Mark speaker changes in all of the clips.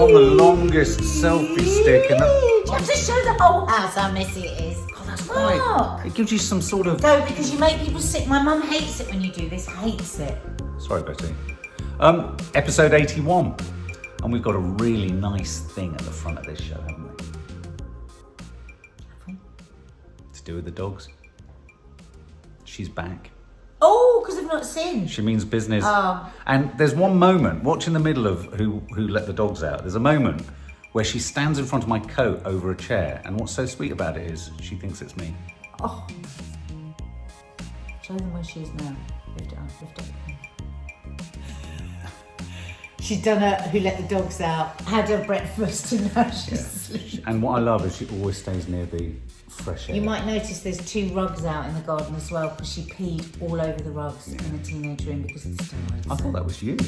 Speaker 1: want the longest selfie stick in the...
Speaker 2: You have to show the whole house how messy it is.
Speaker 1: Oh, that's right. It gives you some sort of...
Speaker 2: No, because you make people sick. My mum hates it when you do this. Hates it.
Speaker 1: Sorry, Betty. Episode 81. And we've got a really nice thing at the front of this show, haven't we? To do with the dogs. She's back.
Speaker 2: Oh, because I've not seen.
Speaker 1: She means business.
Speaker 2: Oh.
Speaker 1: And there's one moment, watch in the middle of who let the dogs out, there's a moment where she stands in front of my coat over a chair, and what's so sweet about it is she thinks it's me.
Speaker 2: Oh. Show them where she is now. Lift it up. She's done her who let the dogs out, had her breakfast, and now she's asleep.
Speaker 1: And what I love is she always stays near the fresh air.
Speaker 2: You might notice there's 2 rugs out in the garden as well, because she peed all over the rugs in the teenage room because it's tired.
Speaker 1: I thought that was you.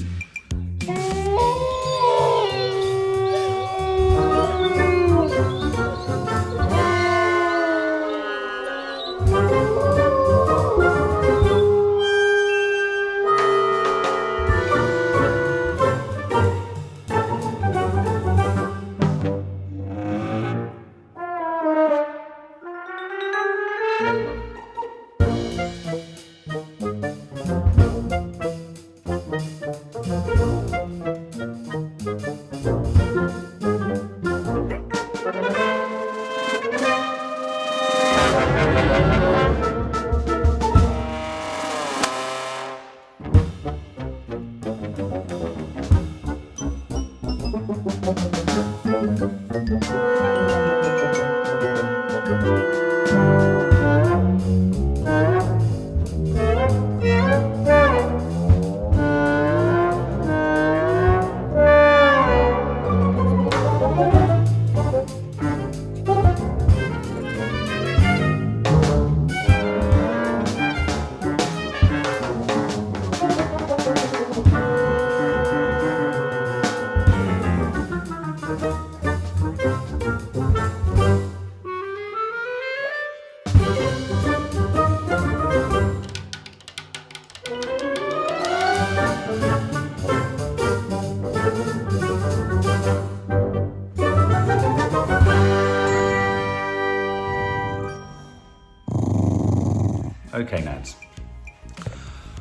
Speaker 1: Okay, Nads.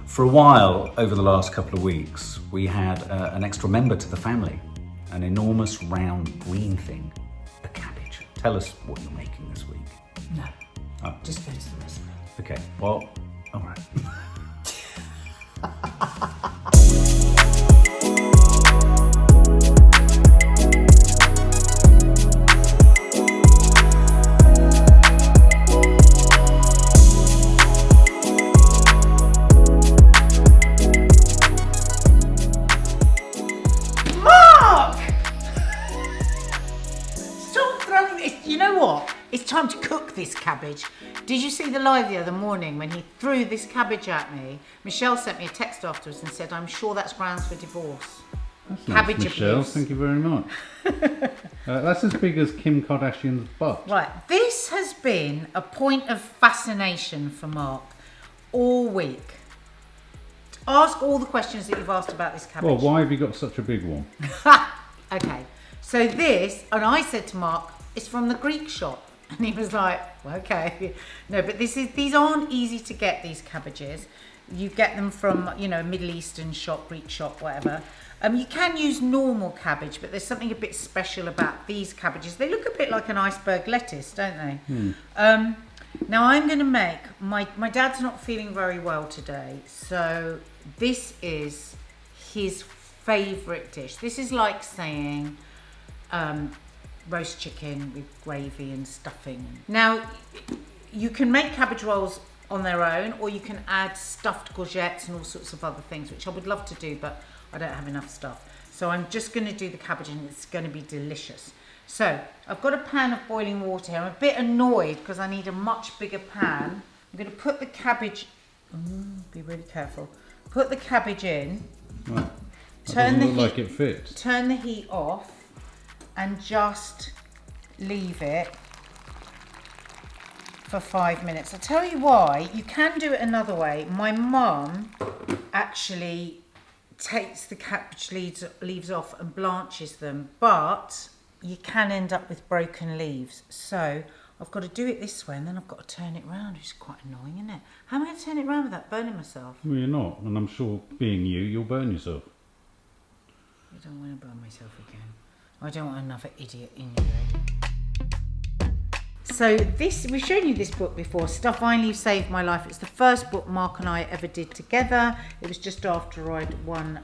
Speaker 1: For a while, over the last couple of weeks, we had an extra member to the family. An enormous round green thing, a cabbage. Tell us what you're making this week.
Speaker 2: No, just go to the recipe.
Speaker 1: Okay, well, all right.
Speaker 2: It's time to cook this cabbage. Did you see the live the other morning when he threw this cabbage at me? Michelle sent me a text afterwards and said, I'm sure that's grounds for divorce.
Speaker 3: That's
Speaker 2: cabbage
Speaker 3: nice, Michelle.
Speaker 2: abuse.
Speaker 3: Thank you very much. That's as big as Kim Kardashian's butt.
Speaker 2: Right, this has been a point of fascination for Mark all week. Ask all the questions that you've asked about this cabbage.
Speaker 3: Well, why have you got such a big one?
Speaker 2: Okay, so this, and I said to Mark, it's from the Greek shop. And he was like, well, okay. No, but these aren't easy to get, these cabbages. You get them from, Middle Eastern shop, Greek shop, whatever. You can use normal cabbage, but there's something a bit special about these cabbages. They look a bit like an iceberg lettuce, don't they? Now I'm going to make, my dad's not feeling very well today, so this is his favourite dish. This is like saying roast chicken with gravy and stuffing. Now, you can make cabbage rolls on their own, or you can add stuffed courgettes and all sorts of other things, which I would love to do, but I don't have enough stuff. So I'm just going to do the cabbage, and it's going to be delicious. So I've got a pan of boiling water here. I'm a bit annoyed because I need a much bigger pan. I'm going to put the cabbage, be really careful, put the cabbage in,
Speaker 3: Right.
Speaker 2: turn the
Speaker 3: Doesn't
Speaker 2: heat,
Speaker 3: look like it fits.
Speaker 2: turn the heat off, and just leave it for 5 minutes. I'll tell you why. You can do it another way. My mum actually takes the cabbage leaves off and blanches them, but you can end up with broken leaves. So I've got to do it this way and then I've got to turn it round, which is quite annoying, isn't it? How am I going to turn it round without burning myself?
Speaker 3: Well, you're not, and I'm sure being you'll burn yourself.
Speaker 2: I don't want to burn myself again. I don't want another idiot injury. So this, we've shown you this book before, Stuff I Leave Saved My Life. It's the first book Mark and I ever did together. It was just after I'd won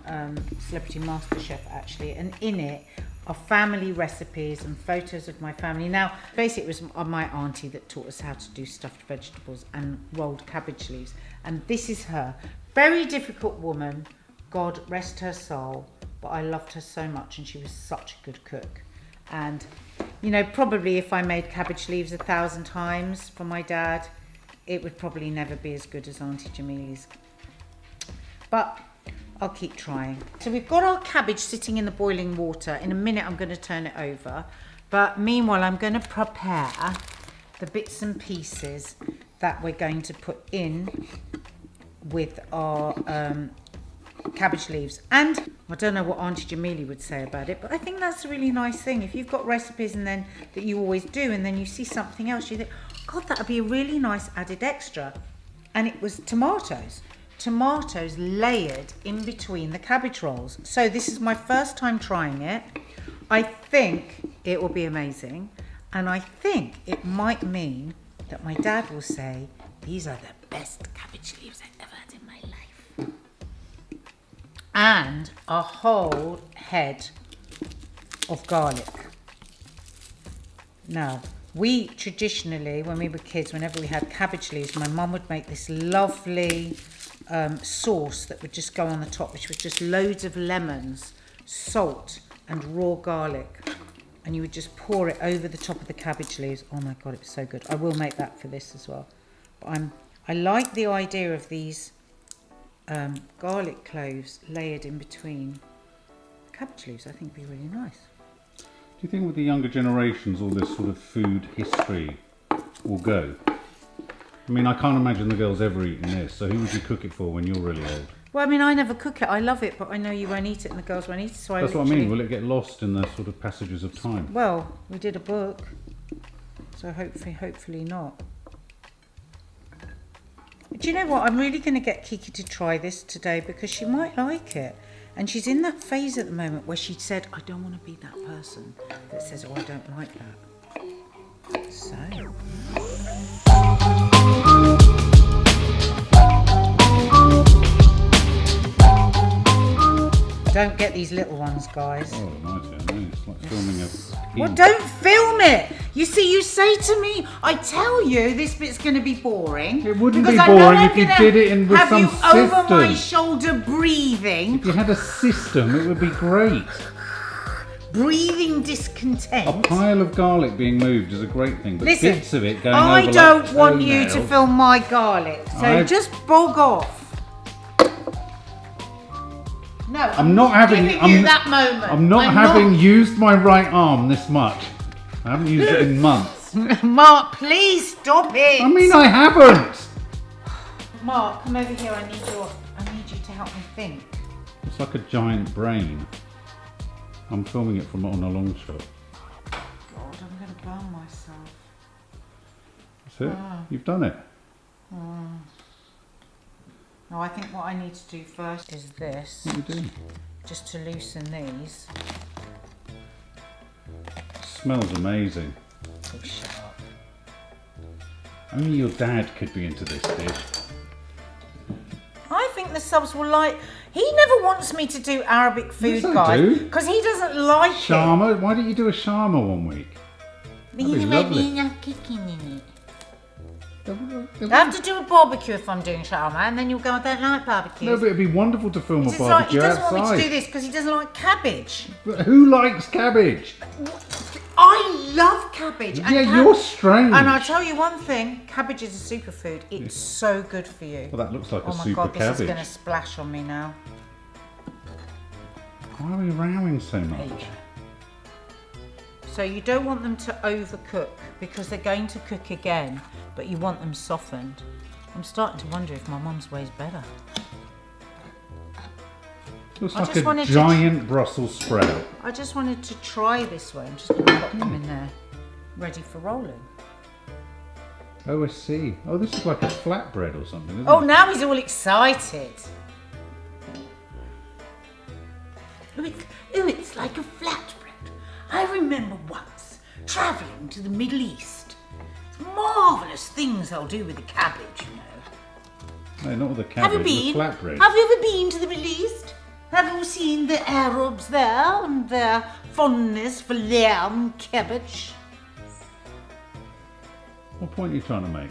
Speaker 2: Celebrity MasterChef actually, and in it are family recipes and photos of my family. Now, basically it was my auntie that taught us how to do stuffed vegetables and rolled cabbage leaves. And this is her. Very difficult woman, God rest her soul, but I loved her so much and she was such a good cook. And, you know, probably if I made cabbage leaves 1,000 times for my dad, it would probably never be as good as Auntie Jamili's. But I'll keep trying. So we've got our cabbage sitting in the boiling water. In a minute, I'm going to turn it over. But meanwhile, I'm going to prepare the bits and pieces that we're going to put in with our cabbage leaves. And I don't know what Auntie Jamili would say about it, but I think that's a really nice thing. If you've got recipes and then that you always do, and then you see something else, you think, God, that would be a really nice added extra. And it was tomatoes layered in between the cabbage rolls. So this is my first time trying it. I think it will be amazing, and I think it might mean that my dad will say, these are the best cabbage leaves I've ever had in my life. And a whole head of garlic. Now, we traditionally, when we were kids, whenever we had cabbage leaves, my mum would make this lovely sauce that would just go on the top, which was just loads of lemons, salt and raw garlic, and you would just pour it over the top of the cabbage leaves. Oh my God, it was so good. I will make that for this as well. But I like the idea of these garlic cloves layered in between cabbage leaves. I think it'd be really nice.
Speaker 3: Do you think with the younger generations all this sort of food history will go? I mean, I can't imagine the girls ever eating this, so who would you cook it for when you're really old?
Speaker 2: Well, I mean, I never cook it. I love it, but I know you won't eat it and the girls won't eat it, so
Speaker 3: That's what I mean. Will it get lost in the sort of passages of time?
Speaker 2: Well, we did a book, so hopefully not. Do you know what? I'm really going to get Kiki to try this today because she might like it. And she's in that phase at the moment where she said, I don't want to be that person that says, oh, I don't like that. So... Don't get these little ones, guys.
Speaker 3: Oh, mighty, I know. It's like filming a...
Speaker 2: Well, don't film it. You see, you say to me, I tell you this bit's going to be boring.
Speaker 3: It wouldn't be
Speaker 2: because I know
Speaker 3: boring
Speaker 2: I'm
Speaker 3: if you
Speaker 2: gonna
Speaker 3: did it in with some
Speaker 2: have you over my
Speaker 3: system.
Speaker 2: shoulder breathing.
Speaker 3: If you had a system, it would be great.
Speaker 2: Breathing discontent.
Speaker 3: A pile of garlic being moved is a great thing, but
Speaker 2: Listen,
Speaker 3: bits of it going
Speaker 2: I
Speaker 3: over
Speaker 2: don't
Speaker 3: like
Speaker 2: want you to
Speaker 3: toenails.
Speaker 2: film my garlic, so just bog off. No,
Speaker 3: I'm not having
Speaker 2: giving you that moment.
Speaker 3: I'm not having used my right arm this much. I haven't used it in months.
Speaker 2: Mark, please stop it.
Speaker 3: I mean, I haven't.
Speaker 2: Mark, come over here. I need you to help me think.
Speaker 3: It's like a giant brain. I'm filming it from on a long shot.
Speaker 2: God, I'm going to burn myself.
Speaker 3: That's it. You've done it.
Speaker 2: No, I think what I need to do first is this.
Speaker 3: What are you doing?
Speaker 2: Just to loosen these.
Speaker 3: Smells amazing.
Speaker 2: Oh, shut up.
Speaker 3: Only your dad could be into this dish.
Speaker 2: I think the subs will like... He never wants me to do Arabic food,
Speaker 3: Yes, I
Speaker 2: guys.
Speaker 3: do.
Speaker 2: Because he doesn't like
Speaker 3: Shawarma? Why don't you do a shawarma one week? That'd be lovely.
Speaker 2: enough cooking in it. I have to do a barbecue if I'm doing shawarma, and then you'll go, I don't like barbecues.
Speaker 3: No, but it'd be wonderful to film a
Speaker 2: It's like, he
Speaker 3: barbecue
Speaker 2: doesn't
Speaker 3: outside.
Speaker 2: want me to do this because he doesn't like cabbage.
Speaker 3: But who likes cabbage?
Speaker 2: I love cabbage. And
Speaker 3: Yeah, you're strange.
Speaker 2: And I'll tell you one thing, cabbage is a superfood. It's so good for you.
Speaker 3: Well, that looks like a
Speaker 2: Oh my
Speaker 3: super
Speaker 2: God, this is
Speaker 3: cabbage.
Speaker 2: going to splash on me now.
Speaker 3: Why are we rowing so much?
Speaker 2: So you don't want them to overcook because they're going to cook again, but you want them softened. I'm starting to wonder if my mum's way is better.
Speaker 3: Looks
Speaker 2: I
Speaker 3: like
Speaker 2: just
Speaker 3: a
Speaker 2: wanted to-
Speaker 3: giant Brussels sprout.
Speaker 2: I just wanted to try this way. I'm just going to pop them in there, ready for rolling.
Speaker 3: Oh, I see. Oh, this is like a flatbread or something, isn't
Speaker 2: Oh,
Speaker 3: it?
Speaker 2: now he's all excited. Oh, it's like a flatbread. I remember once travelling to the Middle East. It's marvellous things they'll do with the cabbage, you know.
Speaker 3: No, not with the
Speaker 2: Have you
Speaker 3: cabbage,
Speaker 2: been?
Speaker 3: the flatbread.
Speaker 2: Have you ever been to the Middle East? Have you seen the Arabs there and their fondness for lamb cabbage?
Speaker 3: What point are you trying to make?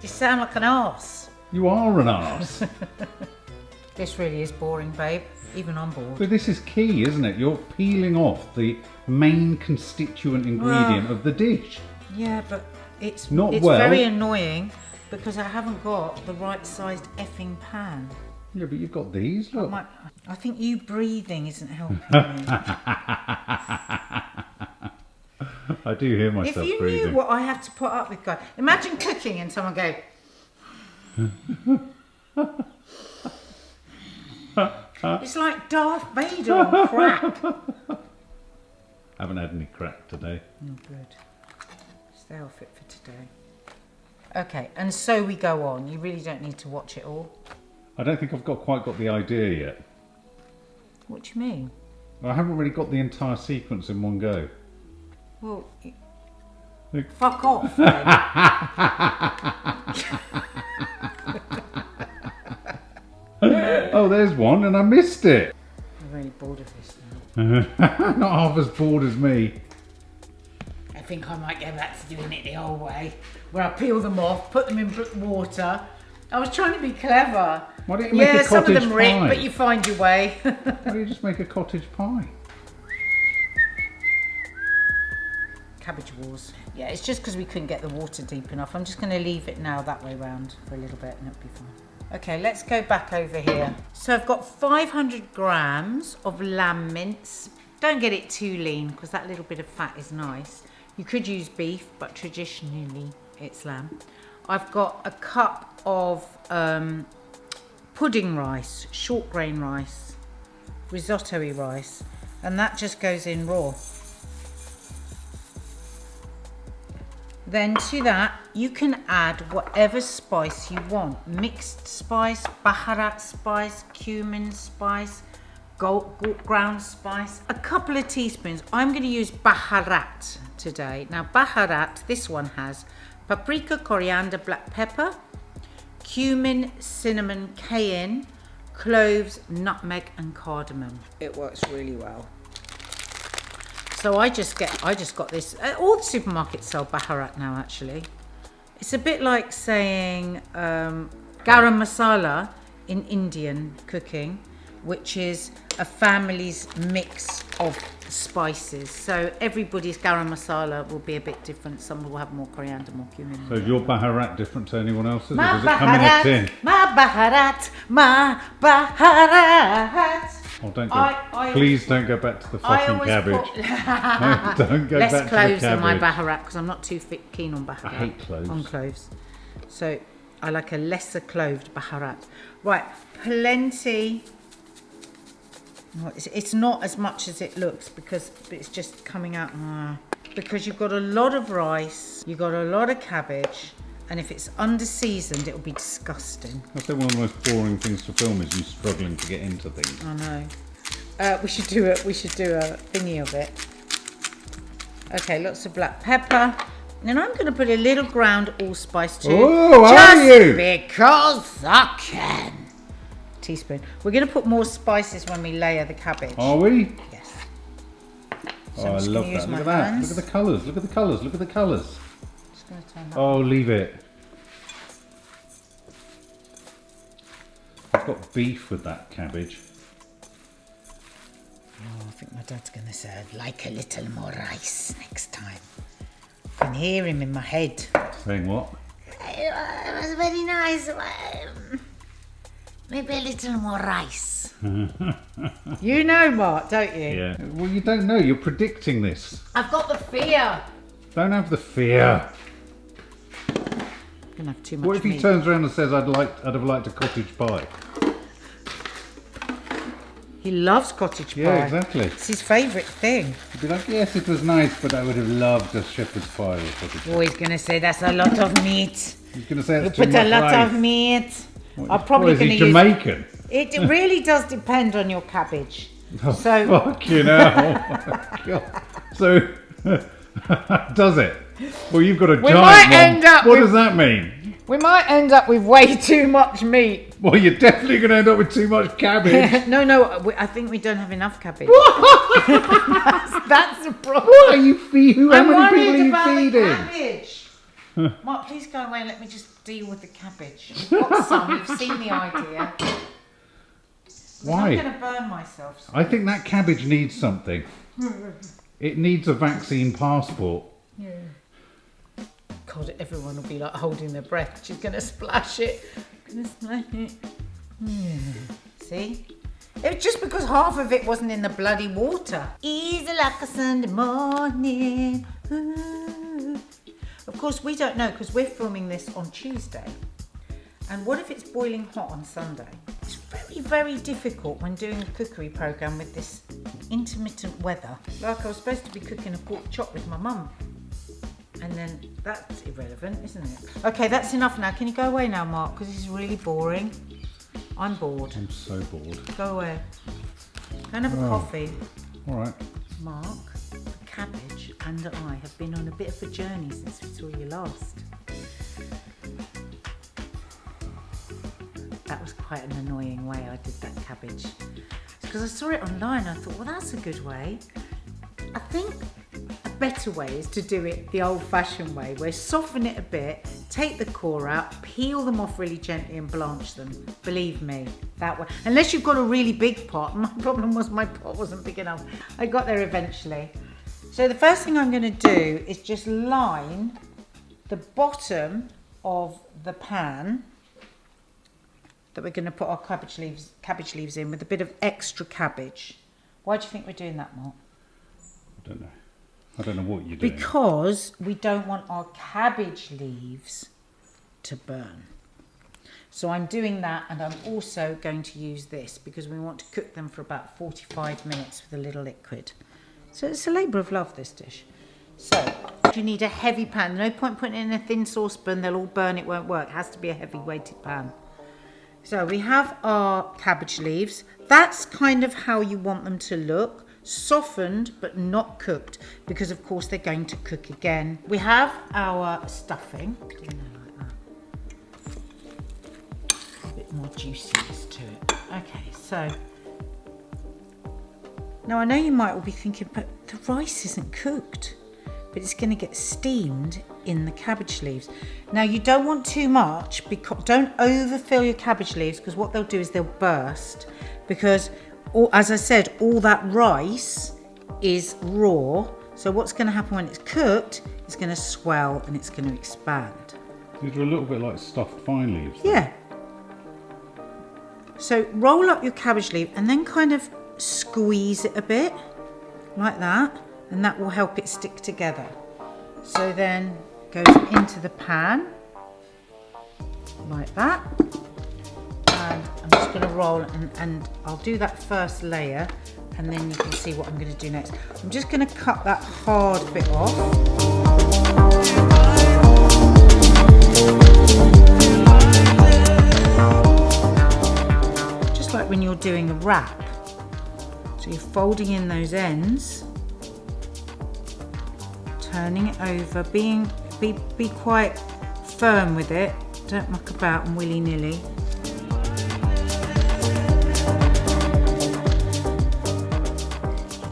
Speaker 2: You sound like an arse.
Speaker 3: You are an arse.
Speaker 2: This really is boring, babe. Even I'm bored.
Speaker 3: But this is key, isn't it? You're peeling off the main constituent ingredient of the dish.
Speaker 2: Yeah, but it's
Speaker 3: Not
Speaker 2: it's
Speaker 3: well.
Speaker 2: very annoying because I haven't got the right sized effing pan.
Speaker 3: Yeah, but you've got these, look.
Speaker 2: I think you breathing isn't helping me.
Speaker 3: I do hear
Speaker 2: If
Speaker 3: myself
Speaker 2: you
Speaker 3: breathing.
Speaker 2: knew what I have to put up with, guys, imagine cooking and someone go. It's like Darth Vader on crack.
Speaker 3: Haven't had any crack today.
Speaker 2: Oh, good. It's the outfit for today. Okay, and so we go on. You really don't need to watch it all.
Speaker 3: I don't think I've quite got the idea yet.
Speaker 2: What do you mean?
Speaker 3: I haven't really got the entire sequence in one go.
Speaker 2: Well,
Speaker 3: Look.
Speaker 2: fuck off. Then.
Speaker 3: Oh, there's one, and I missed it.
Speaker 2: I'm really bored of this now.
Speaker 3: Not half as bored as me.
Speaker 2: I think I might go back to doing it the old way, where I peel them off, put them in water. I was trying to be clever.
Speaker 3: Why don't you make a
Speaker 2: some of
Speaker 3: cottage
Speaker 2: them rip,
Speaker 3: pie?
Speaker 2: but you find your way.
Speaker 3: Why don't you just make a cottage pie?
Speaker 2: Cabbage wars. Yeah, it's just because we couldn't get the water deep enough. I'm just going to leave it now that way round for a little bit and it'll be fine. Okay, let's go back over here. So I've got 500 grams of lamb mince. Don't get it too lean because that little bit of fat is nice. You could use beef, but traditionally it's lamb. I've got a cup of pudding rice, short grain rice, risotto-y rice, and that just goes in raw. Then to that, you can add whatever spice you want. Mixed spice, baharat spice, cumin spice, ground spice. A couple of teaspoons. I'm going to use baharat today. Now baharat, this one has paprika, coriander, black pepper, cumin, cinnamon, cayenne, cloves, nutmeg and cardamom. It works really well. So I just got this. All the supermarkets sell baharat now, actually. It's a bit like saying garam masala in Indian cooking, which is a family's mix of spices. So everybody's garam masala will be a bit different. Some will have more coriander, more cumin.
Speaker 3: So is your baharat different to anyone else's? Or
Speaker 2: My
Speaker 3: does it come in a tin?
Speaker 2: my baharat.
Speaker 3: Oh, don't go. Please don't go back to the fucking cabbage. No, don't go
Speaker 2: Less
Speaker 3: back to the
Speaker 2: cloves in my
Speaker 3: cabbage.
Speaker 2: baharat because I'm not too keen on baharat.
Speaker 3: I hate cloves.
Speaker 2: On cloves. So I like a lesser cloved baharat. Right, plenty. Well, it's not as much as it looks because it's just coming out. Because you've got a lot of rice, you've got a lot of cabbage, and if it's under seasoned, it'll be disgusting.
Speaker 3: I think one of the most boring things to film is you struggling to get into things.
Speaker 2: I know. We should do a thingy of it. Okay, lots of black pepper. And I'm going to put a little ground allspice too.
Speaker 3: Oh, are you?
Speaker 2: Because I can. Teaspoon. We're going to put more spices when we layer the cabbage.
Speaker 3: Are we?
Speaker 2: Yes.
Speaker 3: Oh, I love that. Look at that. Look at the colours. Look at the colours. Look at the colours.
Speaker 2: Just going to turn that.
Speaker 3: Oh, leave it. I've got beef with that cabbage.
Speaker 2: Oh, I think my dad's going to say, I'd like a little more rice next time. I can hear him in my head.
Speaker 3: Saying what?
Speaker 2: It was very nice. Maybe a little more rice. You know, Mark, don't you?
Speaker 3: Yeah. Well, you don't know. You're predicting this.
Speaker 2: I've got the fear.
Speaker 3: Don't have the fear.
Speaker 2: I'm gonna have too much
Speaker 3: What if he
Speaker 2: meat.
Speaker 3: turns around and says, I'd have liked a cottage pie?
Speaker 2: He loves cottage pie.
Speaker 3: Yeah, exactly.
Speaker 2: It's his favourite thing.
Speaker 3: He'd be like, yes, it was nice, but I would have loved a shepherd's pie or something.
Speaker 2: Oh, he's going to say that's a lot of meat.
Speaker 3: He's going to say
Speaker 2: You
Speaker 3: it's too
Speaker 2: put
Speaker 3: much
Speaker 2: a lot
Speaker 3: rice.
Speaker 2: of meat.
Speaker 3: What,
Speaker 2: I'm probably
Speaker 3: is
Speaker 2: going
Speaker 3: he
Speaker 2: to use...
Speaker 3: Jamaican?
Speaker 2: It really does depend on your cabbage.
Speaker 3: Oh,
Speaker 2: So-
Speaker 3: fucking hell. God. So, does it? Well, you've got a
Speaker 2: We
Speaker 3: giant
Speaker 2: might
Speaker 3: one.
Speaker 2: end up
Speaker 3: What
Speaker 2: with-
Speaker 3: does that mean?
Speaker 2: We might end up with way too much meat.
Speaker 3: Well, you're definitely going to end up with too much cabbage.
Speaker 2: No, I think we don't have enough cabbage. that's the problem.
Speaker 3: What are you feeding? How
Speaker 2: I'm
Speaker 3: many people
Speaker 2: worried
Speaker 3: are you
Speaker 2: about the
Speaker 3: feeding?
Speaker 2: cabbage. Mark, please go away and let me just deal with the cabbage. You've got some, you've seen the idea.
Speaker 3: Why?
Speaker 2: I'm going to burn myself.
Speaker 3: I think that cabbage needs something. It needs a vaccine passport.
Speaker 2: Yeah. God, everyone will be like holding their breath. She's going to splash it. Going to splash it. Yeah. See? It's just because half of it wasn't in the bloody water. Easy like a Sunday morning. Ooh. Of course, we don't know because we're filming this on Tuesday. And what if it's boiling hot on Sunday? It's very, very difficult when doing a cookery programme with this intermittent weather. Like I was supposed to be cooking a pork chop with my mum. And then that's irrelevant, isn't it? Okay, that's enough now. Can you go away now, Mark? Because this is really boring. I'm bored.
Speaker 3: I'm so bored.
Speaker 2: Go away. Go and have a coffee.
Speaker 3: All right.
Speaker 2: Mark, the cabbage and I have been on a bit of a journey since we saw you last. That was quite an annoying way I did that cabbage. Because I saw it online, I thought, well, that's a good way. I think a better way is to do it the old-fashioned way, where soften it a bit, take the core out, peel them off really gently and blanch them. Believe me, that way. Unless you've got a really big pot. My problem was my pot wasn't big enough. I got there eventually. So the first thing I'm going to do is just line the bottom of the pan that we're going to put our cabbage leaves in with a bit of extra cabbage. Why do you think we're doing that, Mark?
Speaker 3: I don't know. I don't know what you're doing.
Speaker 2: Because we don't want our cabbage leaves to burn. So I'm doing that, and I'm also going to use this because we want to cook them for about 45 minutes with a little liquid. So it's a labour of love, this dish. So you need a heavy pan. No point putting it in a thin saucepan, they'll all burn, it won't work. It has to be a heavy weighted pan. So we have our cabbage leaves. That's kind of how you want them to look. Softened but not cooked, because of course they're going to cook again. We have our stuffing. A bit more juiciness to it. Okay, so now I know you might all be thinking, but the rice isn't cooked, but it's going to get steamed in the cabbage leaves. Now you don't want too much, because don't overfill your cabbage leaves, because what they'll do is they'll burst, because as I said, all that rice is raw. So what's going to happen when it's cooked, it's going to swell and it's going to expand.
Speaker 3: These are a little bit like stuffed vine leaves.
Speaker 2: Yeah. So roll up your cabbage leaf and then kind of squeeze it a bit, like that, and that will help it stick together. So then goes into the pan, like that. And I'm just going to roll and I'll do that first layer, and then you can see what I'm going to do next. I'm just going to cut that hard bit off. Just like when you're doing a wrap. So you're folding in those ends, turning it over, be quite firm with it. Don't muck about and willy-nilly.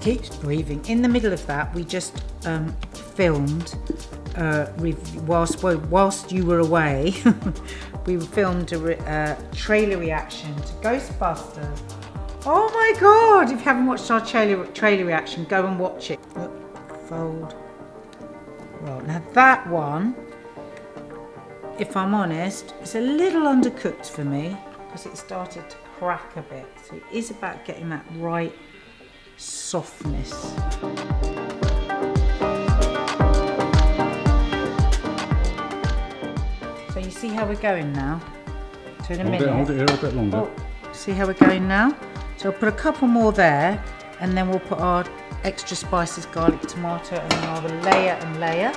Speaker 2: Keeps breathing. In the middle of that, we just filmed whilst you were away. We filmed a trailer reaction to Ghostbusters. Oh my god! If you haven't watched our trailer reaction, go and watch it. Look, fold. Well, now that one, if I'm honest, it's a little undercooked for me because it started to crack a bit. So it is about getting that right softness. So you see how we're going now? So in a minute.
Speaker 3: Hold it here a bit longer.
Speaker 2: Oh, see how we're going now? So I'll put a couple more there, and then we'll put our extra spices, garlic, tomato, and then I'll layer and layer.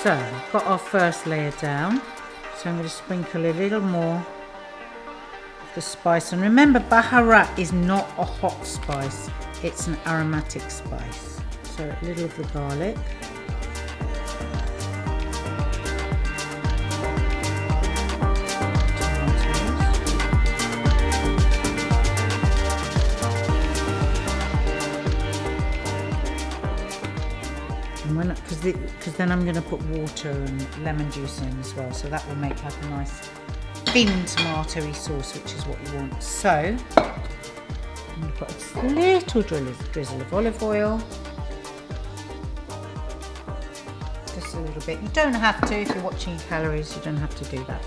Speaker 2: So we've got our first layer down. So I'm going to sprinkle a little more of the spice. And remember, baharat is not a hot spice, it's an aromatic spice. So a little of the garlic. Because then I'm going to put water and lemon juice in as well, so that will make like a nice thin tomatoey sauce, which is what you want. So I'm going to put a little drizzle of olive oil, just a little bit. You don't have to, if you're watching your calories, you don't have to do that.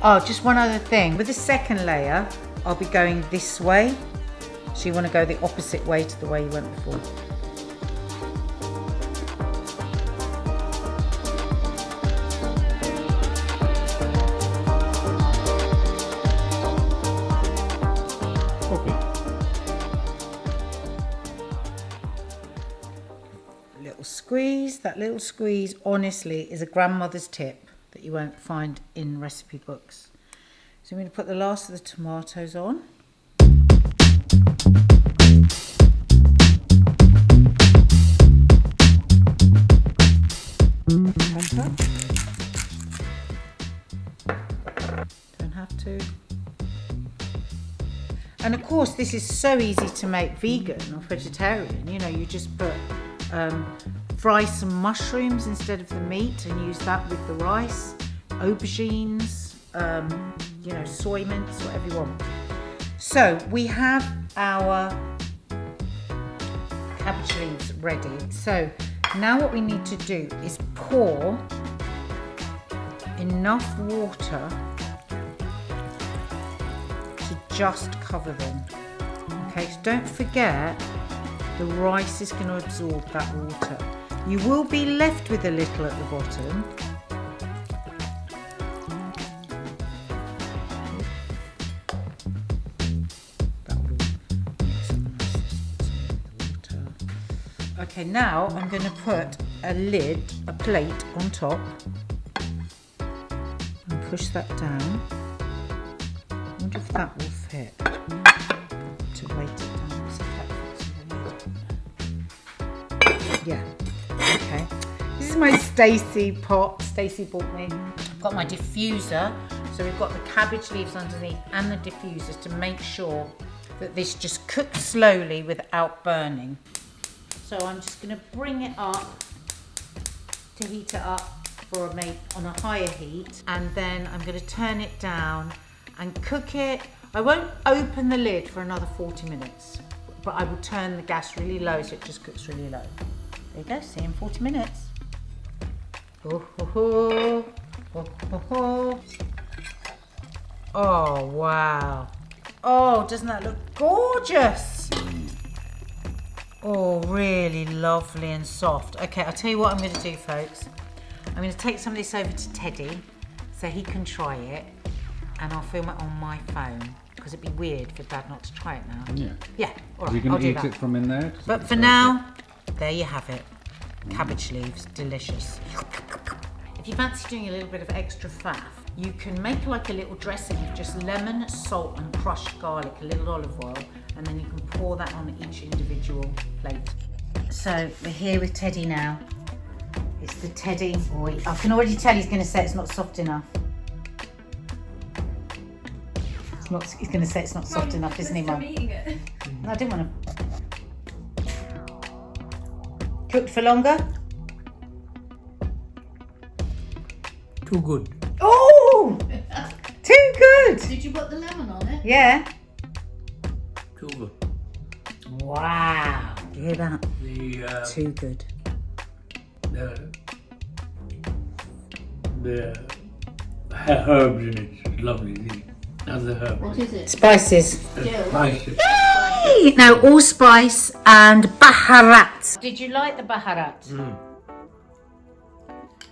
Speaker 2: Oh, just one other thing. With the second layer, I'll be going this way. So you want to go the opposite way to the way you went before. Little squeeze. That little squeeze, honestly, is a grandmother's tip that you won't find in recipe books. So I'm going to put the last of the tomatoes on. Don't have to. And of course, this is so easy to make vegan or vegetarian. You know, you just put fry some mushrooms instead of the meat and use that with the rice, aubergines, you know, soy mince, whatever you want. So we have our cabbage leaves ready. So now what we need to do is pour enough water to just cover them. Okay, so don't forget the rice is going to absorb that water. You will be left with a little at the bottom. Okay, now I'm going to put a plate on top and push that down. I wonder if that will fit. To weight it down. See if that fits. Yeah. Okay. This is my Stacey pot. Stacey bought me. I've got my diffuser. So we've got the cabbage leaves underneath and the diffusers to make sure that this just cooks slowly without burning. So I'm just going to bring it up to heat it up on a higher heat, and then I'm going to turn it down and cook it. I won't open the lid for another 40 minutes, but I will turn the gas really low so it just cooks really low. There you go, see you in 40 minutes. Oh, ho, ho. Oh, ho, ho. Oh, wow. Oh, doesn't that look gorgeous? Oh, really lovely and soft. Okay, I'll tell you what I'm going to do, folks. I'm going to take some of this over to Teddy so he can try it, and I'll film it on my phone because it'd be weird for Dad not to try it now.
Speaker 3: Yeah.
Speaker 2: Yeah, all right,
Speaker 3: Are you going to eat it from in there?
Speaker 2: But for now, there you have it. Cabbage leaves, delicious. If you fancy doing a little bit of extra faff, you can make like a little dressing of just lemon, salt and crushed garlic, a little olive oil, and then you can pour that on each individual plate. So we're here with Teddy now. It's the Teddy. I can already tell he's going to say it's not soft enough. He's going to say it's not soft enough, isn't he, Mum? No, I didn't want to. Cooked for longer?
Speaker 4: Too good.
Speaker 2: Oh! Too good!
Speaker 5: Did you put the lemon on it?
Speaker 2: Yeah.
Speaker 4: Too good.
Speaker 2: Wow. You hear that? Too good.
Speaker 4: The herbs in it is lovely. The other herbs.
Speaker 5: What is it?
Speaker 2: Spices.
Speaker 4: Spices.
Speaker 2: Yay! Now, allspice and baharat. Did you like the baharat?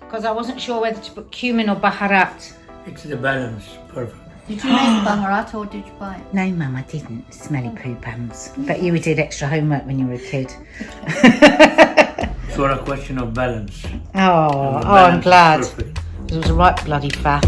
Speaker 2: because I wasn't sure whether to put cumin or baharat.
Speaker 4: It's the balance, perfect.
Speaker 5: Did you make baharat or did you buy it?
Speaker 2: No, Mum, I didn't. Smelly poo pants. But you did extra homework when you were a kid.
Speaker 4: It's all a question of balance.
Speaker 2: Oh,
Speaker 4: And the
Speaker 2: I'm
Speaker 4: balance is
Speaker 2: glad.
Speaker 4: perfect.
Speaker 2: It was a right bloody faff.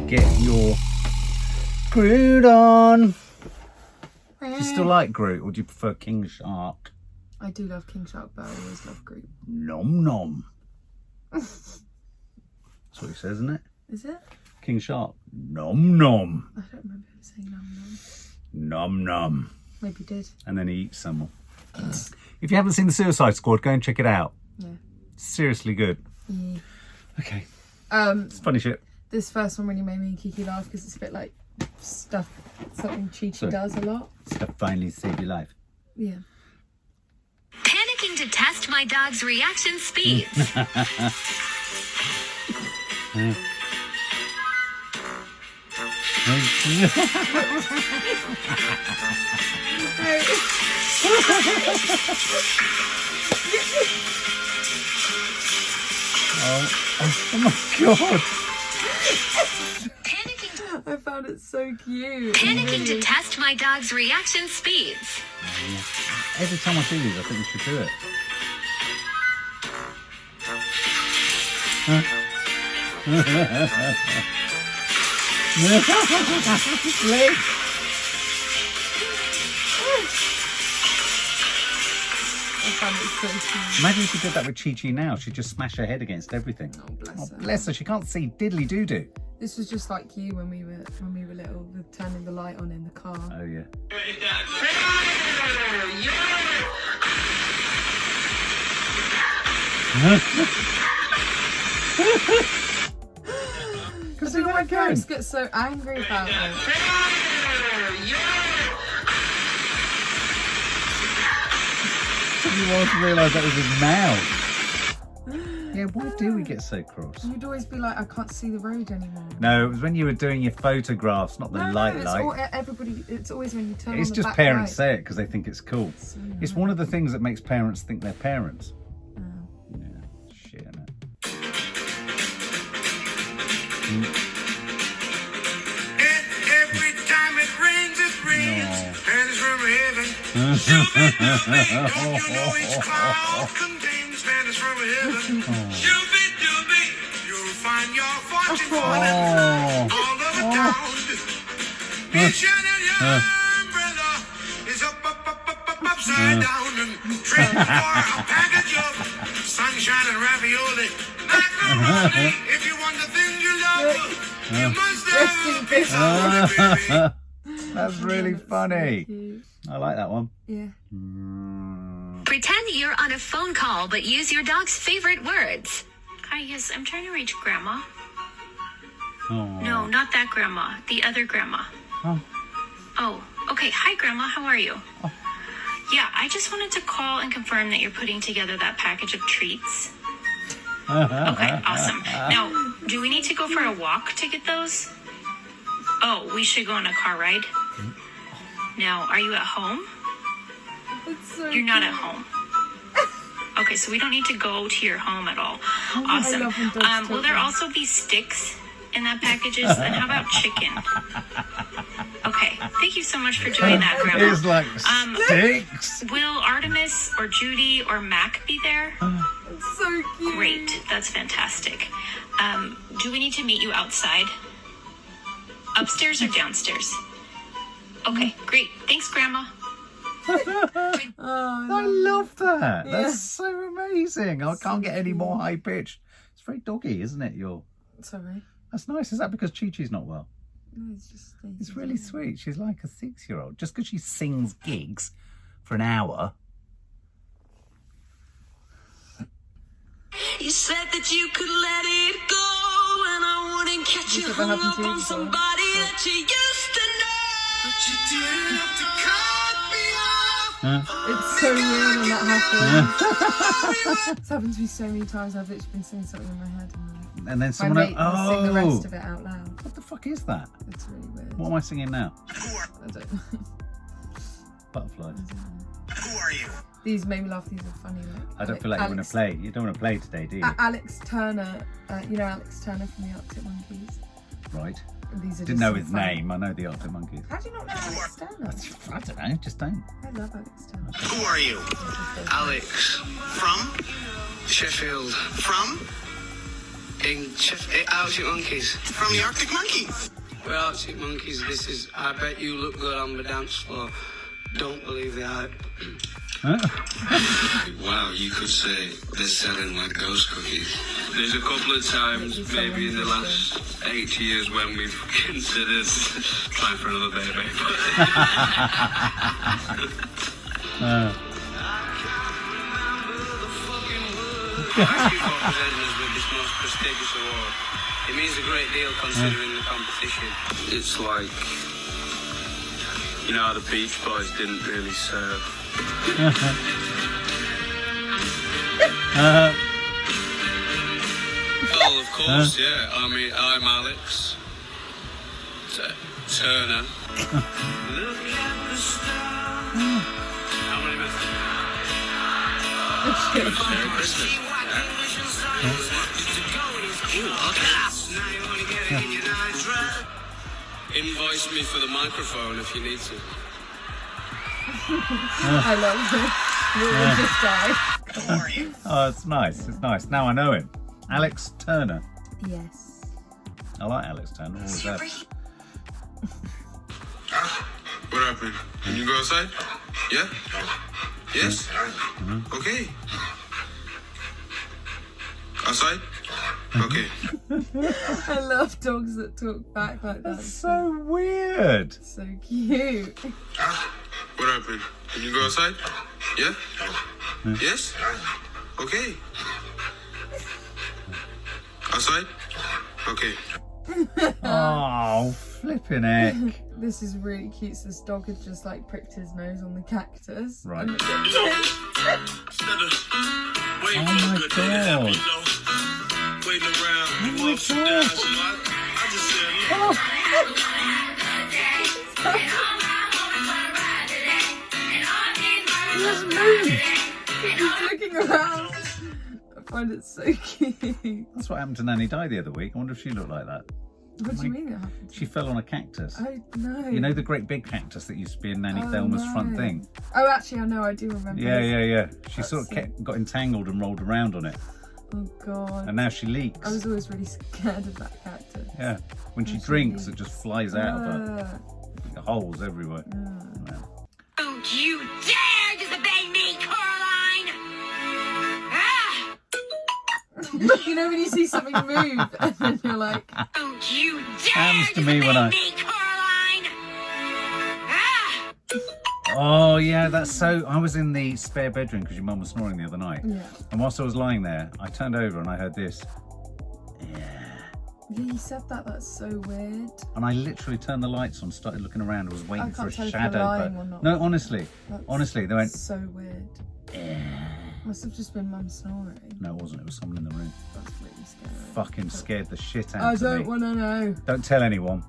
Speaker 1: Get your Groot on. Do you still like Groot, or do you prefer King Shark?
Speaker 6: I do love King Shark, but I always love Groot.
Speaker 1: Nom nom. That's what he says, isn't it?
Speaker 6: Is it?
Speaker 1: King Shark. Nom nom.
Speaker 6: I don't remember him saying nom nom.
Speaker 1: Nom nom.
Speaker 6: Maybe he did.
Speaker 1: And then he eats someone. If you haven't seen the Suicide Squad, go and check it out.
Speaker 6: Yeah.
Speaker 1: Seriously good.
Speaker 6: Yeah.
Speaker 1: Okay.
Speaker 6: It's
Speaker 1: funny shit.
Speaker 6: This first one really made me and Kiki laugh because it's a bit like something Chi
Speaker 1: Sorry.
Speaker 6: does a lot.
Speaker 1: Stuff finally saved your life.
Speaker 6: Yeah.
Speaker 7: Panicking to test my dog's reaction speeds.
Speaker 1: Oh my god.
Speaker 6: I found it so cute.
Speaker 7: Panicking to test my dog's reaction speeds.
Speaker 1: Every time I see these, I think we should do it.
Speaker 6: I found it so cute.
Speaker 1: Imagine if she did that with Chi-Chi now. She'd just smash her head against everything.
Speaker 6: Oh, bless her.
Speaker 1: Bless her. She can't see diddly doo-doo.
Speaker 6: This was just like you when we were little, with turning the light on in the car.
Speaker 1: Oh, yeah.
Speaker 6: I don't know why parents get so angry about it.
Speaker 1: You want to realise that was his mouth. Yeah, why do we get so cross?
Speaker 6: You'd always be like, I can't see the road anymore.
Speaker 1: No, it was when you were doing your photographs, not the light
Speaker 6: it's
Speaker 1: light.
Speaker 6: everybody. It's always when you turn
Speaker 1: It's
Speaker 6: on the
Speaker 1: just
Speaker 6: back
Speaker 1: parents
Speaker 6: light.
Speaker 1: say it because they think it's cool.
Speaker 6: So
Speaker 1: It's one of the things that makes parents think they're parents.
Speaker 6: Oh.
Speaker 1: Yeah, shit, innit?
Speaker 8: Every time it rains, and it's from heaven. Don't you know each cloud contains Spanish from heaven? Doobie doobie, you'll find your fortune falling all over town. Each and your umbrella is upside down and trading for a package of sunshine and ravioli. Macaroni, if you want the things you love, you must have a piece of it, baby.
Speaker 1: That's really funny.
Speaker 6: Cute.
Speaker 1: I like that one.
Speaker 6: Yeah.
Speaker 7: Pretend you're on a phone call, but use your dog's favorite words. Hi, yes, I'm trying to reach Grandma.
Speaker 1: Oh.
Speaker 7: No, not that Grandma. The other Grandma. Oh, okay. Hi, Grandma. How are you? Yeah, I just wanted to call and confirm that you're putting together that package of treats. Okay, awesome. Now, do we need to go for a walk to get those? Oh, we should go on a car ride. Now, are you at home?
Speaker 6: It's so
Speaker 7: You're not
Speaker 6: cute.
Speaker 7: at home. Okay, so we don't need to go to your home at all. Awesome.
Speaker 6: love when dogs
Speaker 7: Will
Speaker 6: talk
Speaker 7: there
Speaker 6: like
Speaker 7: also be sticks in that packages? And how about chicken? Okay, thank you so much for doing that, Grandma.
Speaker 1: It's like sticks.
Speaker 7: Will Artemis or Judy or Mac be there?
Speaker 6: It's so cute.
Speaker 7: Great, that's fantastic. Do we need to meet you outside? Upstairs or downstairs? Okay, great. Thanks, Grandma.
Speaker 1: I love that. That's so amazing. I can't get any more high pitched. It's very doggy, isn't it?
Speaker 6: Sorry.
Speaker 1: That's nice. Is that because Chi-Chi's not well?
Speaker 6: No, it's just.
Speaker 1: It's really sweet. She's like a 6-year-old. Just because she sings gigs for an hour.
Speaker 9: You said that you could let it go, and I wouldn't catch you
Speaker 6: This
Speaker 9: hung
Speaker 6: ever happened
Speaker 9: up
Speaker 6: to you
Speaker 9: on
Speaker 6: before?
Speaker 9: somebody that you used to know.
Speaker 8: But you didn't have to cut me off.
Speaker 6: It's so weird when that happens. It's happened to me so many times. I've literally been singing something in my head
Speaker 1: And then
Speaker 6: my
Speaker 1: someone
Speaker 6: mate will sing the rest of it out loud.
Speaker 1: What the fuck is that?
Speaker 6: It's really weird.
Speaker 1: What am I singing now?
Speaker 6: I don't know.
Speaker 1: Butterflies.
Speaker 8: Who are you?
Speaker 6: These made me laugh. These are funny. Like,
Speaker 1: I don't feel like you want to play. You don't want to play today, do you?
Speaker 6: Alex Turner. You know Alex Turner from the Arctic Monkeys?
Speaker 1: Right.
Speaker 6: These are
Speaker 1: Didn't
Speaker 6: just
Speaker 1: know
Speaker 6: some
Speaker 1: his
Speaker 6: funny-
Speaker 1: name. I know the Arctic Monkeys.
Speaker 6: How do you not know Alex Turner?
Speaker 1: I don't know. Just don't.
Speaker 6: I love Alex Turner.
Speaker 8: Who are you?
Speaker 10: Alex
Speaker 8: From?
Speaker 10: Sheffield
Speaker 8: From?
Speaker 10: in Arctic Monkeys.
Speaker 8: From the Arctic Monkeys.
Speaker 10: We're Arctic Monkeys. This is I Bet You Look Good on the Dance Floor. Don't believe the hype.
Speaker 11: Wow, you could say they're selling like ghost cookies. There's a couple of times, maybe in the last 8 years, when we've considered trying for another baby.
Speaker 10: Thank you for presenting us with this most prestigious award. It means a great deal considering the competition.
Speaker 11: It's like, you know how the Beach Boys didn't really serve. Oh, of course, yeah. I mean, I'm Alex Turner. How many minutes? Merry Christmas. Invoice me for the microphone if you need to.
Speaker 6: I love it. We will just die.
Speaker 1: Oh, it's nice. It's nice. Now I know him. Alex Turner.
Speaker 6: Yes.
Speaker 1: I like Alex Turner. What was that?
Speaker 11: What happened? Can you go outside? Yeah? Yes? Okay. Outside? Okay.
Speaker 6: I love dogs that talk back like that.
Speaker 1: That's so weird.
Speaker 6: So cute.
Speaker 11: What happened? Can you go outside? Yeah? Yes? Okay. Outside? Okay.
Speaker 1: Oh, flipping heck.
Speaker 6: This is really cute. So this dog had just like pricked his nose on the cactus.
Speaker 1: Right.
Speaker 6: And
Speaker 1: Oh my god.
Speaker 11: Waiting around.
Speaker 1: Oh my god.
Speaker 11: I just said,
Speaker 6: He just moved. He's looking around. I find it so cute.
Speaker 1: That's what happened to Nanny Di the other week. I wonder if she looked like that.
Speaker 6: What do you mean it happened?
Speaker 1: She fell on a cactus.
Speaker 6: Oh no.
Speaker 1: You know the great big cactus that used to be in Nanny Thelma's front thing?
Speaker 6: Oh, actually, I know. I do remember.
Speaker 1: Yeah,
Speaker 6: this.
Speaker 1: yeah, yeah. She
Speaker 6: That's
Speaker 1: sort of got entangled and rolled around on it.
Speaker 6: Oh god.
Speaker 1: And now she leaks.
Speaker 6: I was always really scared of that cactus.
Speaker 1: Yeah. When she drinks, it just flies out of her. Holes everywhere. Wow.
Speaker 7: Don't you dare disobey me, Coraline! Ah!
Speaker 6: You know when you see something move and then you're like,
Speaker 7: Don't you dare
Speaker 1: Happens to me when
Speaker 7: disobey me, Coraline! Ah!
Speaker 1: Oh yeah, that's so. I was in the spare bedroom because your mum was snoring the other night.
Speaker 6: yeah.
Speaker 1: And whilst I was lying there, I turned over and I heard this.
Speaker 6: Yeah, you said that. That's so weird.
Speaker 1: And I literally turned the lights on, started looking around, I was waiting for a
Speaker 6: can't tell if you're
Speaker 1: shadow.
Speaker 6: lying or not.
Speaker 1: No, honestly.
Speaker 6: That's
Speaker 1: Honestly, they went.
Speaker 6: so weird. Must have just been mum snoring.
Speaker 1: No, it wasn't. It was someone in the room.
Speaker 6: That's really scary.
Speaker 1: Fucking scared the shit out
Speaker 6: I
Speaker 1: of
Speaker 6: don't
Speaker 1: me.
Speaker 6: want to know.
Speaker 1: Don't tell anyone.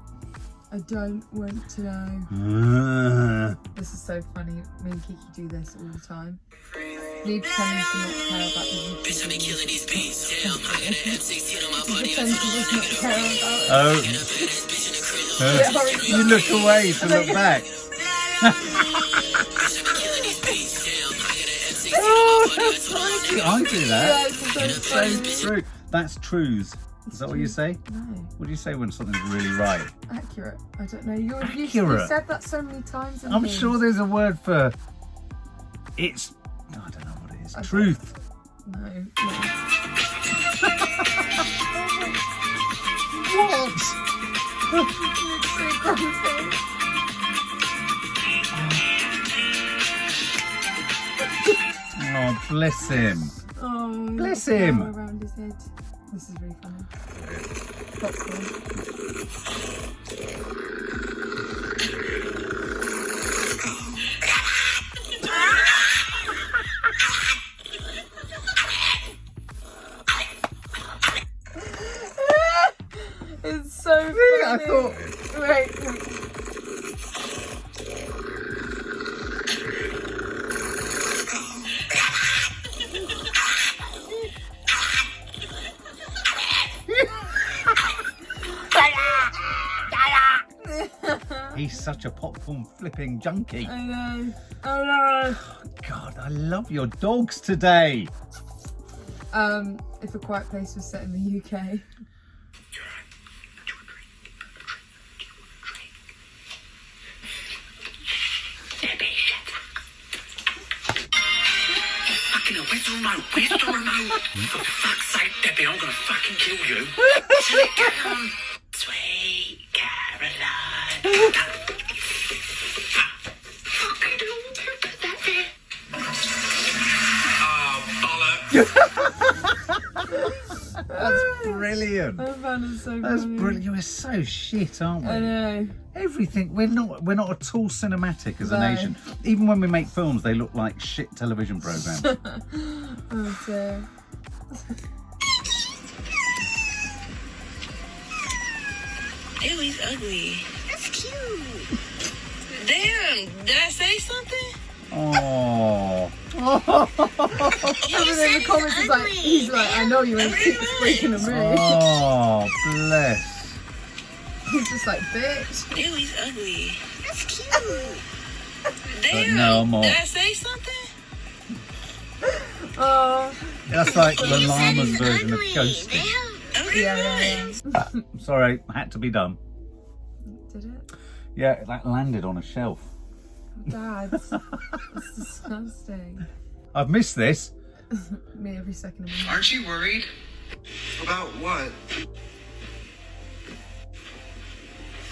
Speaker 6: I don't want to know. This is so funny. Me and Kiki do this all the time. Me pretending to not care about the YouTube.
Speaker 9: Bitch, I be killing these beats. Damn, I got an M16 on my body.
Speaker 6: Pretend to just not care about it.
Speaker 1: Oh. You look away to look back. Oh, that's funny. I do that.
Speaker 6: Yeah, it's so funny.
Speaker 1: So true. That's truths. Is that what you say?
Speaker 6: No,
Speaker 1: What do you say when something's really right?
Speaker 6: accurate. I don't know. You've
Speaker 1: Accurate?
Speaker 6: said that so many times. in
Speaker 1: I'm
Speaker 6: things.
Speaker 1: sure there's a word for it's. I don't know what it is. Truth.
Speaker 6: No.
Speaker 1: What?
Speaker 6: It's so grumpy.
Speaker 1: Oh, bless him.
Speaker 6: Oh,
Speaker 1: Bless
Speaker 6: flower
Speaker 1: him.
Speaker 6: around his head. This is really funny. Popcorn. I thought, wait.
Speaker 1: He's such a popcorn flipping junkie.
Speaker 6: I know. Oh no.
Speaker 1: God, I love your dogs today.
Speaker 6: If A Quiet Place was set in the UK.
Speaker 9: Where's the remote? Where's the remote? For fuck's sake, Debbie, I'm gonna fucking kill you. Turn it down. Sweet Caroline. Fucking don't put that there.
Speaker 1: Oh, bollocks. That's brilliant.
Speaker 6: I found it so
Speaker 1: That's
Speaker 6: funny.
Speaker 1: brilliant. We're so shit, aren't we?
Speaker 6: I know.
Speaker 1: Everything. We're not at all cinematic as a
Speaker 6: No.
Speaker 1: nation. Even when we make films, they look like shit television programs.
Speaker 6: Oh dear.
Speaker 9: Ew, he's ugly. That's cute. Damn, did I say something?
Speaker 1: Oh.
Speaker 6: And then in the comments is like, he's like, I know you ain't speaking to me.
Speaker 1: Oh, bless.
Speaker 6: He's just like, bitch.
Speaker 9: Ew, he's ugly. That's cute.
Speaker 1: But
Speaker 9: Damn,
Speaker 1: no more.
Speaker 9: did I say something?
Speaker 6: Oh.
Speaker 1: That's like the llama's version of ghosting.
Speaker 9: Okay,
Speaker 6: Yeah.
Speaker 1: Sorry, had to be done.
Speaker 6: Did it?
Speaker 1: Yeah, that landed on a shelf.
Speaker 6: Dad, it's disgusting.
Speaker 1: I've missed this.
Speaker 6: Me every second of my life.
Speaker 10: Aren't you worried?
Speaker 11: About what?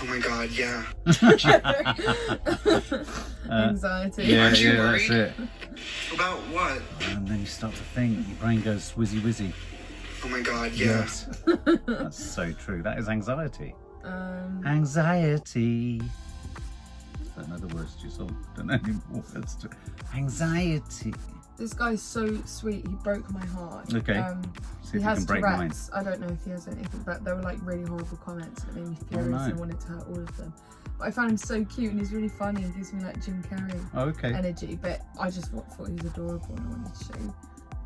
Speaker 11: Oh my god, yeah.
Speaker 6: Anxiety.
Speaker 1: Yeah,
Speaker 10: Aren't you
Speaker 1: yeah, that's
Speaker 10: worried?
Speaker 1: it.
Speaker 11: About what?
Speaker 1: And then you start to think, your brain goes whizzy whizzy.
Speaker 11: Oh my god, yeah.
Speaker 1: Yes. That's so true. That is anxiety.
Speaker 6: Um,
Speaker 1: Anxiety. Don't know the words to your song. Don't know any more words to Anxiety.
Speaker 6: this guy's so sweet. He broke my heart.
Speaker 1: Okay. See
Speaker 6: He
Speaker 1: if you
Speaker 6: has
Speaker 1: can break mine.
Speaker 6: Tourette's. I don't know if he has anything, but they were like really horrible comments and it made me furious
Speaker 1: no.
Speaker 6: and I wanted to hurt all of them. But I found him so cute and he's really funny and gives me like Jim Carrey
Speaker 1: Oh, okay.
Speaker 6: energy. But I just thought he was adorable and I wanted to show you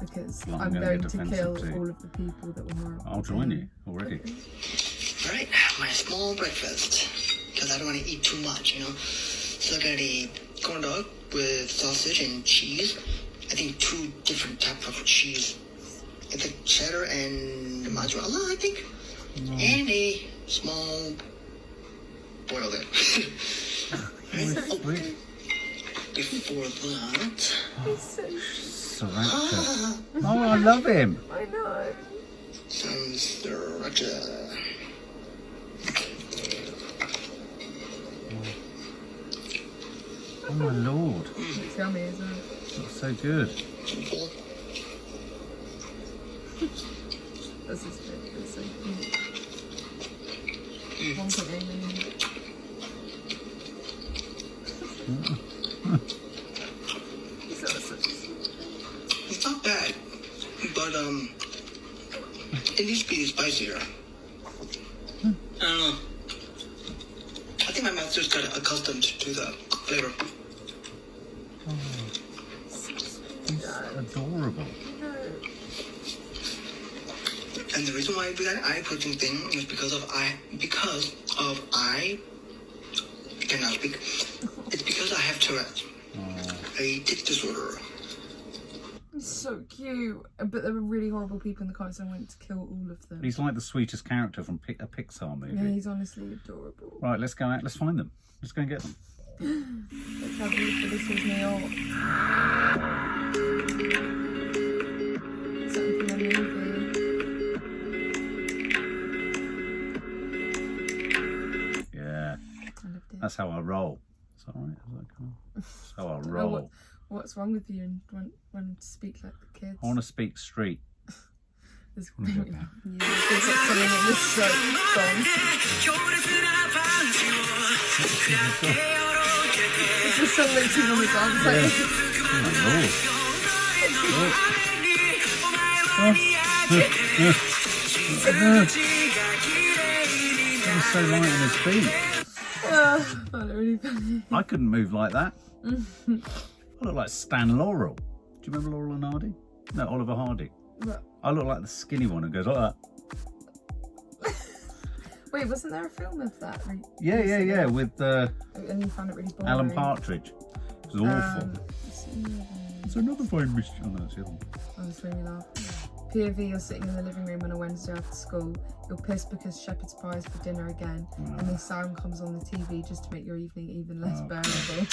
Speaker 6: because
Speaker 1: Well, I'm
Speaker 6: I'm
Speaker 1: gonna
Speaker 6: going
Speaker 1: get
Speaker 6: to
Speaker 1: defensive
Speaker 6: kill
Speaker 1: too.
Speaker 6: all of the people that were horrible.
Speaker 1: I'll join you already.
Speaker 9: Right, my small breakfast. Because I don't want to eat too much, you know. So I got a corn dog with sausage and cheese. I think 2 different types of cheese. It's like cheddar and mozzarella, I think. And a small boiled egg.
Speaker 1: Sweet.
Speaker 9: Before that...
Speaker 1: Sriracha. Oh, I love him.
Speaker 6: I know.
Speaker 9: Some sriracha.
Speaker 1: Oh my lord.
Speaker 6: It's yummy, isn't it?
Speaker 1: That's so good.
Speaker 6: This is good. It's so cute. 1.8 million.
Speaker 9: It's not bad, but it needs to be spicier. I don't know. I think my mouth just got accustomed to the flavor.
Speaker 1: He's adorable.
Speaker 9: And the reason why I do that eye protein thing is because I cannot speak. It's because I have Tourette's. A tic disorder.
Speaker 6: He's so cute. But there were really horrible people in the comments and I went to kill all of them.
Speaker 1: He's like the sweetest character from a Pixar movie.
Speaker 6: Yeah, he's honestly adorable.
Speaker 1: Right, let's go out. Let's find them. Let's go and get them.
Speaker 6: Let's have a look for this with meal. Something from a movie.
Speaker 1: Yeah.
Speaker 6: I loved it.
Speaker 1: That's how I roll. Is that right? Is that cool? That's how I
Speaker 6: I don't know
Speaker 1: roll.
Speaker 6: what's wrong with you and want to speak like the kids?
Speaker 1: I want to speak street.
Speaker 6: There's
Speaker 1: wanna go
Speaker 6: there's
Speaker 1: back.
Speaker 6: something in this song. It's a song that you normally dance like.
Speaker 1: Oh my lord.
Speaker 3: He was so light on his feet.
Speaker 6: I found it really funny.
Speaker 3: I couldn't move like that. I look like Stan Laurel. Do you remember Laurel and Hardy? No, Oliver Hardy.
Speaker 6: What?
Speaker 3: I look like the skinny one who goes like that.
Speaker 6: Wait, wasn't there a film of that?
Speaker 3: Yeah, with
Speaker 6: And you found it really boring.
Speaker 3: Alan Partridge. It was awful. It's another fine mission. Oh, no, that's the other one.
Speaker 6: Oh, this made me laugh. POV, you're sitting in the living room on a Wednesday after school. You're pissed because shepherd's pie is for dinner again, and the sound comes on the TV just to make your evening even less bearable.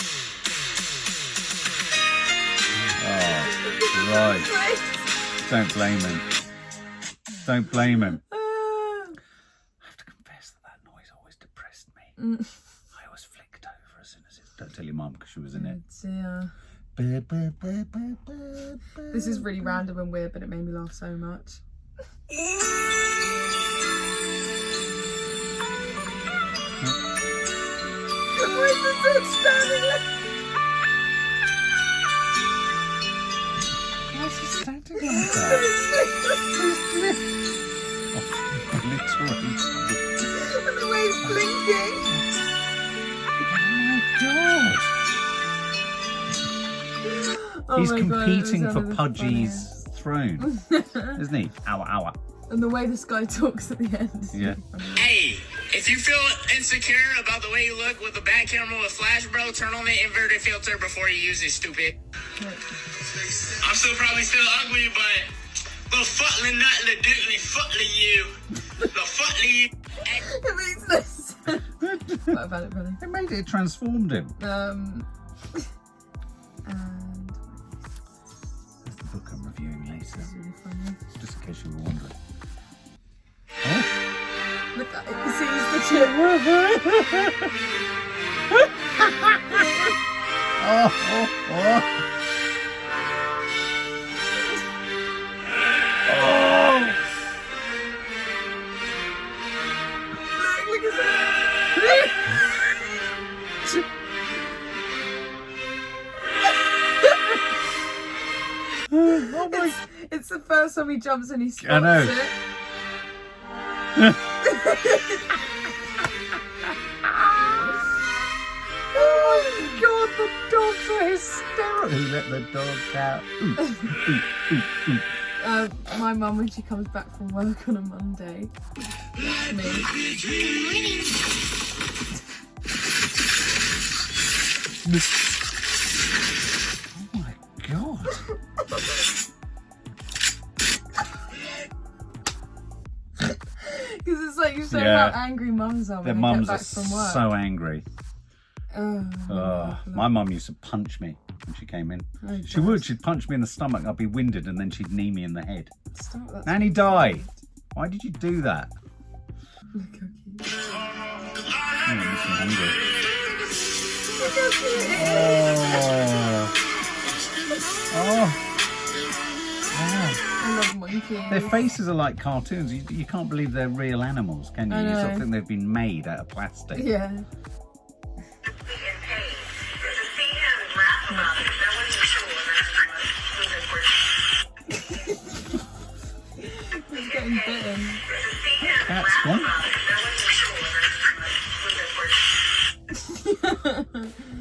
Speaker 3: Oh, right. Don't blame him. Don't blame him. I have to confess that noise always depressed me. I always flicked over as soon as it... Don't tell your mum because she was in it.
Speaker 6: Yeah. This is really random and weird, but it made me laugh so much. Where's the dog standing there?
Speaker 3: Why is he standing like that? Obliterated.
Speaker 6: And the way he's blinking.
Speaker 3: Oh my god. He's
Speaker 6: my God,
Speaker 3: competing
Speaker 6: it was
Speaker 3: for
Speaker 6: one of the
Speaker 3: Pudgy's throne, isn't he? Hour.
Speaker 6: And the way this guy talks at the end.
Speaker 3: Yeah.
Speaker 12: Hey, if you feel insecure about the way you look with a back camera with flash, bro, turn on the inverted filter before you use it, stupid. I'm still probably still ugly, but the fuckly nut, the doodly fuckly you. The fuckly you.
Speaker 6: It makes no sense. What about it, brother?
Speaker 3: It made it, transformed him.
Speaker 6: And
Speaker 3: That's the book I'm reviewing later.
Speaker 6: this is really funny.
Speaker 3: Just in case you were wondering.
Speaker 6: Look at it. See, he's the chip.
Speaker 3: Oh.
Speaker 6: Look at that.
Speaker 3: Oh my!
Speaker 6: It's the first time he jumps and he spots
Speaker 3: I know.
Speaker 6: it.
Speaker 3: Oh my god, the dogs are hysterical. Who let the dogs out?
Speaker 6: My mum, when she comes back from work on a Monday, that's me.
Speaker 3: Oh my god.
Speaker 6: Because it's like you show
Speaker 3: Yeah.
Speaker 6: how angry mums are
Speaker 3: Their
Speaker 6: when they get
Speaker 3: mums are
Speaker 6: back from work.
Speaker 3: so angry.
Speaker 6: Oh,
Speaker 3: My mum used to punch me when she came in.
Speaker 6: Oh,
Speaker 3: She would. She'd punch me in the stomach. I'd be winded, and then she'd knee me in the head.
Speaker 6: Stop, that's
Speaker 3: Nanny, die! Why did you do that?
Speaker 6: Look how cute.
Speaker 3: Oh, I'm just hungry.
Speaker 6: Look how cute it is.
Speaker 3: Oh.
Speaker 6: I love monkeys.
Speaker 3: Their faces are like cartoons. You can't believe they're real animals, can you?
Speaker 6: I
Speaker 3: You sort
Speaker 6: know.
Speaker 3: of think they've been made out of plastic.
Speaker 6: Yeah. He's getting bitten.
Speaker 3: Cat's gone.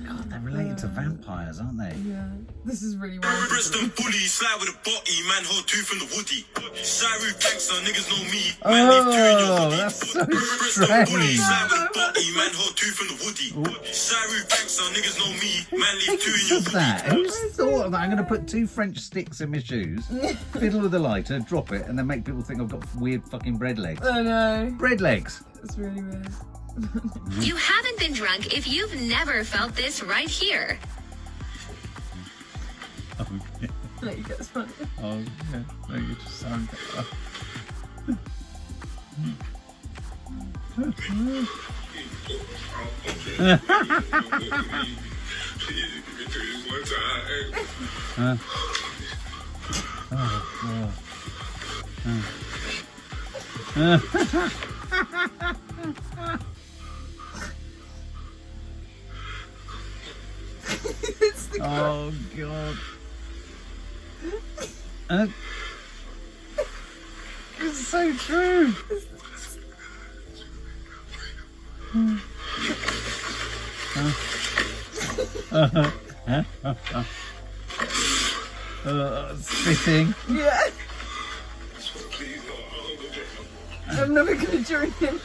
Speaker 3: God, they're related to vampires, aren't they?
Speaker 6: Yeah. This is really wild.
Speaker 8: Bristol bully, slide with a body, man, hold two from the woody. Cyru gangster, niggas know me.
Speaker 3: Oh, that's so
Speaker 8: Bristol bully,
Speaker 3: strange.
Speaker 8: slide with a body, man, hold two from the woody. Cyru gangster, niggas know me. Man, leave two in your
Speaker 3: What's that? Who's thought of that? I'm going to put 2 French sticks in my shoes, fiddle with a lighter, drop it, and then make people think I've got weird fucking bread legs.
Speaker 6: I know.
Speaker 3: Bread legs.
Speaker 6: It's really weird.
Speaker 7: You haven't been drunk if you've never felt this right here.
Speaker 3: Okay.
Speaker 6: Like, it gets funny.
Speaker 3: Oh, yeah. No, you just sound.
Speaker 6: It's the
Speaker 3: Oh, God. It's so true. Spitting.
Speaker 6: Yeah. I'm never gonna join him.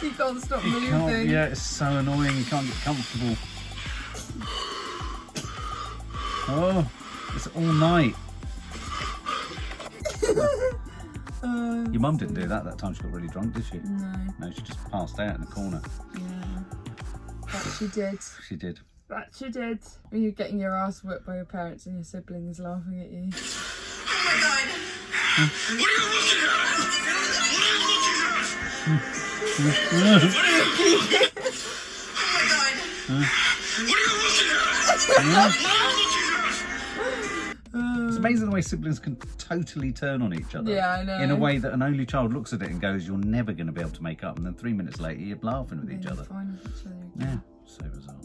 Speaker 6: You can't stop moving.
Speaker 3: Yeah, it's so annoying. You can't get comfortable. Oh, it's all night. Your mum didn't do that time she got really drunk, did she?
Speaker 6: No.
Speaker 3: No, she just passed out in the corner.
Speaker 6: Yeah. But she did.
Speaker 3: She did.
Speaker 6: But she did. When you're getting your ass whipped by your parents and your siblings laughing at you.
Speaker 8: Oh my god! What are you looking at? What are you looking at? Oh my god! What are you looking at? What are you looking at?
Speaker 3: It's amazing the way siblings can totally turn on each other.
Speaker 6: Yeah, I know.
Speaker 3: In a way that an only child looks at it and goes, "You're never going to be able to make up," and then 3 minutes later, you're laughing with each other.
Speaker 6: Fine with each other.
Speaker 3: Yeah, so bizarre.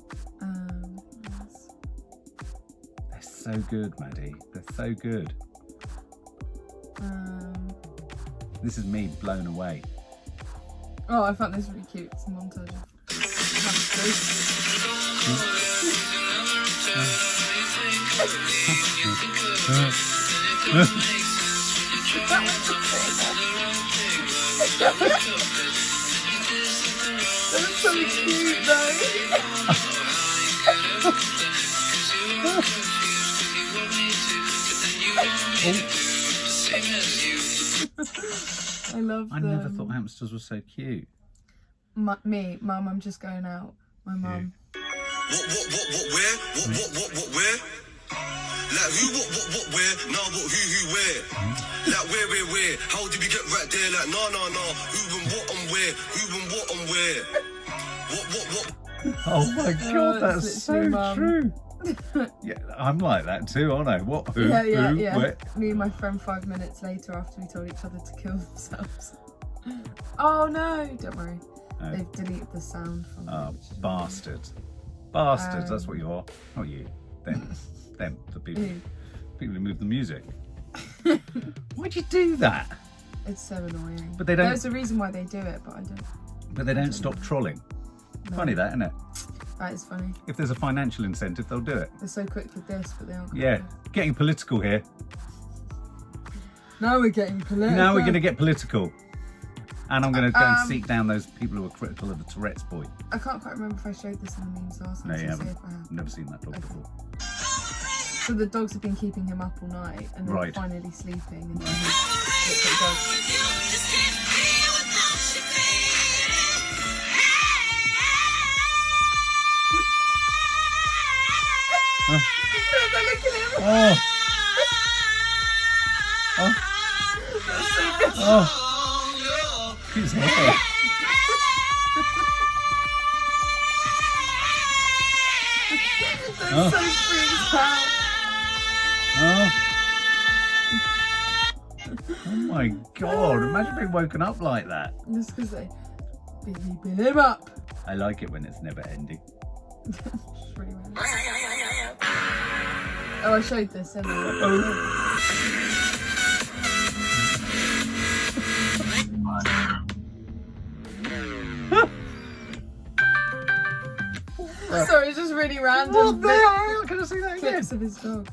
Speaker 6: Yes.
Speaker 3: They're so good, Maddie. They're so good. This is me blown away.
Speaker 6: Oh, I found this really cute. It's a montage of hamsters. That's so cute, though. I love them.
Speaker 3: I never thought hamsters were so cute.
Speaker 6: Mum, I'm just going out. My mum.
Speaker 8: Where? Where? Like who, what, where? Nah, but who, where? Like where? How did we get right there? Like, no. Who and what and where? Who and what and where? What?
Speaker 3: Oh my god, that's so
Speaker 6: literally
Speaker 3: true. Yeah, I'm like that too, aren't I? What? Who?
Speaker 6: Yeah.
Speaker 3: Who? Where?
Speaker 6: Me and my friend 5 minutes later after we told each other to kill themselves. Oh no, don't worry.
Speaker 3: Oh.
Speaker 6: They've deleted the sound from
Speaker 3: Oh,
Speaker 6: it.
Speaker 3: bastards. Bastards, that's what you are. Not you. Them, the people. People who move the music. Why'd you do that?
Speaker 6: It's so annoying.
Speaker 3: But they don't-
Speaker 6: There's a reason why they do it, but I don't.
Speaker 3: But they don't stop trolling.
Speaker 6: No.
Speaker 3: Funny that, isn't it?
Speaker 6: That is funny.
Speaker 3: If there's a financial incentive, they'll do it.
Speaker 6: They're so quick with this, but they aren't. quick
Speaker 3: Yeah,
Speaker 6: with-
Speaker 3: getting political here.
Speaker 6: Now we're getting political.
Speaker 3: Now we're going to get political. And I'm going to go and seek down those people who are critical of the Tourette's boy.
Speaker 6: I can't quite remember if I showed this in the memes last
Speaker 3: No,
Speaker 6: night.
Speaker 3: you
Speaker 6: so
Speaker 3: haven't.
Speaker 6: see if I have.
Speaker 3: Never seen that dog before.
Speaker 6: So the dogs have been keeping him up all night, and then
Speaker 3: Right.
Speaker 6: finally sleeping, and then he looks at the dogs.
Speaker 3: Oh. Oh. His hair.
Speaker 6: They're so freaked out.
Speaker 3: Oh my god, imagine being woken up like that.
Speaker 6: Just because they beat him up.
Speaker 3: I like it when it's never ending.
Speaker 6: It's really weird. Oh, I showed this, didn't Sorry, it's just really random.
Speaker 3: What the hell? Can I see that again?
Speaker 6: Clips of his dog.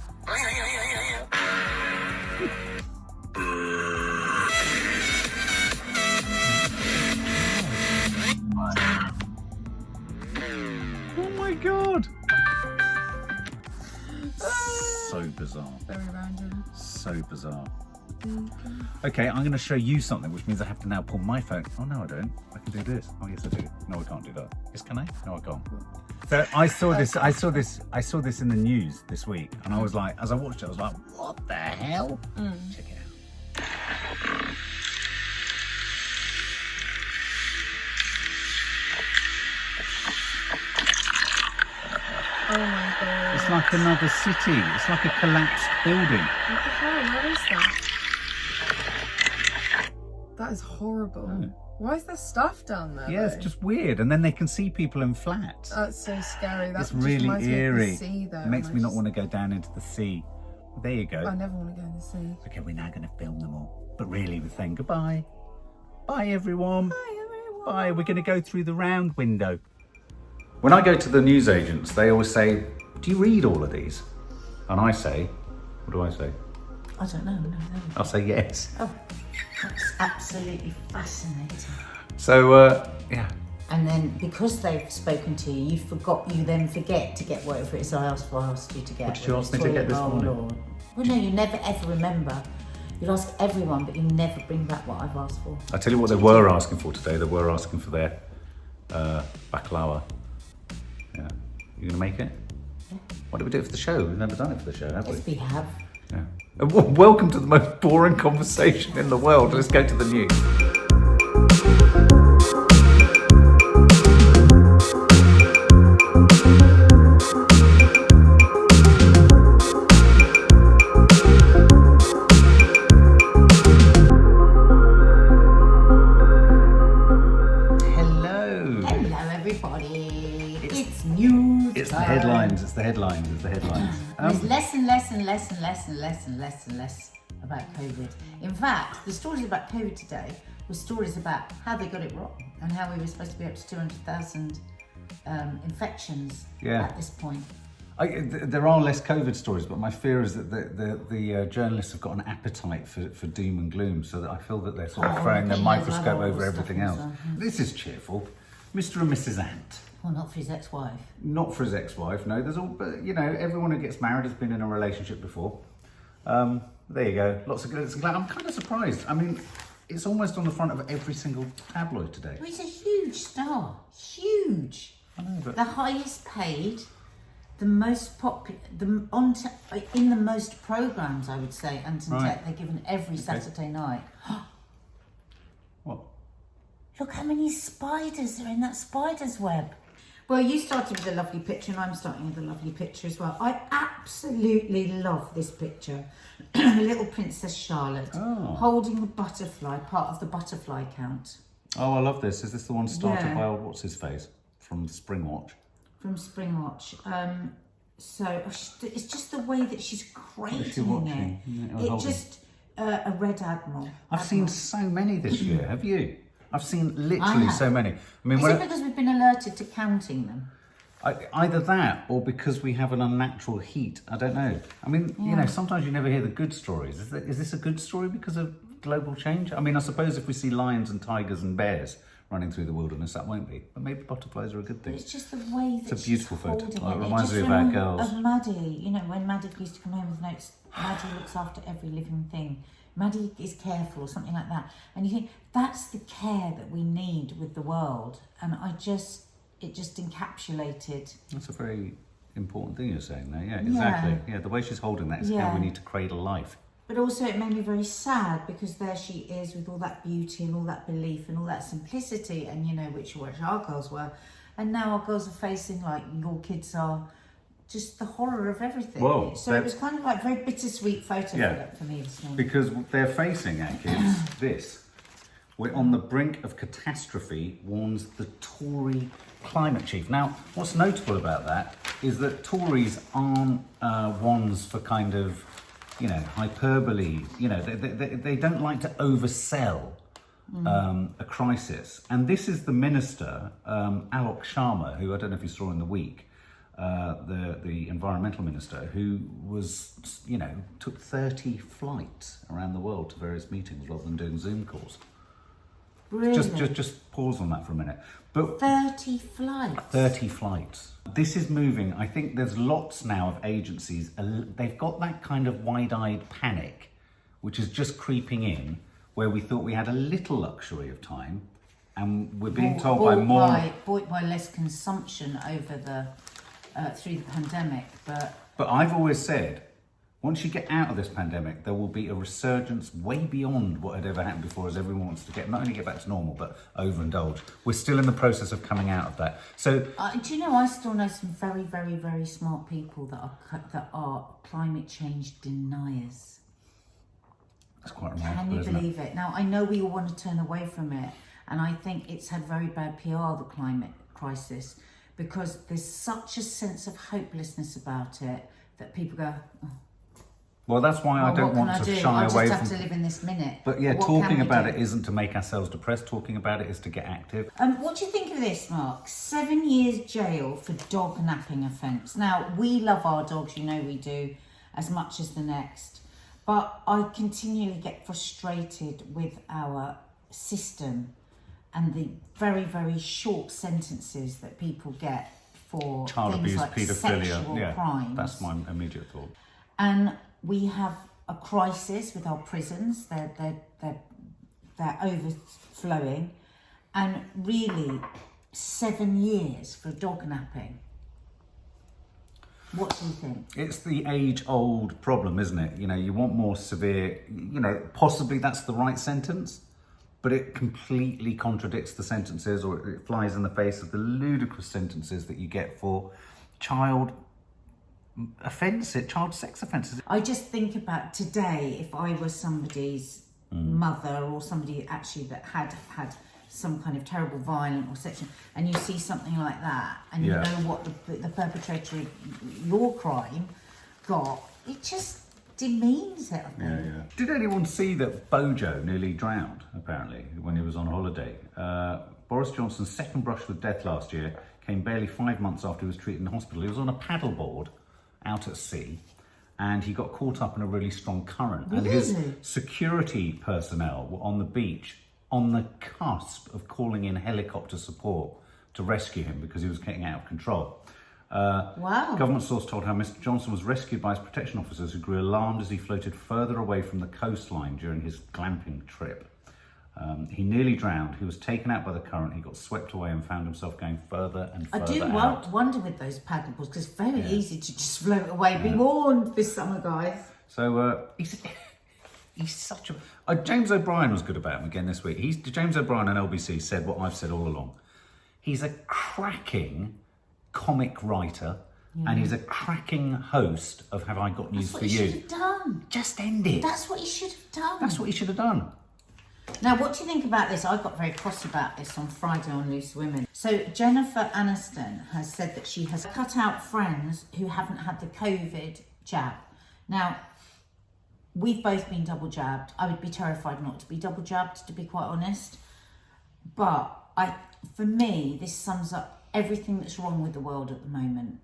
Speaker 3: Oh my god. So bizarre.
Speaker 6: Very random.
Speaker 3: So bizarre. Okay, I'm going to show you something, which means I have to now pull my phone. Oh no, I don't. I can do this. Oh yes, I do. No, I can't do that. Yes, can I? No, I can't. So I saw this. I saw this in the news this week, and I was like, as I watched it, I was like, what the hell? Check it out.
Speaker 6: Oh my god.
Speaker 3: It's like another city. It's like a collapsed building.
Speaker 6: What the hell? Where is that? That is horrible.
Speaker 3: Oh.
Speaker 6: Why is there stuff down there?
Speaker 3: Yeah, it's
Speaker 6: though?
Speaker 3: just weird. And then they can see people in flats.
Speaker 6: That's so scary. That
Speaker 3: It's
Speaker 6: just
Speaker 3: really
Speaker 6: reminds me of the
Speaker 3: eerie.
Speaker 6: sea, though,
Speaker 3: It makes
Speaker 6: and
Speaker 3: me
Speaker 6: I
Speaker 3: not
Speaker 6: just-
Speaker 3: want to go down into the sea. There you go.
Speaker 6: I never want to go in the sea.
Speaker 3: Okay, we're now going to film them all. But really, we're saying goodbye. Bye, everyone.
Speaker 6: Bye, everyone.
Speaker 3: Bye. We're going to go through the round window. When I go to the newsagents, they always say, do you read all of these? And I say, what do I say?
Speaker 2: I don't know. No.
Speaker 3: I'll say yes.
Speaker 2: Oh, that's absolutely fascinating.
Speaker 3: So, yeah.
Speaker 2: And then because they've spoken to you, you then forget to get whatever it is I asked you to get.
Speaker 3: What did you
Speaker 2: whether
Speaker 3: ask
Speaker 2: it's
Speaker 3: me to get
Speaker 2: toilet
Speaker 3: this
Speaker 2: roll
Speaker 3: morning?
Speaker 2: Well, no, you never ever remember. You'd ask everyone, but you never bring back what I've asked for.
Speaker 3: I tell you what they were asking for today. They were asking for their baklava. Yeah. You going to make it?
Speaker 2: Yeah.
Speaker 3: What did we do it for the show? We've never done it for the show, have we?
Speaker 2: Yes, we have.
Speaker 3: Yeah. Welcome to the most boring conversation in the world. Let's go to the news.
Speaker 2: Hello, everybody. It's news.
Speaker 3: It's the headlines. It's the headlines. It's the headlines.
Speaker 2: There's less and less and less and less and less and less and less about COVID. In fact, the stories about COVID today were stories about how they got it wrong and how we were supposed to be up to 200,000 infections at this point.
Speaker 3: There are less COVID stories, but my fear is that the journalists have got an appetite for doom and gloom, so that I feel that they're sort of throwing their microscope over everything else. This is cheerful. Mr. and Mrs. Ant.
Speaker 2: Well, not for his ex-wife.
Speaker 3: Not for his ex-wife, no. There's all, but you know, everyone who gets married has been in a relationship before. There you go. Lots of glitz and glam. I'm kind of surprised. I mean, it's almost on the front of every single tabloid today.
Speaker 2: He's a huge star. Huge.
Speaker 3: I know, but
Speaker 2: the highest paid, the most popular, in the most programmes, I would say, Anton Tech, they're given every Saturday night.
Speaker 3: What?
Speaker 2: Look how many spiders are in that spider's web. Well, you started with a lovely picture and I'm starting with a lovely picture as well. I absolutely love this picture. Little Princess Charlotte holding the butterfly, part of the butterfly count.
Speaker 3: Oh, I love this. Is this the one started by what's his face from Springwatch?
Speaker 2: From Springwatch. So it's just the way that she's creating it. It just a red admiral.
Speaker 3: I've seen so many this year. Have you? I've seen literally so many. I mean,
Speaker 2: is it because we've been alerted to counting them?
Speaker 3: Either that or because we have an unnatural heat. I don't know. I mean, you know, sometimes you never hear the good stories. Is this a good story because of global change? I mean, I suppose if we see lions and tigers and bears running through the wilderness, that won't be. But maybe butterflies are a good thing.
Speaker 2: But it's just the way that
Speaker 3: it's a beautiful
Speaker 2: she's
Speaker 3: photo.
Speaker 2: holding
Speaker 3: It reminds me of our girls.
Speaker 2: Of Maddie, you know, when Maddie used to come home with notes, Maddie looks after every living thing. Maddie is careful or something like that. And you think, that's the care that we need with the world. And it just encapsulated.
Speaker 3: That's a very important thing you're saying there. Yeah, exactly. Yeah, the way she's holding that is how we need to cradle life.
Speaker 2: But also it made me very sad because there she is with all that beauty and all that belief and all that simplicity and, you know, which our girls were. And now our girls are facing, like your kids are, just the horror of everything.
Speaker 3: Whoa,
Speaker 2: so it was kind of like a very bittersweet photo for me this morning.
Speaker 3: Because they're facing, our kids, this. We're on the brink of catastrophe, warns the Tory climate chief. Now, what's notable about that is that Tories aren't ones for kind of, you know, hyperbole. You know, they don't like to oversell a crisis. And this is the minister, Alok Sharma, who I don't know if you saw in the week, the environmental minister, who was, you know, took 30 flights around the world to various meetings rather than doing Zoom calls.
Speaker 2: Really?
Speaker 3: Just pause on that for a minute. But
Speaker 2: 30 flights.
Speaker 3: 30 flights. This is moving. I think there's lots now of agencies. They've got that kind of wide-eyed panic, which is just creeping in, where we thought we had a little luxury of time, and we're being told by more.
Speaker 2: Bought by less consumption over the through the pandemic, but
Speaker 3: I've always said,
Speaker 1: Once you get out of this pandemic, there will be a resurgence way beyond what had ever happened before, as everyone wants to not only get back to normal, but overindulge. We're still in the process of coming out of that. So,
Speaker 2: do you know, I still know some very, very, very smart people that are climate change deniers.
Speaker 1: That's quite remarkable,
Speaker 2: Can you
Speaker 1: isn't
Speaker 2: believe it? Now, I know we all want to turn away from it, and I think it's had very bad PR, the climate crisis, because there's such a sense of hopelessness about it that people go, oh,
Speaker 1: well, that's why I don't want to shy away from...
Speaker 2: I just have to live in this minute.
Speaker 1: But yeah, talking about it isn't to make ourselves depressed. Talking about it is to get active.
Speaker 2: What do you think of this, Mark? 7 years jail for dog napping offence. Now, we love our dogs, you know we do, as much as the next. But I continually get frustrated with our system and the very, very short sentences that people get for
Speaker 1: child
Speaker 2: things
Speaker 1: abuse,
Speaker 2: like
Speaker 1: paedophilia,
Speaker 2: sexual crimes.
Speaker 1: That's my immediate thought.
Speaker 2: And we have a crisis with our prisons. They're overflowing, and really 7 years for dog napping. What do you think?
Speaker 1: It's the age-old problem, isn't it? You know, you want more severe, you know, possibly that's the right sentence, but it completely contradicts the sentences, or it flies in the face of the ludicrous sentences that you get for child sex offences.
Speaker 2: I just think about today, if I was somebody's mother or somebody actually that had some kind of terrible violent or sexual, and you see something like that, and you know what the perpetrator of your crime got, it just demeans it, I think.
Speaker 1: Yeah. Did anyone see that Bojo nearly drowned, apparently, when he was on holiday? Boris Johnson's second brush with death last year came barely 5 months after he was treated in hospital. He was on a paddleboard out at sea, and he got caught up in a really strong current.
Speaker 2: Really?
Speaker 1: And his security personnel were on the beach on the cusp of calling in helicopter support to rescue him because he was getting out of control.
Speaker 2: Wow.
Speaker 1: Government source told how Mr. Johnson was rescued by his protection officers, who grew alarmed as he floated further away from the coastline during his glamping trip. He nearly drowned. He was taken out by the current. He got swept away and found himself going further and further out.
Speaker 2: I do wonder with those paddleboards, because it's very easy to just float away. Be warned this summer, guys.
Speaker 1: So he's such a... James O'Brien was good about him again this week. James O'Brien on LBC said what I've said all along. He's a cracking comic writer, and he's a cracking host of Have I Got News For You.
Speaker 2: That's what he should have done.
Speaker 1: Just end it.
Speaker 2: That's what he should have done.
Speaker 1: That's what he should have done.
Speaker 2: Now, what do you think about this? I got very cross about this on Friday on Loose Women. So Jennifer Aniston has said that she has cut out friends who haven't had the COVID jab. Now, we've both been double jabbed. I would be terrified not to be double jabbed, to be quite honest. But for me, this sums up everything that's wrong with the world at the moment.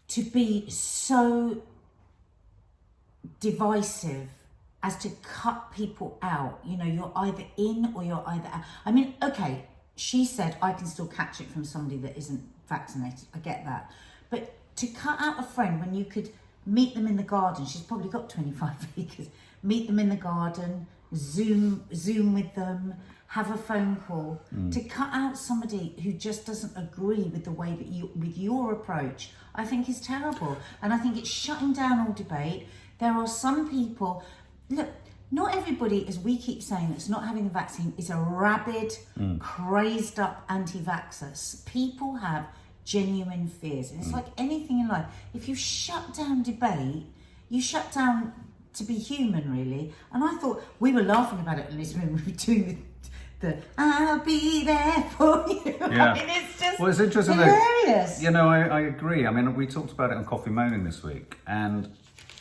Speaker 2: To be so divisive as to cut people out. You know, you're either in or you're either out. I mean, okay, she said I can still catch it from somebody that isn't vaccinated. I get that. But to cut out a friend when you could meet them in the garden, she's probably got 25 acres, meet them in the garden, Zoom with them, have a phone call. To cut out somebody who just doesn't agree with the way that with your approach, I think is terrible. And I think it's shutting down all debate. There are some people, look, not everybody, as we keep saying, that's not having the vaccine is a rabid, crazed up anti-vaxxer. People have genuine fears. And it's like anything in life. If you shut down debate, you shut down to be human, really. And I thought, we were laughing about it in this room, we were doing the I'll be there for you.
Speaker 1: Yeah.
Speaker 2: I mean, it's just
Speaker 1: well, it's interesting
Speaker 2: hilarious.
Speaker 1: That, you know, I agree. I mean, we talked about it on Coffee Moaning this week. And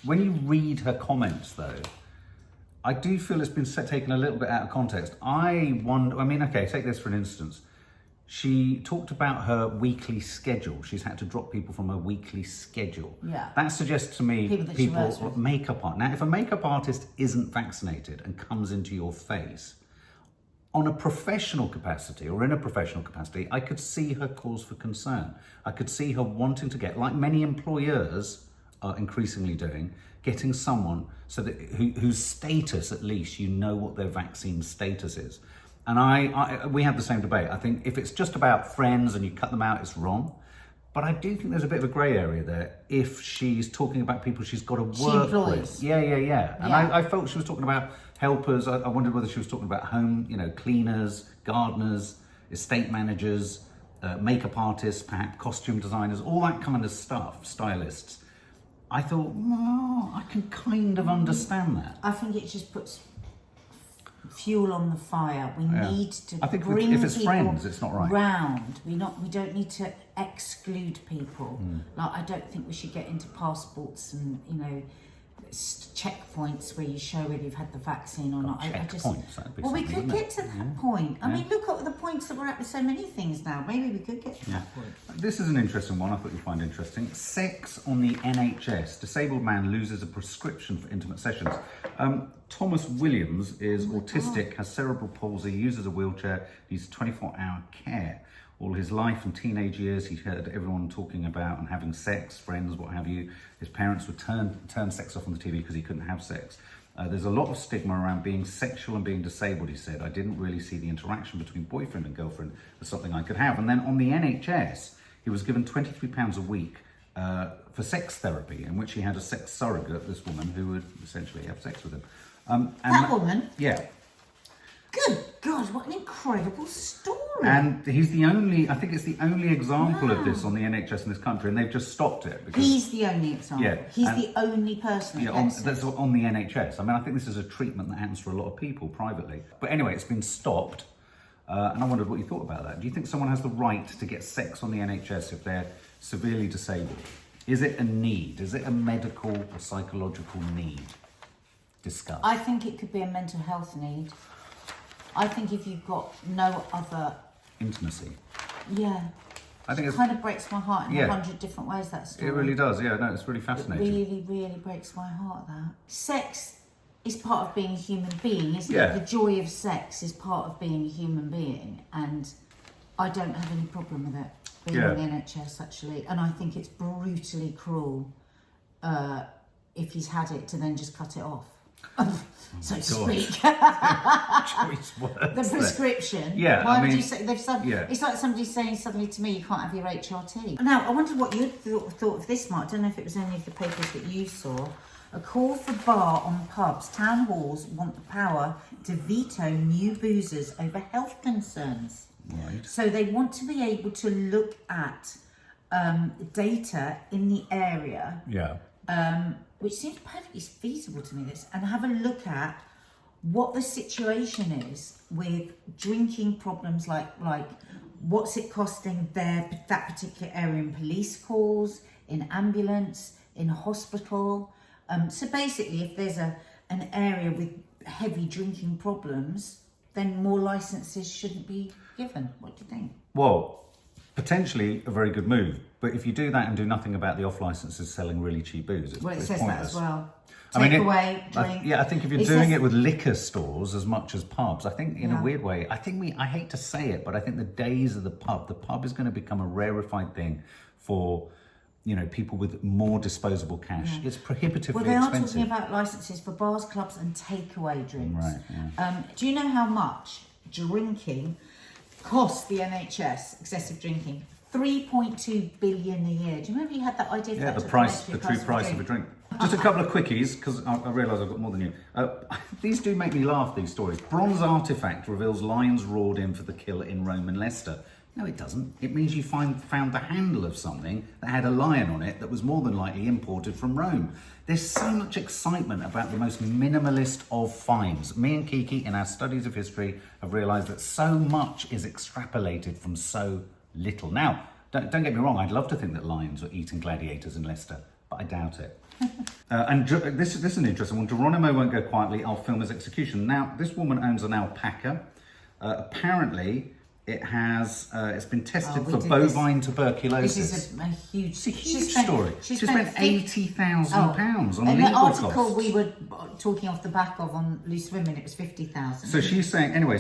Speaker 1: when you read her comments, though, I do feel it's been taken a little bit out of context. I wonder, I mean, okay, take this for an instance. She talked about her weekly schedule. She's had to drop people from her weekly schedule.
Speaker 2: Yeah.
Speaker 1: That suggests to me
Speaker 2: people
Speaker 1: makeup art. Now, if a makeup artist isn't vaccinated and comes into your face, on a professional capacity or in a professional capacity, I could see her cause for concern. I could see her wanting to get, like many employers are increasingly doing, getting someone so that whose status, at least, you know what their vaccine status is. And we have the same debate. I think if it's just about friends and you cut them out, it's wrong. But I do think there's a bit of a grey area there if she's talking about people she's got to work with. Yeah. And I felt she was talking about helpers. I wondered whether she was talking about home, cleaners, gardeners, estate managers, makeup artists, perhaps costume designers, all that kind of stuff, stylists. I thought, well, I can kind of understand that.
Speaker 2: I think it just puts fuel on the fire. We need to bring
Speaker 1: if it's
Speaker 2: people
Speaker 1: friends, it's not right.
Speaker 2: round. We don't need to exclude people. Like, I don't think we should get into passports and checkpoints where you show whether you've had the vaccine or not. We could get to that point. I mean, look at the points that we're at with so many things now. Maybe we could get to that point.
Speaker 1: This is an interesting one. I thought you'd find interesting. Sex on the NHS. Disabled man loses a prescription for intimate sessions. Thomas Williams is autistic, has cerebral palsy, uses a wheelchair, needs 24-hour care. All his life and teenage years, he heard everyone talking about and having sex, friends, what have you. His parents would turn sex off on the TV because he couldn't have sex. There's a lot of stigma around being sexual and being disabled, he said. I didn't really see the interaction between boyfriend and girlfriend as something I could have. And then on the NHS, he was given £23 a week for sex therapy, in which he had a sex surrogate, this woman, who would essentially have sex with him.
Speaker 2: That woman?
Speaker 1: Yeah.
Speaker 2: Good God, what an incredible story.
Speaker 1: And he's the only, I think it's the only example of this on the NHS in this country, and they've just stopped it. Because,
Speaker 2: he's the only example.
Speaker 1: Yeah,
Speaker 2: he's the only person
Speaker 1: that's on the NHS. I mean, I think this is a treatment that happens for a lot of people privately. But anyway, it's been stopped, and I wondered what you thought about that. Do you think someone has the right to get sex on the NHS if they're severely disabled? Is it a need? Is it a medical or psychological need? Discuss.
Speaker 2: I think it could be a mental health need. I think if you've got no other
Speaker 1: intimacy.
Speaker 2: Yeah.
Speaker 1: I think
Speaker 2: it kind of breaks my heart in 100 different ways, that story.
Speaker 1: It really does, yeah, no, it's really fascinating.
Speaker 2: It really, really breaks my heart, that. Sex is part of being a human being, isn't
Speaker 1: Yeah.
Speaker 2: it? The joy of sex is part of being a human being, and I don't have any problem with it being on the NHS, actually. And I think it's brutally cruel if he's had it to then just cut it off. So to speak. The prescription.
Speaker 1: Yeah.
Speaker 2: Why would you say it's like somebody saying suddenly to me you can't have your HRT. Now, I wondered what you thought of this, Mark. I don't know if it was any of the papers that you saw. A call for bar on pubs. Town halls want the power to veto new boozers over health concerns.
Speaker 1: Right.
Speaker 2: So they want to be able to look at data in the area.
Speaker 1: Yeah.
Speaker 2: Which seems perfectly feasible to me, this, and have a look at what the situation is with drinking problems, like what's it costing that particular area in police calls, in ambulance, in hospital. So basically, if there's an area with heavy drinking problems, then more licenses shouldn't be given. What do you think?
Speaker 1: Well, potentially a very good move, but if you do that and do nothing about the off licenses selling really cheap booze, it's
Speaker 2: it says
Speaker 1: pointless.
Speaker 2: that as well.
Speaker 1: I
Speaker 2: Takeaway, drink.
Speaker 1: I think if you're doing it with liquor stores as much as pubs, I think in a weird way, I hate to say it, but I think the days of the pub is going to become a rarefied thing for, people with more disposable cash. It's prohibitively expensive.
Speaker 2: Well, they are talking about licenses for bars, clubs and takeaway drinks.
Speaker 1: Right, yeah.
Speaker 2: Do you know how much drinking costs the NHS, excessive drinking? 3.2 billion a year. Do you remember you had that idea?
Speaker 1: Yeah, the true price of a drink. Just a couple of quickies, because I realise I've got more than you. These do make me laugh, these stories. Bronze artefact reveals lions roared in for the kill in Rome and Leicester. No, it doesn't. It means you found the handle of something that had a lion on it that was more than likely imported from Rome. There's so much excitement about the most minimalist of finds. Me and Kiki, in our studies of history, have realised that so much is extrapolated from so little. Now, don't get me wrong, I'd love to think that lions were eating gladiators in Leicester, but I doubt it. And this is an interesting one. Geronimo won't go quietly, I'll film his execution. Now, this woman owns an alpaca. Apparently, it's been tested for bovine tuberculosis.
Speaker 2: This is a huge...
Speaker 1: It's a huge story. She spent £80,000 on
Speaker 2: in
Speaker 1: legal
Speaker 2: the article
Speaker 1: costs.
Speaker 2: we were talking off the back of on Loose Women, it was 50,000.
Speaker 1: So she's saying, anyway,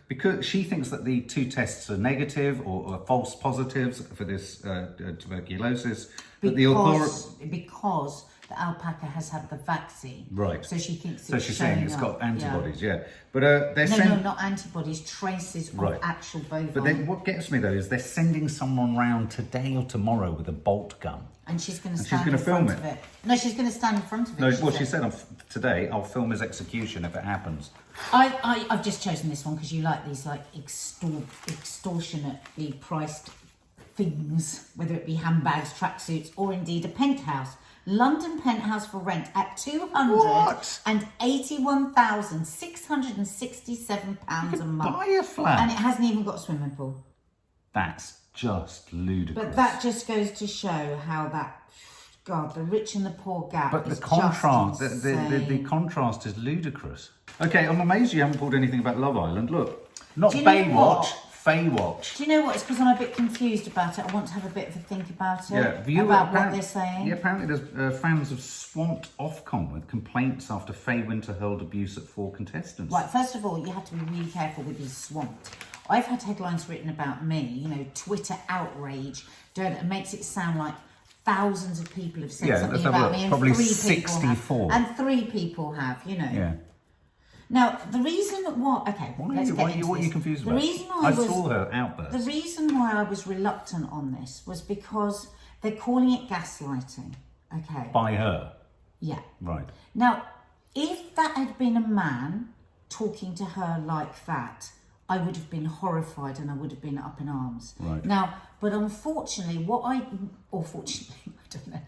Speaker 1: because she thinks that the two tests are negative or false positives for this tuberculosis,
Speaker 2: because the alpaca has had the vaccine.
Speaker 1: Right.
Speaker 2: So she thinks
Speaker 1: So
Speaker 2: it's
Speaker 1: she's saying
Speaker 2: showing
Speaker 1: it's
Speaker 2: up.
Speaker 1: got antibodies, yeah. But they're
Speaker 2: No, not antibodies, traces
Speaker 1: Right.
Speaker 2: of actual bovine.
Speaker 1: But then what gets me though is they're sending someone round today or tomorrow with a bolt gun.
Speaker 2: And she's going to
Speaker 1: And
Speaker 2: stand
Speaker 1: she's gonna
Speaker 2: in front
Speaker 1: film
Speaker 2: of
Speaker 1: it.
Speaker 2: it. No, she's going to stand in front of it.
Speaker 1: No, well, she said today I'll film his execution if it happens.
Speaker 2: I've just chosen this one because you like these like extortionately priced things, whether it be handbags, tracksuits, or indeed a penthouse. London penthouse for rent at £281,667 a month.
Speaker 1: Buy a flat.
Speaker 2: And it hasn't even got a swimming pool.
Speaker 1: That's just ludicrous.
Speaker 2: But that just goes to show how the rich and the poor gap
Speaker 1: But
Speaker 2: is
Speaker 1: the contrast,
Speaker 2: just
Speaker 1: the
Speaker 2: insane.
Speaker 1: contrast is ludicrous. Okay, I'm amazed you haven't pulled anything about Love Island. Look, not
Speaker 2: Do you know
Speaker 1: Baywatch,
Speaker 2: what?
Speaker 1: Faywatch.
Speaker 2: Do you know what? It's because I'm a bit confused about it. I want to have a bit of a think about it.
Speaker 1: Yeah,
Speaker 2: about what they're saying.
Speaker 1: Yeah, apparently there's fans have swamped Ofcom with complaints after Faye Winter hurled abuse at 4 contestants.
Speaker 2: Right, first of all, you have to be really careful with these swamped. I've had headlines written about me, you know, Twitter outrage, that makes it sound like thousands of people have said something about me, and
Speaker 1: probably
Speaker 2: 3
Speaker 1: 64.
Speaker 2: people have. And 3 people have, you know.
Speaker 1: Yeah.
Speaker 2: Now, the reason what are
Speaker 1: you confused
Speaker 2: the
Speaker 1: about?
Speaker 2: Reason
Speaker 1: I saw her outburst.
Speaker 2: The reason why I was reluctant on this was because they're calling it gaslighting. Okay.
Speaker 1: By her.
Speaker 2: Yeah.
Speaker 1: Right.
Speaker 2: Now, if that had been a man talking to her like that, I would have been horrified and I would have been up in arms.
Speaker 1: Right.
Speaker 2: Now, but unfortunately, I don't know.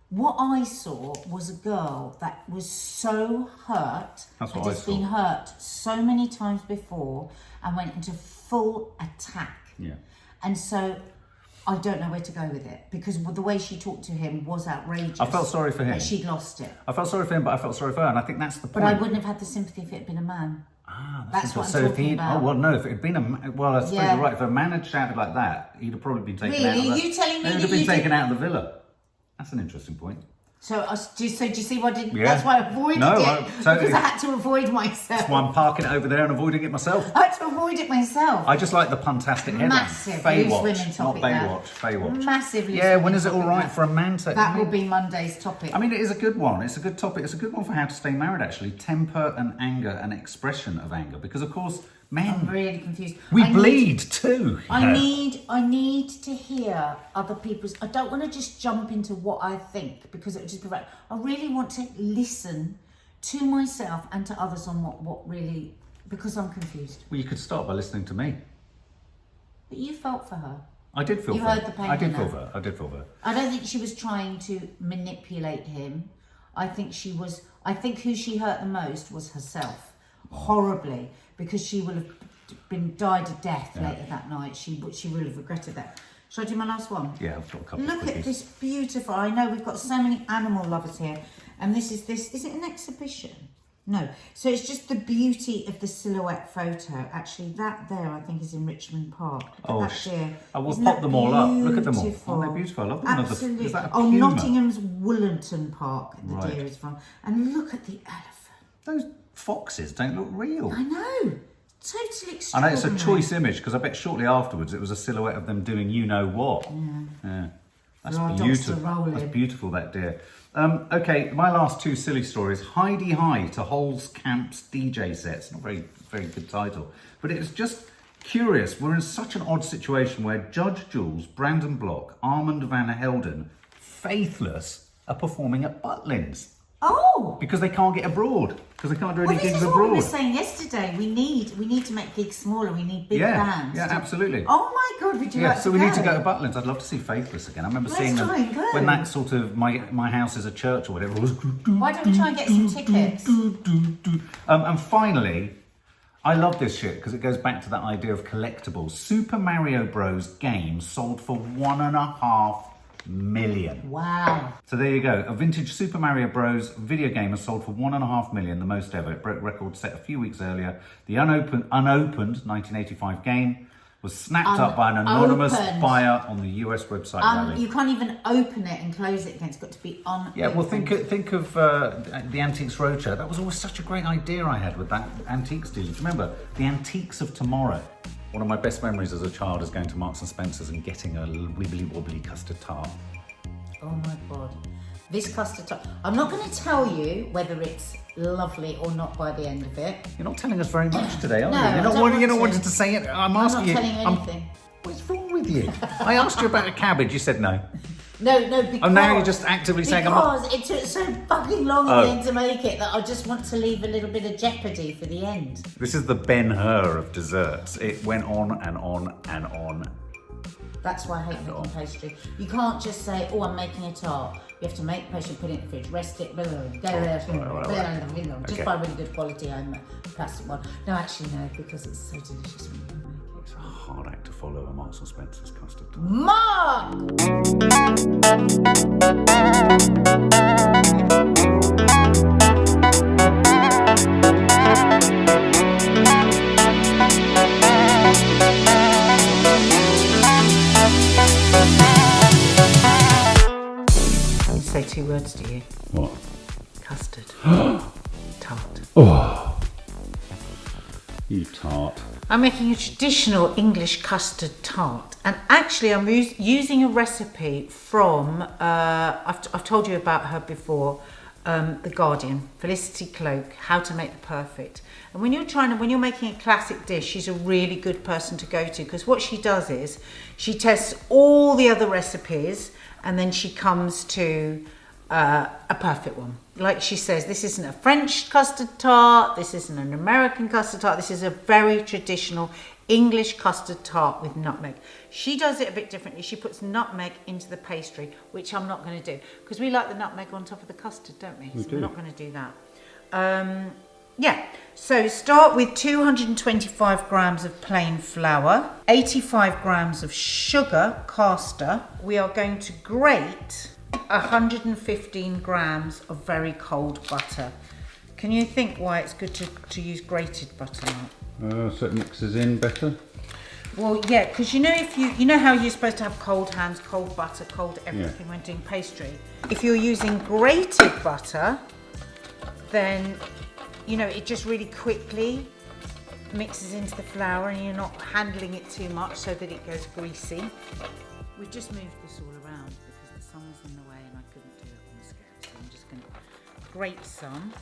Speaker 2: What I saw was a girl that was so hurt,
Speaker 1: That's what
Speaker 2: had
Speaker 1: I
Speaker 2: just
Speaker 1: saw.
Speaker 2: been hurt so many times before and went into full attack.
Speaker 1: Yeah.
Speaker 2: And so I don't know where to go with it because the way she talked to him was outrageous.
Speaker 1: I felt sorry for him.
Speaker 2: That she'd lost it.
Speaker 1: I felt sorry for him, but I felt sorry for her, and I think that's the point.
Speaker 2: But I wouldn't have had the sympathy if it had been a man. That's what I'm
Speaker 1: so if
Speaker 2: talking
Speaker 1: he,
Speaker 2: about.
Speaker 1: oh well, no, if it had been I suppose
Speaker 2: Yeah.
Speaker 1: you're right. If a man had shouted like that, he'd have probably been taken
Speaker 2: Really?
Speaker 1: out.
Speaker 2: Are you telling me
Speaker 1: He'd
Speaker 2: that
Speaker 1: have been
Speaker 2: you
Speaker 1: taken
Speaker 2: did-
Speaker 1: out of the villa. That's an interesting point.
Speaker 2: So do you see what I did?
Speaker 1: Yeah.
Speaker 2: That's why I avoided
Speaker 1: No,
Speaker 2: it.
Speaker 1: totally.
Speaker 2: Because I had to avoid myself.
Speaker 1: That's why I'm parking it over there and avoiding it myself.
Speaker 2: I had to avoid it myself.
Speaker 1: I just like the puntastic headline.
Speaker 2: Massive loose
Speaker 1: Faywatch,
Speaker 2: women
Speaker 1: not
Speaker 2: topic
Speaker 1: Baywatch.
Speaker 2: there.
Speaker 1: Faywatch.
Speaker 2: Massive loose
Speaker 1: Yeah, when
Speaker 2: women
Speaker 1: is it all
Speaker 2: topic
Speaker 1: right
Speaker 2: there.
Speaker 1: for a man to...
Speaker 2: That will be Monday's topic.
Speaker 1: I mean, it is a good one. It's a good topic. It's a good one for how to stay married, actually. Temper and anger and expression of anger. Because, of course, men...
Speaker 2: I'm really confused.
Speaker 1: We bleed too.
Speaker 2: I need to hear other people's... I don't want to just jump into what I think because it would just be right. I really want to listen to myself and to others on what really... Because I'm confused.
Speaker 1: Well, you could start by listening to me.
Speaker 2: But you felt for her.
Speaker 1: I did feel
Speaker 2: You
Speaker 1: for
Speaker 2: heard
Speaker 1: her.
Speaker 2: the pain
Speaker 1: I did
Speaker 2: in
Speaker 1: feel
Speaker 2: her.
Speaker 1: for her. I did feel for her.
Speaker 2: I don't think she was trying to manipulate him. I think who she hurt the most was herself. Horribly. Because she will have died a death later that night. She will have regretted that. Shall I do my last one?
Speaker 1: Yeah, I've got a couple
Speaker 2: Look
Speaker 1: of
Speaker 2: at
Speaker 1: quickies.
Speaker 2: this beautiful, I know we've got so many animal lovers here. And is it an exhibition? No. So it's just the beauty of the silhouette photo. Actually, that there I think is in Richmond Park.
Speaker 1: I will
Speaker 2: Isn't
Speaker 1: pop
Speaker 2: that
Speaker 1: them all up. Look at them all.
Speaker 2: beautiful?
Speaker 1: Aren't they beautiful? I love them.
Speaker 2: Absolutely.
Speaker 1: Is that a
Speaker 2: Oh,
Speaker 1: puma?
Speaker 2: Nottingham's Woollerton Park, the
Speaker 1: Right.
Speaker 2: deer is from. And look at the elephant.
Speaker 1: Those foxes don't look real.
Speaker 2: I know. Totally
Speaker 1: I know
Speaker 2: extraordinary.
Speaker 1: it's a choice image because I bet shortly afterwards it was a silhouette of them doing you know what. Yeah. That's
Speaker 2: Our dogs
Speaker 1: beautiful.
Speaker 2: are rolling.
Speaker 1: That's beautiful, that deer. Okay, my last 2 silly stories. Heidi High to Holes Camp's DJ sets. Not very, very good title. But it's just curious. We're in such an odd situation where Judge Jules, Brandon Block, Armand Van Helden, Faithless, are performing at Butlins.
Speaker 2: Oh!
Speaker 1: Because they can't get abroad. Because they can't do any
Speaker 2: Well, this
Speaker 1: gigs
Speaker 2: is what
Speaker 1: abroad.
Speaker 2: we were saying yesterday. We need to make gigs smaller. We need big bands.
Speaker 1: Yeah, absolutely.
Speaker 2: Oh my God, would you
Speaker 1: Yeah,
Speaker 2: like
Speaker 1: so
Speaker 2: to
Speaker 1: we need to go to Butlins. I'd love to see Faithless again. I remember
Speaker 2: Let's
Speaker 1: seeing them
Speaker 2: try and go.
Speaker 1: when that sort of my house is a church or whatever was.
Speaker 2: Why don't we try and get some tickets?
Speaker 1: And finally, I love this shit because it goes back to that idea of collectibles. Super Mario Bros. Game sold for $1.5 million.
Speaker 2: Wow.
Speaker 1: So there you go. A vintage Super Mario Bros. Video game has sold for $1.5 million, the most ever. It broke records set a few weeks earlier. The unopened 1985 game was snapped up by an anonymous
Speaker 2: Unopened.
Speaker 1: buyer on the US website Rally.
Speaker 2: You can't even open it and close it again. It's got to be on.
Speaker 1: Yeah, well, think of the Antiques Roadshow. That was always such a great idea I had with that antiques dealer. Do you remember? The Antiques of Tomorrow. One of my best memories as a child is going to Marks and Spencer's and getting a wibbly wobbly custard tart.
Speaker 2: Oh my God. This custard tart, I'm not going to tell you whether it's lovely or not by the end of it.
Speaker 1: You're not telling us very much today, are
Speaker 2: No,
Speaker 1: you?
Speaker 2: I
Speaker 1: You're
Speaker 2: don't
Speaker 1: not
Speaker 2: want
Speaker 1: wanting
Speaker 2: to.
Speaker 1: to say it. I'm
Speaker 2: I'm
Speaker 1: asking
Speaker 2: not
Speaker 1: you.
Speaker 2: telling you anything.
Speaker 1: What's wrong with you? I asked you about a cabbage. You said no.
Speaker 2: No, because...
Speaker 1: Oh, now you're just actively saying I'm not...
Speaker 2: Because it took so fucking long at the end to make it that I just want to leave a little bit of jeopardy for the end.
Speaker 1: This is the Ben-Hur of desserts. It went on and on and on.
Speaker 2: That's why I hate making pastry. You can't just say, oh, I'm making a tart. You have to make pastry, put it in the fridge, rest it, just buy really good quality home plastic one. No, actually no, because it's so delicious when you make it.
Speaker 1: It's a hard act to follow a Marks and Spencer's custard tart.
Speaker 2: Mark! Say 2 words to you.
Speaker 1: What?
Speaker 2: Custard. Tart.
Speaker 1: Oh, you tart.
Speaker 2: I'm making a traditional English custard tart, and actually I'm using a recipe from, I've told you about her before, The Guardian, Felicity Cloak, How to Make the Perfect. And when you're making a classic dish, she's a really good person to go to, because what she does is she tests all the other recipes and then she comes to a perfect one. Like she says, this isn't a French custard tart, this isn't an American custard tart, this is a very traditional English custard tart with nutmeg. She does it a bit differently. She puts nutmeg into the pastry, which I'm not going to do, because we like the nutmeg on top of the custard, don't we? So we're not going to do that. Yeah, so start with 225 grams of plain flour, 85 grams of sugar, caster. We are going to grate 115 grams of very cold butter. Can you think why it's good to use grated butter, Mark?
Speaker 3: So it mixes in better?
Speaker 2: Well, yeah, because you know you know how you're supposed to have cold hands, cold butter, cold everything when doing pastry. If you're using grated butter, then it just really quickly mixes into the flour and you're not handling it too much so that it goes greasy. We've just moved this all around because the sun was in the way and I couldn't do it on the scale. So I'm just going to grate some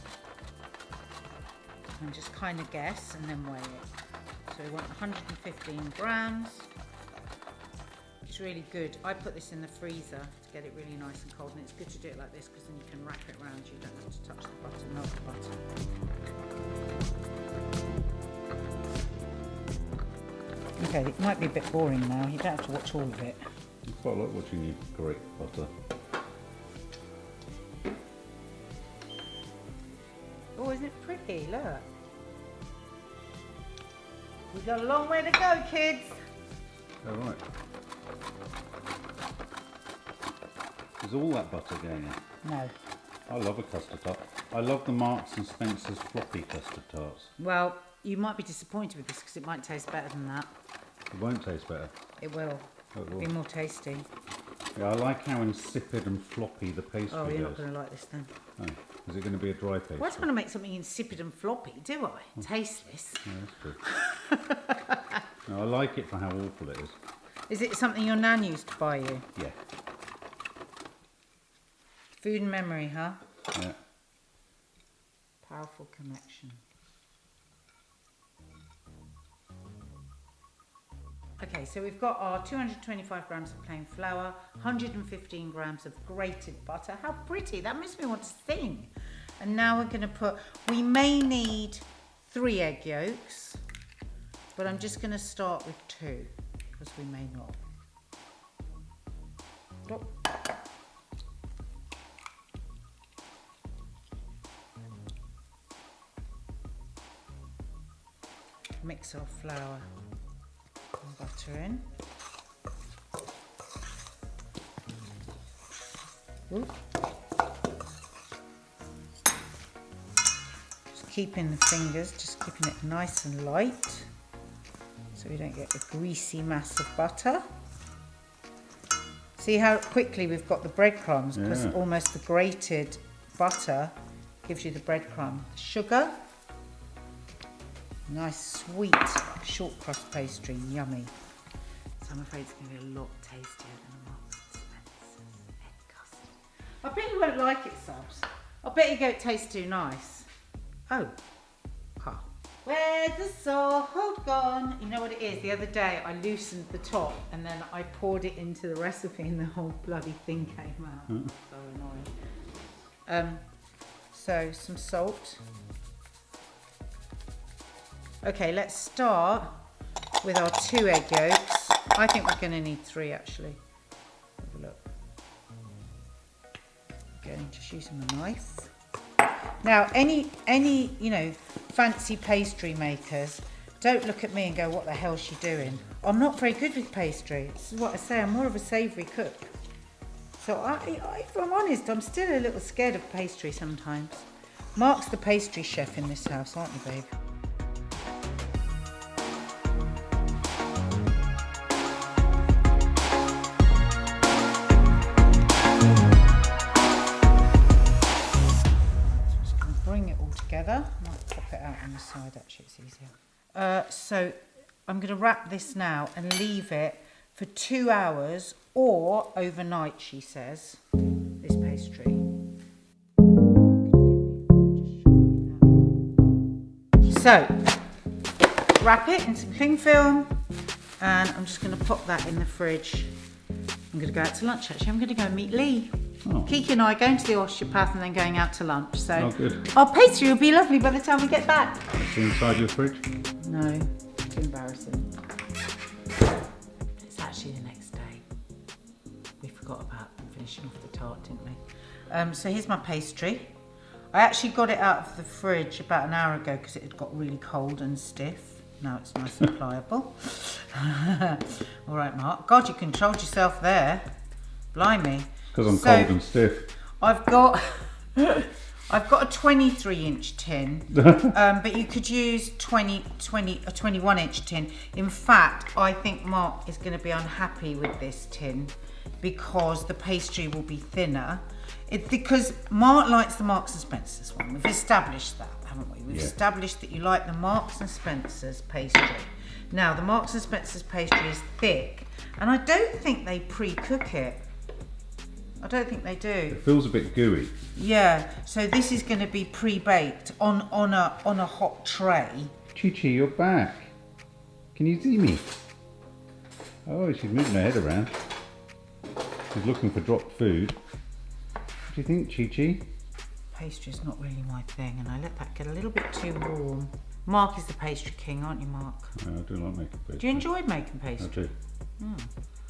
Speaker 2: and just kind of guess and then weigh it. So we want 115 grams. It's really good. I put this in the freezer to get it really nice and cold, and it's good to do it like this because then you can wrap it around you. You don't have to touch the butter, melt the butter. Okay, it might be a bit boring now. You don't have to watch all of it.
Speaker 3: I quite like watching you grate butter.
Speaker 2: Oh, isn't it pretty? Look. We've got a long way to go, kids.
Speaker 3: All right. Is all that butter going in?
Speaker 2: No.
Speaker 3: I love a custard tart. I love the Marks and Spencer's floppy custard tarts.
Speaker 2: Well, you might be disappointed with this because it might taste better than that.
Speaker 3: It won't taste better.
Speaker 2: It will.
Speaker 3: It will.
Speaker 2: Be more tasty.
Speaker 3: Yeah, I like how insipid and floppy the pastry
Speaker 2: Oh, you're
Speaker 3: is.
Speaker 2: not going to like this then.
Speaker 3: Oh, is it going to be a dry pastry?
Speaker 2: Why do I want to make something insipid and floppy, do I? Tasteless.
Speaker 3: Yeah, that's true. No, I like it for how awful it is.
Speaker 2: Is it something your nan used to buy you?
Speaker 3: Yeah.
Speaker 2: Food and memory, huh?
Speaker 3: Yeah.
Speaker 2: Powerful connection. Okay, so we've got our 225 grams of plain flour, 115 grams of grated butter. How pretty, that makes me want to sing. And now we're gonna we may need 3 egg yolks, but I'm just gonna start with 2, because we may not. Oh. Mix our flour and butter in. Ooh. Just keeping the fingers, just keeping it nice and light so we don't get a greasy mass of butter. See how quickly we've got the breadcrumbs, because almost the grated butter gives you the breadcrumb. Sugar. Nice sweet short crust pastry, yummy. So I'm afraid it's going to be a lot tastier than Marks and Spencer's egg custard. I bet you won't like it, Subs. I bet you go, it tastes too nice. Oh. Huh. Where's the Sawalha gone? You know what it is? The other day I loosened the top and then I poured it into the recipe and the whole bloody thing came out. So annoying. So some salt. Okay, let's start with our 2 egg yolks. I think we're going to need 3 actually. Have a look. Again, just using my knife. Now, any you know, fancy pastry makers, don't look at me and go, what the hell's she doing? I'm not very good with pastry. This is what I say, I'm more of a savoury cook. So if I'm honest, I'm still a little scared of pastry sometimes. Mark's the pastry chef in this house, aren't you, babe? Together. I might pop it out on the side, actually it's easier. So I'm going to wrap this now and leave it for 2 hours or overnight, she says, this pastry. So wrap it in some cling film and I'm just going to pop that in the fridge. I'm going to go out to lunch actually. I'm going to go and meet Lee. Oh. Kiki and I are going to the osteopath and then going out to lunch. So our pastry will be lovely by the time we get back.
Speaker 3: It's inside your fridge?
Speaker 2: No, too embarrassing. It's actually the next day. We forgot about finishing off the tart, didn't we? So here's my pastry. I actually got it out of the fridge about an hour ago because it had got really cold and stiff. Now it's nice and pliable. All right, Mark. God, you controlled yourself there. Blimey.
Speaker 3: Because I'm cold and stiff.
Speaker 2: I've got a 23-inch tin, but you could use a 21-inch tin. In fact, I think Mark is going to be unhappy with this tin because the pastry will be thinner. Because Mark likes the Marks and Spencer's one. We've established that, haven't we? We've established that you like the Marks and Spencer's pastry. Now, the Marks and Spencer's pastry is thick, and I don't think they pre-cook it. I don't think they do.
Speaker 3: It feels a bit gooey.
Speaker 2: Yeah, so this is going to be pre-baked on a hot tray.
Speaker 3: Chi-Chi, you're back. Can you see me? Oh, she's moving her head around. She's looking for dropped food. What do you think, Chi-Chi?
Speaker 2: Pastry's not really my thing, and I let that get a little bit too warm. Mark is the pastry king, aren't you, Mark?
Speaker 3: I do like making pastry.
Speaker 2: Do you enjoy making pastry?
Speaker 3: I do.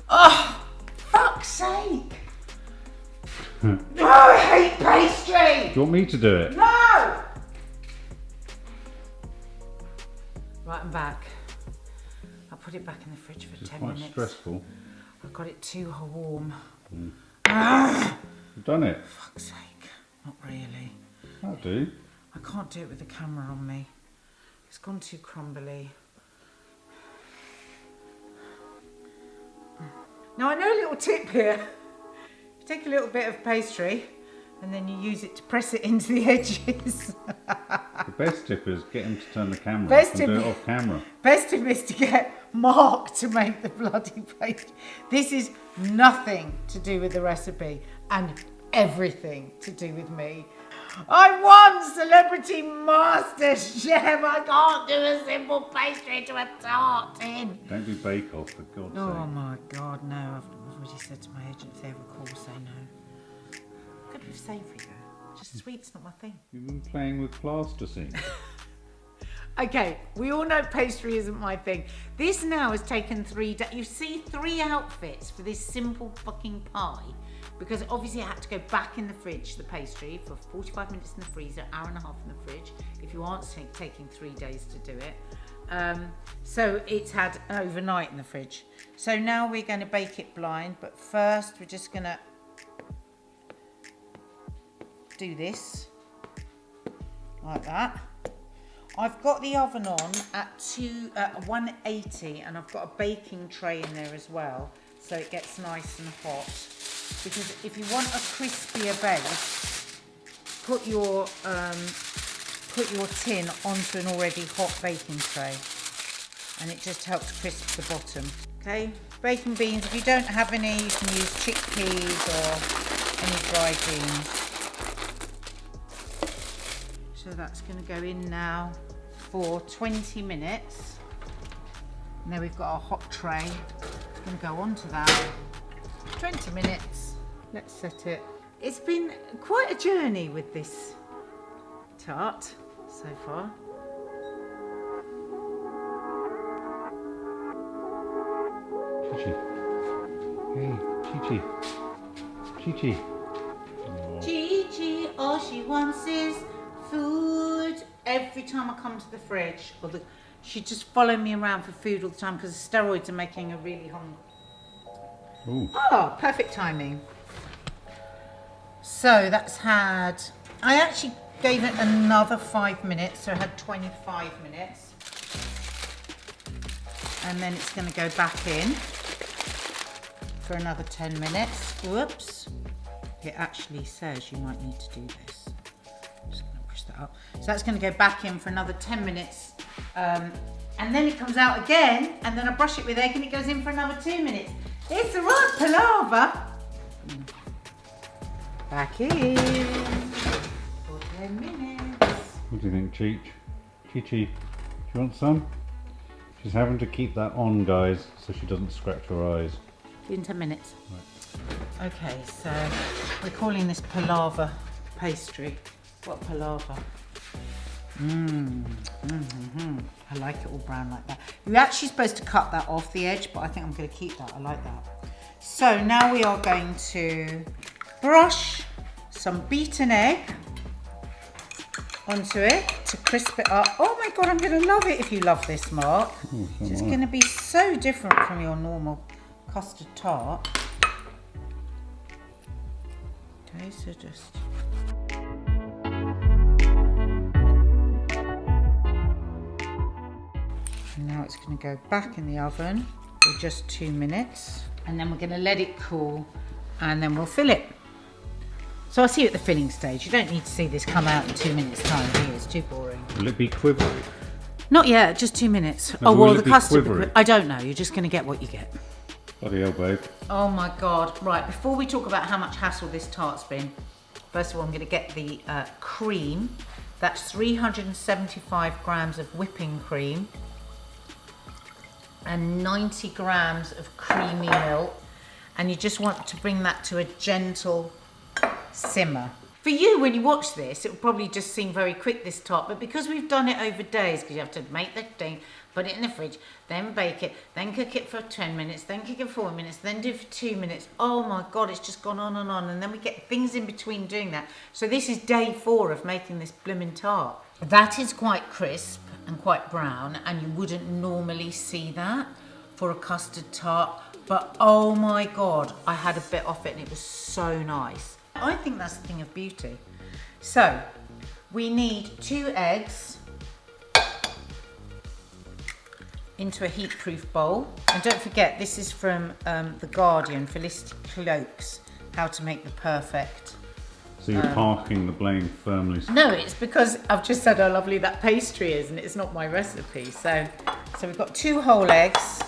Speaker 2: Oh, fuck's sake! No, I hate pastry!
Speaker 3: Do you want me to do it?
Speaker 2: No! Right, I'm back. I'll put it back in the fridge for 10 minutes.
Speaker 3: It's quite stressful.
Speaker 2: I got it too warm.
Speaker 3: You've done it.
Speaker 2: Fuck's sake. Not really.
Speaker 3: I'll do.
Speaker 2: I can't do it with the camera on me. It's gone too crumbly. Now I know a little tip here. You take a little bit of pastry and then you use it to press it into the edges.
Speaker 3: The best tip is get him to turn the camera off and do it off camera.
Speaker 2: Best tip is to get Mark to make the bloody pastry. This is nothing to do with the recipe and everything to do with me. I won Celebrity Master Chef. I can't do a simple pastry to a tart tin.
Speaker 3: Don't do Bake Off, for God's sake.
Speaker 2: Oh my God, no. I've already said to my agent if they ever call, say no. Good with savoury though. Just sweet's not my thing.
Speaker 3: You've been playing with plasticine.
Speaker 2: Okay, we all know pastry isn't my thing. This now has taken 3 days. You see 3 outfits for this simple fucking pie. Because obviously I had to go back in the fridge, the pastry, for 45 minutes in the freezer, hour and a half in the fridge, if you aren't taking 3 days to do it. So it's had overnight in the fridge. So now we're going to bake it blind, but first we're just going to do this, like that. I've got the oven on at 180 and I've got a baking tray in there as well, so it gets nice and hot. Because if you want a crispier base, put your tin onto an already hot baking tray, and it just helps crisp the bottom. Okay, baking beans. If you don't have any, you can use chickpeas or any dried beans. So that's going to go in now for 20 minutes. And then we've got our hot tray. It's going to go onto that. 20 minutes. Let's set it. It's been quite a journey with this tart so far.
Speaker 3: Chi-Chi. Hey, Chi-Chi. Chi-Chi.
Speaker 2: Chi-Chi, all she wants is food. Every time I come to the fridge, she just follow me around for food all the time because the steroids are making her really hungry.
Speaker 3: Ooh.
Speaker 2: Oh, perfect timing. So that's had, I actually gave it another 5 minutes, so I had 25 minutes. And then it's going to go back in for another 10 minutes. Whoops. It actually says you might need to do this. I'm just going to push that up. So that's going to go back in for another 10 minutes. And then it comes out again, and then I brush it with egg and it goes in for another 2 minutes. It's a right palaver. Back in for 10 minutes.
Speaker 3: What do you think, Cheech? Chi-Chi, do you want some? She's having to keep that on, guys, so she doesn't scratch her eyes.
Speaker 2: In 10 minutes.
Speaker 3: Right.
Speaker 2: Okay, so we're calling this palaver pastry. What palaver? I like it all brown like that. You're actually supposed to cut that off the edge, but I think I'm going to keep that. I like that. So now we are going to brush some beaten egg onto it to crisp it up. Oh my God, I'm going to love it if you love this, Mark. It's going to be so different from your normal custard tart. Okay, so just... And now it's going to go back in the oven for just 2 minutes. And then we're going to let it cool and then we'll fill it. So I'll see you at the filling stage. You don't need to see this come out in 2 minutes time here, it's too boring.
Speaker 3: Will it be quivery?
Speaker 2: Not yet, just 2 minutes.
Speaker 3: No,
Speaker 2: oh, well,
Speaker 3: will
Speaker 2: the
Speaker 3: it be
Speaker 2: custard,
Speaker 3: quivery?
Speaker 2: I don't know, you're just going to get what you get.
Speaker 3: Bloody hell, babe.
Speaker 2: Oh my God, right, before we talk about how much hassle this tart's been, first of all, I'm going to get the cream. That's 375 grams of whipping cream and 90 grams of creamy milk. And you just want to bring that to a gentle simmer. For you, when you watch this, it will probably just seem very quick, this tart, but because we've done it over days, because you have to make the thing, put it in the fridge, then bake it, then cook it for 10 minutes, then cook it for 4 minutes, then do it for 2 minutes. Oh my God, it's just gone on, and then we get things in between doing that. So this is day 4 of making this blimmin' tart. That is quite crisp and quite brown, and you wouldn't normally see that for a custard tart, but oh my God, I had a bit off it and it was so nice. I think that's the thing of beauty. So we need 2 eggs into a heat-proof bowl. And don't forget, this is from The Guardian, Felicity Cloakes, How to Make the Perfect.
Speaker 3: So you're parking the blame firmly.
Speaker 2: No, it's because I've just said how lovely that pastry is and it's not my recipe. So we've got 2 whole eggs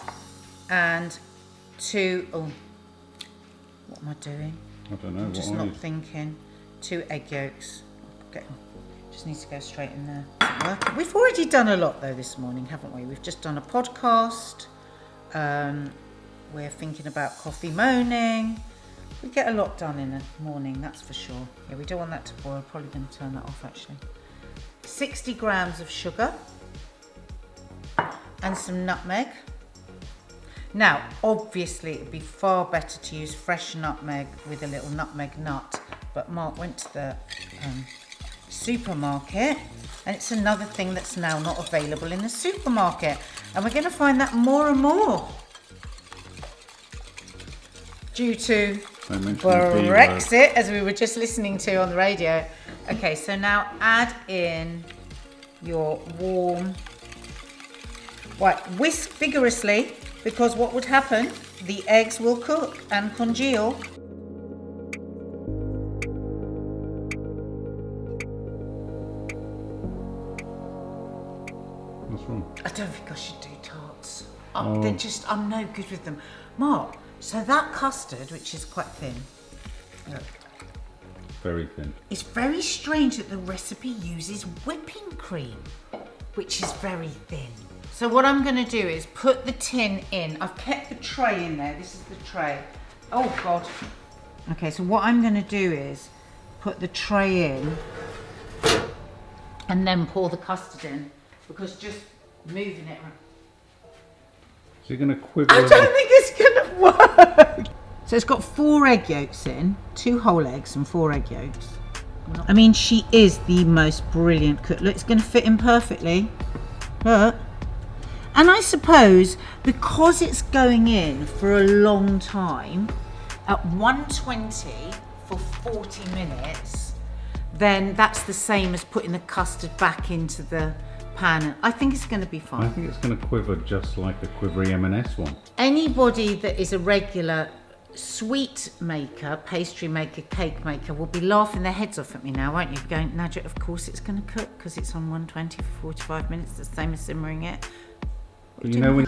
Speaker 2: and 2, oh, what am I doing?
Speaker 3: I don't know.
Speaker 2: I'm just not thinking. 2 egg yolks. Okay. Just needs to go straight in there. We've already done a lot though this morning, haven't we? We've just done a podcast. We're thinking about coffee moaning. We get a lot done in the morning, that's for sure. Yeah, we don't want that to boil. Probably going to turn that off actually. 60 grams of sugar and some nutmeg. Now, obviously, it'd be far better to use fresh nutmeg with a little nutmeg nut, but Mark went to the supermarket, and it's another thing that's now not available in the supermarket, and we're going to find that more and more due to Brexit, as we were just listening to on the radio. Okay, so now add in your warm, right, whisk vigorously, because what would happen, the eggs will cook and congeal.
Speaker 3: What's wrong?
Speaker 2: I don't think I should do tarts. They're just, I'm no good with them. Mark, so that custard, which is quite thin, look,
Speaker 3: very thin.
Speaker 2: It's very strange that the recipe uses whipping cream, which is very thin. So what I'm going to do is put the tin in. I've kept the tray in there. This is the tray. Oh God. Okay, so what I'm going to do is put the tray in and then pour the custard in, because just moving it around.
Speaker 3: So you're going to quiver.
Speaker 2: I don't think it's going to work. So it's got 4 egg yolks in, 2 whole eggs and 4 egg yolks. I mean, she is the most brilliant cook. Look, it's going to fit in perfectly. Look. And I suppose because it's going in for a long time, at 120 for 40 minutes, then that's the same as putting the custard back into the pan. I think it's going to be fine.
Speaker 3: I think it's going to quiver just like the quivery M&S one.
Speaker 2: Anybody that is a regular sweet maker, pastry maker, cake maker will be laughing their heads off at me now, won't you? Going, Nadia, of course it's going to cook because it's on 120 for 45 minutes, the same as simmering it.
Speaker 3: But you know when...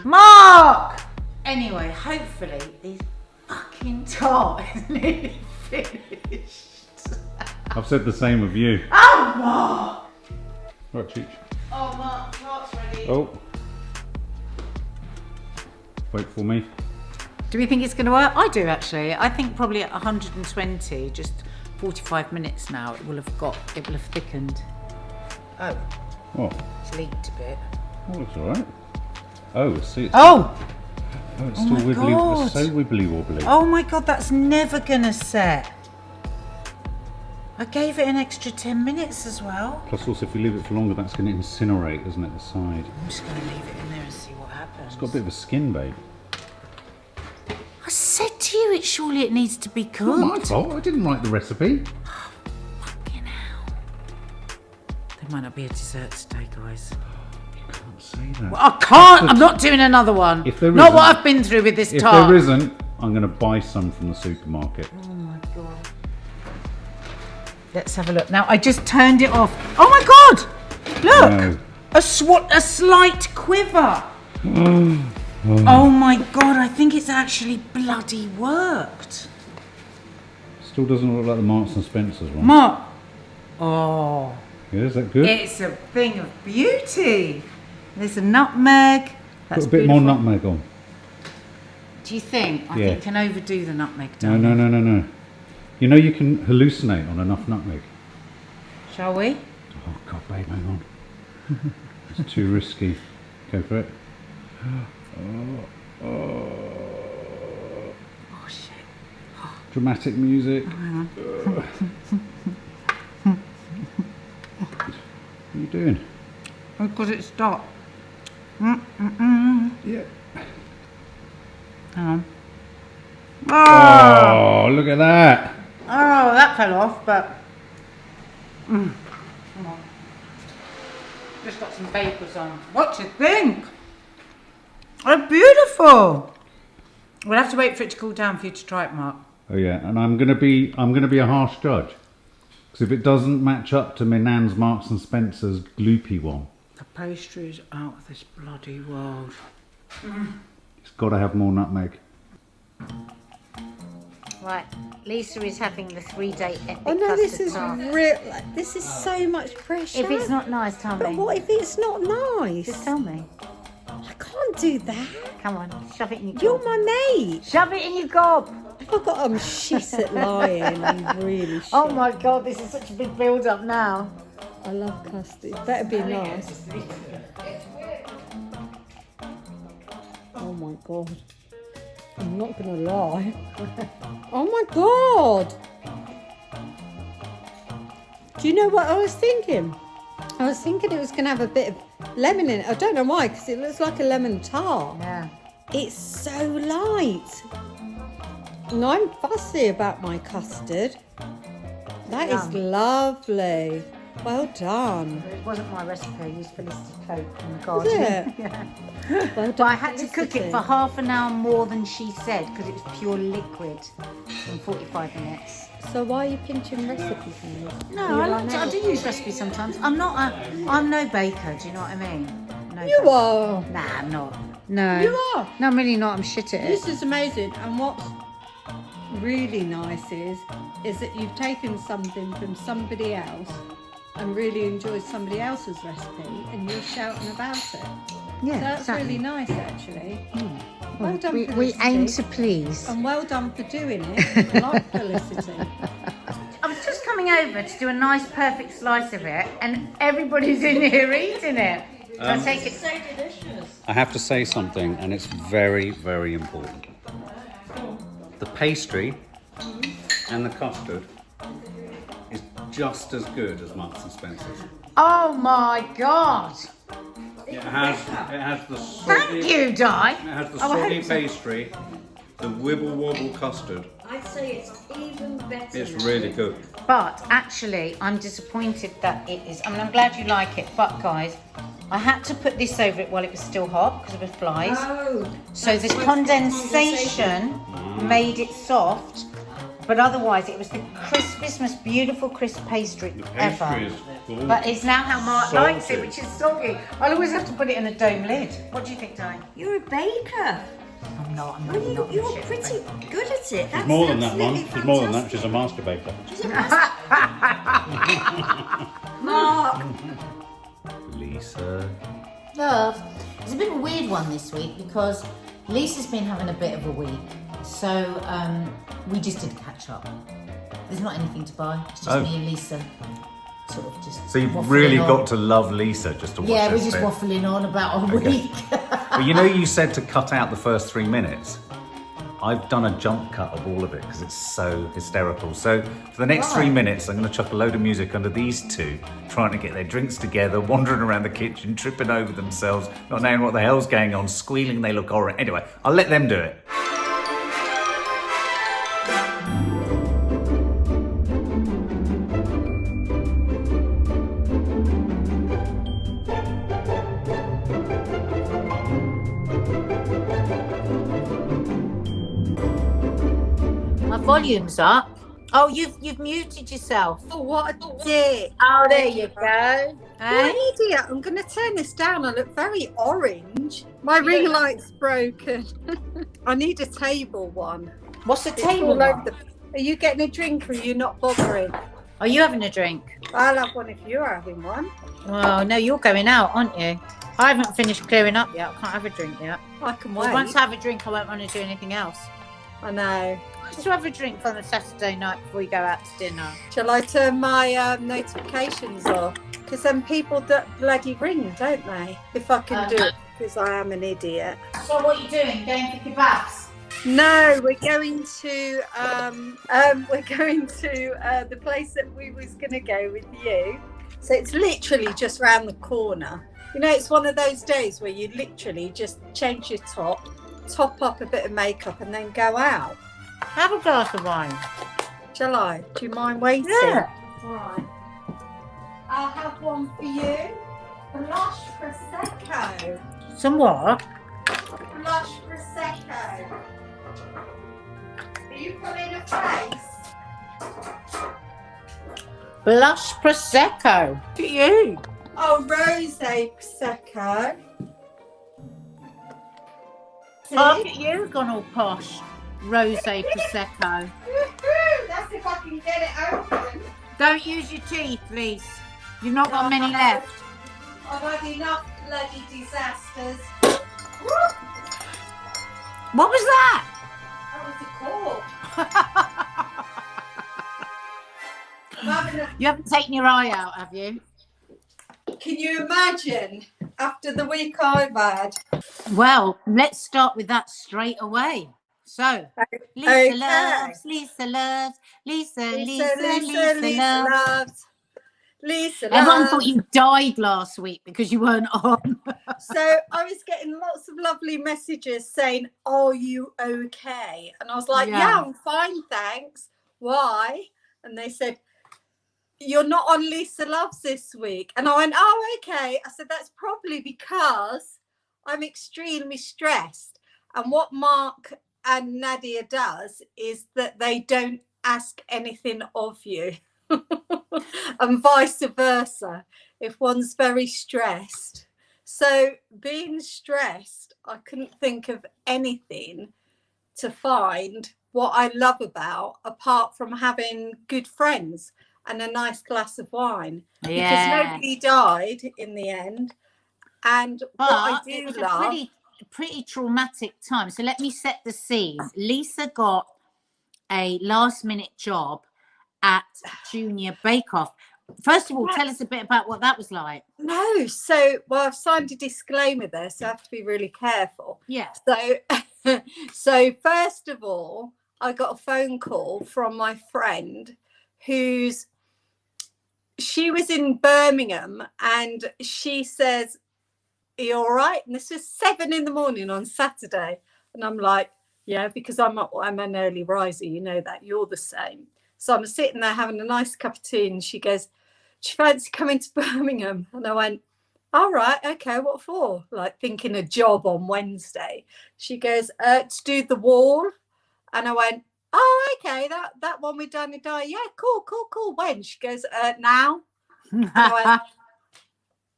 Speaker 2: Mark! Anyway, hopefully these fucking tart is nearly finished.
Speaker 3: I've said the same of you.
Speaker 2: Oh, Mark!
Speaker 3: Right, Cheech.
Speaker 2: Oh, Mark, tart's ready.
Speaker 3: Oh. Wait for me.
Speaker 2: Do we think it's going to work? I do, actually. I think probably at 120, just 45 minutes now, it will have thickened. Oh.
Speaker 3: What?
Speaker 2: It's leaked a bit.
Speaker 3: Oh, looks alright. Oh, see, it's...
Speaker 2: Oh!
Speaker 3: Oh, it's still wibbly.
Speaker 2: God.
Speaker 3: It's so wibbly wobbly.
Speaker 2: Oh my God, that's never gonna set. I gave it an extra 10 minutes as well.
Speaker 3: Plus, also, if you leave it for longer, that's going to incinerate, isn't it, the side?
Speaker 2: I'm just gonna leave it in there and see what happens.
Speaker 3: It's got a bit of a skin, babe.
Speaker 2: I said to you, surely it needs to be cooked.
Speaker 3: Not my fault. I didn't write the recipe.
Speaker 2: Fucking hell. There might not be a dessert today, guys.
Speaker 3: You can't say that.
Speaker 2: Well, I can't. I'm not doing another one.
Speaker 3: If there
Speaker 2: not
Speaker 3: isn't-
Speaker 2: what I've been through with this
Speaker 3: If
Speaker 2: tart.
Speaker 3: there isn't, I'm going to buy some from the supermarket.
Speaker 2: Oh my God. Let's have a look. Now, I just turned it off. Oh my God! Look!
Speaker 3: No.
Speaker 2: A slight quiver. Oh my God, I think it's actually bloody worked.
Speaker 3: Still doesn't look like the Marks and Spencer's one.
Speaker 2: Mark. Oh.
Speaker 3: Yeah, is that good?
Speaker 2: It's a thing of beauty. There's a nutmeg. That's
Speaker 3: Put a bit
Speaker 2: beautiful.
Speaker 3: more nutmeg on.
Speaker 2: Do you think? I
Speaker 3: Yeah.
Speaker 2: think you can overdo the nutmeg,
Speaker 3: No,
Speaker 2: don't
Speaker 3: no,
Speaker 2: you?
Speaker 3: no, no, no. You know you can hallucinate on enough nutmeg.
Speaker 2: Shall we?
Speaker 3: Oh, God, babe, hang on. It's too risky. Go for it.
Speaker 2: Oh, shit.
Speaker 3: Dramatic music.
Speaker 2: Oh,
Speaker 3: What are you doing?
Speaker 2: because it stopped.
Speaker 3: Yeah.
Speaker 2: Hang on.
Speaker 3: Oh, look at that.
Speaker 2: Oh, that fell off, but... Come on. Just got some vapors on. What do you think? Oh, beautiful. We'll have to wait for it to cool down for you to try it, Mark.
Speaker 3: Oh yeah, and I'm gonna be a harsh judge, because if it doesn't match up to my nan's Marks and Spencer's gloopy one,
Speaker 2: The pastry's out of this bloody world.
Speaker 3: it's got to have more nutmeg.
Speaker 13: Right, Lisa is having the 3-day epic
Speaker 5: Oh no, this
Speaker 13: custard
Speaker 5: is
Speaker 13: tart.
Speaker 5: real. This is so much pressure.
Speaker 13: If it's not nice, tell
Speaker 5: But
Speaker 13: me.
Speaker 5: what if it's not nice?
Speaker 13: Just tell me.
Speaker 5: I can't do that.
Speaker 13: Come on, shove it in your
Speaker 5: You're
Speaker 13: gob.
Speaker 5: my mate.
Speaker 13: Shove it in your gob.
Speaker 5: I'm shit at lying. I'm really shit.
Speaker 13: Oh my God, this is such a big build-up now.
Speaker 5: I love custard. It better be nice. Oh my God. I'm not gonna lie. Oh my God. Do you know what I was thinking? I was thinking it was gonna have a bit of lemon in it. I don't know why, because it looks like a lemon tart.
Speaker 2: Yeah.
Speaker 5: It's so light. And I'm fussy about my custard. That is lovely. Well done.
Speaker 13: It wasn't my recipe, I used Felicity's Coke in the
Speaker 5: Is
Speaker 13: garden.
Speaker 5: it?
Speaker 13: Yeah.
Speaker 5: Well
Speaker 13: But I
Speaker 5: done,
Speaker 13: had to cook
Speaker 5: Felicity.
Speaker 13: it for half an hour more than she said because it was pure liquid in 45 minutes.
Speaker 5: So why are you pinching recipes on this?
Speaker 13: No, I do use recipes sometimes. I'm no baker, do you know what I mean? No
Speaker 5: You
Speaker 13: baker.
Speaker 5: are.
Speaker 13: Nah, I'm not. No.
Speaker 5: You are.
Speaker 13: No, I'm really not. I'm shit at it.
Speaker 5: This is amazing. And really nice is that you've taken something from somebody else and really enjoyed somebody else's recipe and you're shouting about it.
Speaker 2: Yeah,
Speaker 5: so that's
Speaker 2: exactly.
Speaker 5: really nice, actually.
Speaker 2: Well
Speaker 5: done,
Speaker 2: we
Speaker 5: Felicity.
Speaker 2: aim to please.
Speaker 5: And well done for doing it. I like Felicity.
Speaker 2: I was just coming over to do a nice perfect slice of it and everybody's in here eating it. I take it.
Speaker 13: So delicious.
Speaker 1: I have to say something, and it's very, very important. The pastry and the custard is just as good as Marks and Spencer's.
Speaker 2: Oh my God.
Speaker 1: It has the
Speaker 2: Thank
Speaker 1: soggy,
Speaker 2: you, Di.
Speaker 1: it has the
Speaker 2: Oh, I
Speaker 1: soggy
Speaker 2: hope so.
Speaker 1: pastry, the wibble wobble custard.
Speaker 13: I'd say it's even better.
Speaker 1: It's really good.
Speaker 2: But actually, I'm disappointed that it is. I mean, I'm glad you like it, but guys, I had to put this over it while it was still hot because of the flies.
Speaker 13: Oh,
Speaker 2: So this condensation made it soft, but otherwise it was the crispiest, most beautiful crisp pastry ever.
Speaker 1: Pastry is gorgeous.
Speaker 2: But it's now how Mark likes it,
Speaker 1: Salty.
Speaker 2: which is soggy. I'll always have to put it in a dome lid. What do you think, Di?
Speaker 13: You're a baker.
Speaker 2: I'm not. I'm
Speaker 13: Well,
Speaker 2: really not.
Speaker 13: you're pretty good at it. That's
Speaker 1: More than that,
Speaker 13: absolutely
Speaker 1: Mum. She's more than that.
Speaker 13: fantastic.
Speaker 1: She's a master baker.
Speaker 13: Mark.
Speaker 1: Lisa.
Speaker 2: Love. It's a bit of a weird one this week because Lisa's been having a bit of a week. So we just did catch up. There's not anything to buy. It's just me and Lisa. Sort of just
Speaker 1: So you've
Speaker 2: waffling
Speaker 1: really
Speaker 2: on.
Speaker 1: got to love Lisa just to watch
Speaker 2: Yeah, we're
Speaker 1: this
Speaker 2: just
Speaker 1: bit.
Speaker 2: waffling on about a
Speaker 1: Okay.
Speaker 2: week.
Speaker 1: Well, you know, you said to cut out the first 3 minutes. I've done a jump cut of all of it because it's so hysterical. So for the next 3
Speaker 2: Right.
Speaker 1: minutes, I'm going to chuck a load of music under these two, trying to get their drinks together, wandering around the kitchen, tripping over themselves, not knowing what the hell's going on, squealing they look horrid. Anyway, I'll let them do it.
Speaker 2: My volume's up. Oh, you've muted yourself.
Speaker 5: Oh, what a dick.
Speaker 2: Oh, there you go.
Speaker 5: What
Speaker 2: Hey?
Speaker 5: an idiot. I'm going to turn this down. I look very orange. My ring light's broken. I need a table one.
Speaker 2: What's a
Speaker 5: It's
Speaker 2: table
Speaker 5: all over
Speaker 2: one?
Speaker 5: Are you getting a drink or are you not bothering?
Speaker 2: Are you having a drink?
Speaker 5: I'll have one if you're having one.
Speaker 2: Well, no, you're going out, aren't you? I haven't finished clearing up yet. I can't have a drink yet.
Speaker 5: I can
Speaker 2: Well,
Speaker 5: wait.
Speaker 2: once I have a drink, I won't want to do anything else.
Speaker 5: I know.
Speaker 2: Just to have a drink on a Saturday night before we go out to dinner.
Speaker 5: Shall I turn my notifications off? Because then people bloody ring, don't they? If I can do it, because I am an idiot.
Speaker 2: So what are you doing? Going for kebabs?
Speaker 5: No, we're going to the place that we was going to go with you. So it's literally just round the corner. You know, it's one of those days where you literally just change your top up a bit of makeup, and then go out.
Speaker 2: Have a glass of wine.
Speaker 5: Shall I? Do you mind waiting?
Speaker 2: Yeah.
Speaker 5: Right. I'll have one for you. Blush Prosecco.
Speaker 2: Some what?
Speaker 5: Blush Prosecco. Are you pulling a face?
Speaker 2: Blush Prosecco. Look at you.
Speaker 5: Oh, Rosé Prosecco.
Speaker 2: Oh, look at you, gone all posh. Rosé Prosecco.
Speaker 5: That's if I can get it open.
Speaker 2: Don't use your teeth, Lise. You've not got many left.
Speaker 5: I've had enough bloody disasters.
Speaker 2: What was that?
Speaker 5: That was a cork. I'm having a
Speaker 2: You haven't taken your eye out, have you?
Speaker 5: Can you imagine after the week I've had?
Speaker 2: Well, let's start with that straight away. So, Lisa
Speaker 5: Okay.
Speaker 2: loves, Lisa loves, Lisa loves.
Speaker 5: Lisa
Speaker 2: Everyone
Speaker 5: loves.
Speaker 2: thought you died last week because you weren't on.
Speaker 5: So I was getting lots of lovely messages saying, "Are you okay?" And I was like, "Yeah, I'm fine, thanks." Why? And they said, "You're not on Lisa Loves this week." And I went, "Oh, okay." I said, "That's probably because I'm extremely stressed." And what Mark and Nadia does is that they don't ask anything of you. And vice versa, if one's very stressed. So being stressed, I couldn't think of anything to find what I love about, apart from having good friends and a nice glass of wine, because nobody died in the end. And
Speaker 2: but
Speaker 5: what I do
Speaker 2: it was
Speaker 5: love,
Speaker 2: a pretty traumatic time. So let me set the scene. Lisa got a last-minute job at Junior Bake Off. First of all, tell us a bit about what that was like.
Speaker 5: No, so I've signed a disclaimer there, so I have to be really careful.
Speaker 2: Yeah.
Speaker 5: So first of all, I got a phone call from my friend she was in Birmingham, and she says, "Are you all right?" And this was 7 a.m. on Saturday, and I'm like, "Yeah," because I'm an early riser. You know that. You're the same. So I'm sitting there having a nice cup of tea, and she goes, "Do you fancy coming to Birmingham?" And I went, "All right, okay, what for?" Like thinking a job on Wednesday. She goes, "To do the wall." And I went, "Oh, okay, that one with Danny Dye. Yeah, cool. When?" She goes, "Now." And I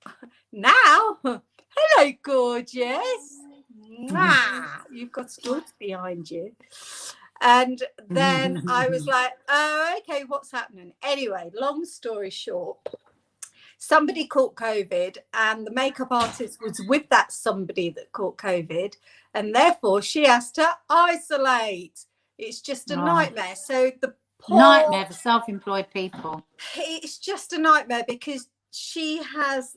Speaker 5: went, "Now? Hello, gorgeous. Mwah. You've got stores behind you." And then I was like, "Oh, okay, what's happening?" Anyway, long story short, somebody caught COVID, and the makeup artist was with that somebody that caught COVID, and therefore she has to isolate. It's just a nightmare. So the
Speaker 2: nightmare for self-employed people.
Speaker 5: It's just a nightmare because she has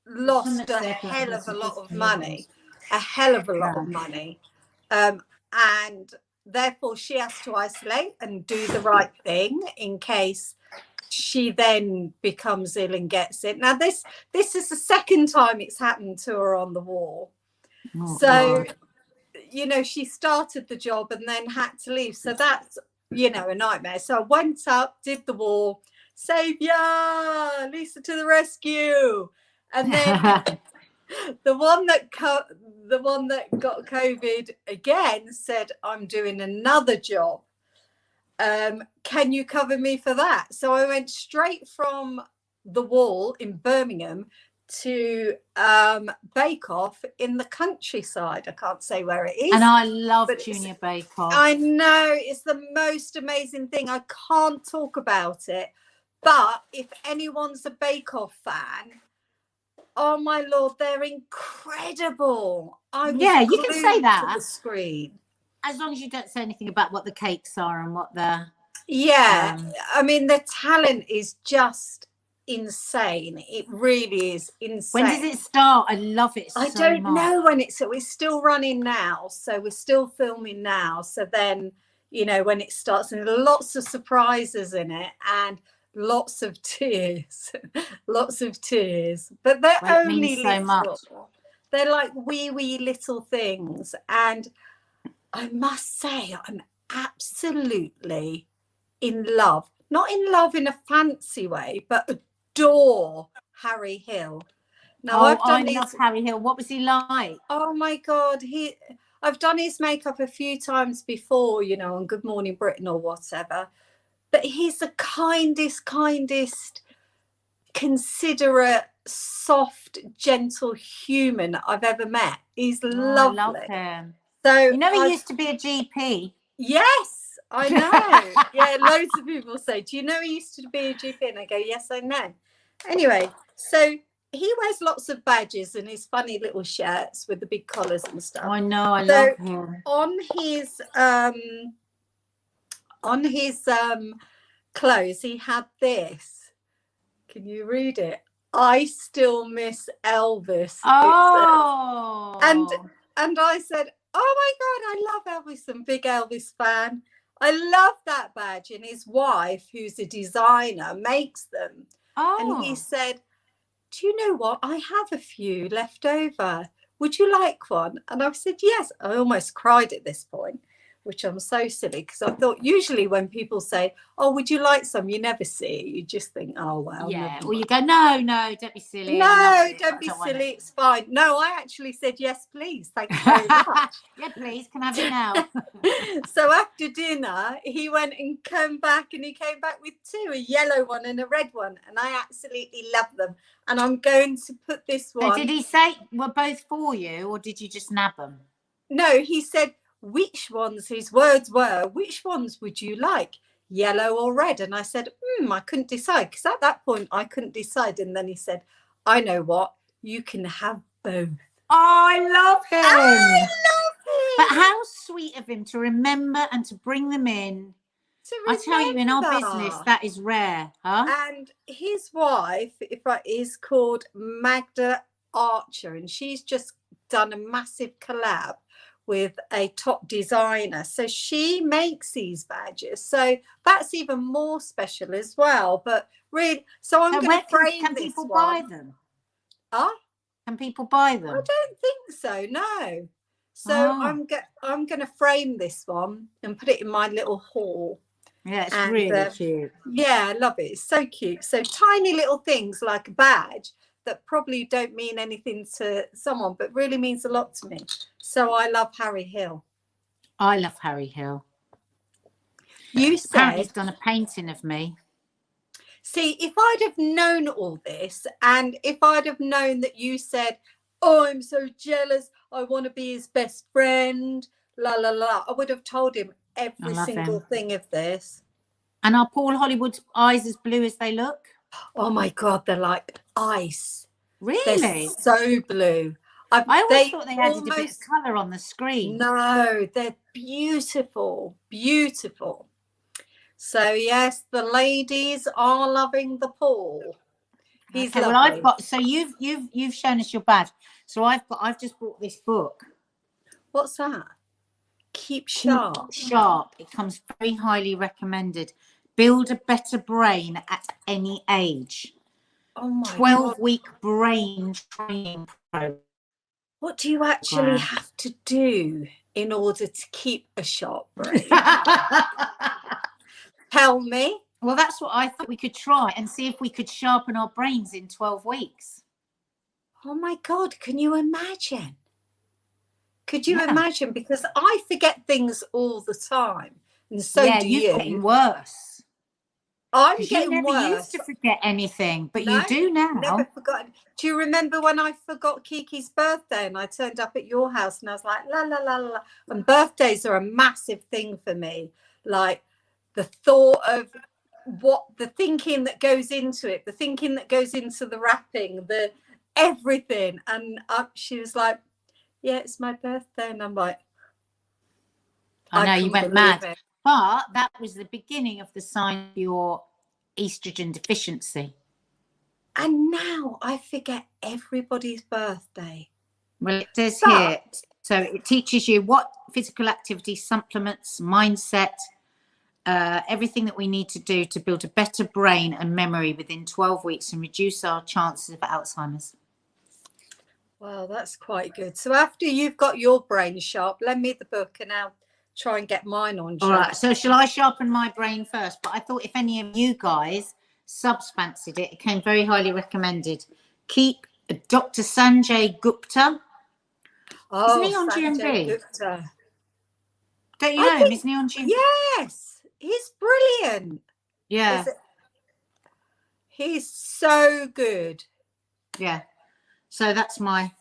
Speaker 5: lost a hell of a lot of money, and therefore she has to isolate and do the right thing in case she then becomes ill and gets it. Now this is the second time it's happened to her on the wall. God. You know, she started the job and then had to leave, so that's, you know, a nightmare. So I went up, did the wall, saviour, Lisa to the rescue. And then the one that got COVID again said, "I'm doing another job. Can you cover me for that?" So I went straight from the wall in Birmingham to Bake Off in the countryside. I can't say where it is.
Speaker 2: And I love Junior Bake Off.
Speaker 5: I know, it's the most amazing thing. I can't talk about it. But if anyone's a Bake Off fan, oh my Lord, they're incredible.
Speaker 2: You can say that.
Speaker 5: To the screen.
Speaker 2: As long as you don't say anything about what the cakes are and what the...
Speaker 5: Yeah, I mean, the talent is just insane. It really is insane.
Speaker 2: When does it start? I love it so much.
Speaker 5: I don't know when it's still running now, so we're still filming now. So then, you know, when it starts, and lots of surprises in it and lots of tears. But they're only little. They're like wee little things. And I must say, I'm absolutely in love. Not in love in a fancy way, but adore Harry Hill. Now,
Speaker 2: I love Harry Hill. What was he like?
Speaker 5: Oh my God, I've done his makeup a few times before, you know, on Good Morning Britain or whatever. But he's the kindest, considerate, soft, gentle human I've ever met. He's lovely.
Speaker 2: I love him.
Speaker 5: So
Speaker 2: you know, he used to be a GP.
Speaker 5: Yes, I know. Yeah, loads of people say, "Do you know he used to be a GP?" And I go, "Yes, I know." Anyway, so he wears lots of badges and his funny little shirts with the big collars and stuff.
Speaker 2: I know, I love him.
Speaker 5: On his clothes, he had this. Can you read it? "I still miss Elvis."
Speaker 2: Oh.
Speaker 5: And I said, "Oh my God, I love Elvis. I'm a big Elvis fan." I love that badge. And his wife, who's a designer, makes them.
Speaker 2: Oh.
Speaker 5: And he said, "Do you know what? I have a few left over. Would you like one?" And I said, "Yes." I almost cried at this point, which I'm so silly, because I thought usually when people say, "Oh, would you like some?" you never see it. You just think, "Oh, well."
Speaker 2: Yeah. Or you go, no, don't be silly.
Speaker 5: No, don't be silly. It's fine. No, I actually said, "Yes, please. Thank you very much."
Speaker 2: Yeah, please. Can I have it now?
Speaker 5: So after dinner, he went and came back with two, a yellow one and a red one. And I absolutely love them. And I'm going to put this one.
Speaker 2: So did he say were both for you, or did you just nab them?
Speaker 5: No, he said, which ones, his words were, which ones would you like, yellow or red? And I said, I couldn't decide, because at that point I couldn't decide. And then he said, I know what, you can have both.
Speaker 2: Oh, I love him.
Speaker 5: I love him.
Speaker 2: But how sweet of him to remember and to bring them in. I tell you, in our business, that is rare, huh?
Speaker 5: And his wife is called Magda Archer, and she's just done a massive collab with a top designer. So she makes these badges. So that's even more special as well. But really, so I'm going to frame
Speaker 2: can
Speaker 5: this
Speaker 2: people
Speaker 5: one.
Speaker 2: buy them?
Speaker 5: Huh?
Speaker 2: Can people buy them?
Speaker 5: I don't think so, no. So I'm going to frame this one and put it in my little hall.
Speaker 2: Yeah, it's really cute.
Speaker 5: Yeah, I love it. It's so cute. So tiny little things like a badge that probably don't mean anything to someone, but really means a lot to me. So I love Harry Hill.
Speaker 2: I love Harry Hill.
Speaker 5: You said
Speaker 2: apparently he's done a painting of me.
Speaker 5: See, if I'd have known all this, and if I'd have known that you said, oh, I'm so jealous, I want to be his best friend, la la la, I would have told him every single thing of this.
Speaker 2: And are Paul Hollywood's eyes as blue as they look?
Speaker 5: Oh my God, they're like ice.
Speaker 2: Really?
Speaker 5: They're so blue.
Speaker 2: I always thought they added a bit of colour on the screen.
Speaker 5: No, they're beautiful, beautiful. So yes, the ladies are loving the Paul. He's lovely.
Speaker 2: Well, I've got. So you've shown us your badge. So I've just bought this book.
Speaker 5: What's that? Keep Sharp.
Speaker 2: Keep Sharp. It comes very highly recommended. Build a better brain at any age.
Speaker 5: Oh my
Speaker 2: 12-week brain training program.
Speaker 5: What do you actually have to do in order to keep a sharp brain? Tell me.
Speaker 2: Well, that's what I thought we could try and see if we could sharpen our brains in 12 weeks.
Speaker 5: Oh my God, can you imagine? Could you imagine? Because I forget things all the time. And so do you.
Speaker 2: You're getting worse.
Speaker 5: I'm getting
Speaker 2: you never
Speaker 5: worse.
Speaker 2: used to forget anything, but you do now.
Speaker 5: Never forgotten. Do you remember when I forgot Kiki's birthday and I turned up at your house and I was like, la, la, la, la. And birthdays are a massive thing for me. Like the thought of what the thinking that goes into it, the thinking that goes into the wrapping, the everything. And she was like, yeah, it's my birthday. And I'm like,
Speaker 2: I know, you went mad. But that was the beginning of the sign of your estrogen deficiency.
Speaker 5: And now I forget everybody's birthday.
Speaker 2: Well, it says here, so it teaches you what physical activity, supplements, mindset, everything that we need to do to build a better brain and memory within 12 weeks and reduce our chances of Alzheimer's.
Speaker 5: Well, that's quite good. So after you've got your brain sharp, lend me the book and I'll try and get mine on sharp.
Speaker 2: All right, so shall I sharpen my brain first? But I thought if any of you guys subs fancied it, it came very highly recommended. Keep Dr. Sanjay Gupta.
Speaker 5: Oh,
Speaker 2: isn't he on
Speaker 5: Sanjay
Speaker 2: GMB?
Speaker 5: Gupta.
Speaker 2: Don't you know him? Isn't he on GMB?
Speaker 5: Yes, he's brilliant.
Speaker 2: Yeah.
Speaker 5: He's so good.
Speaker 2: Yeah. So that's my,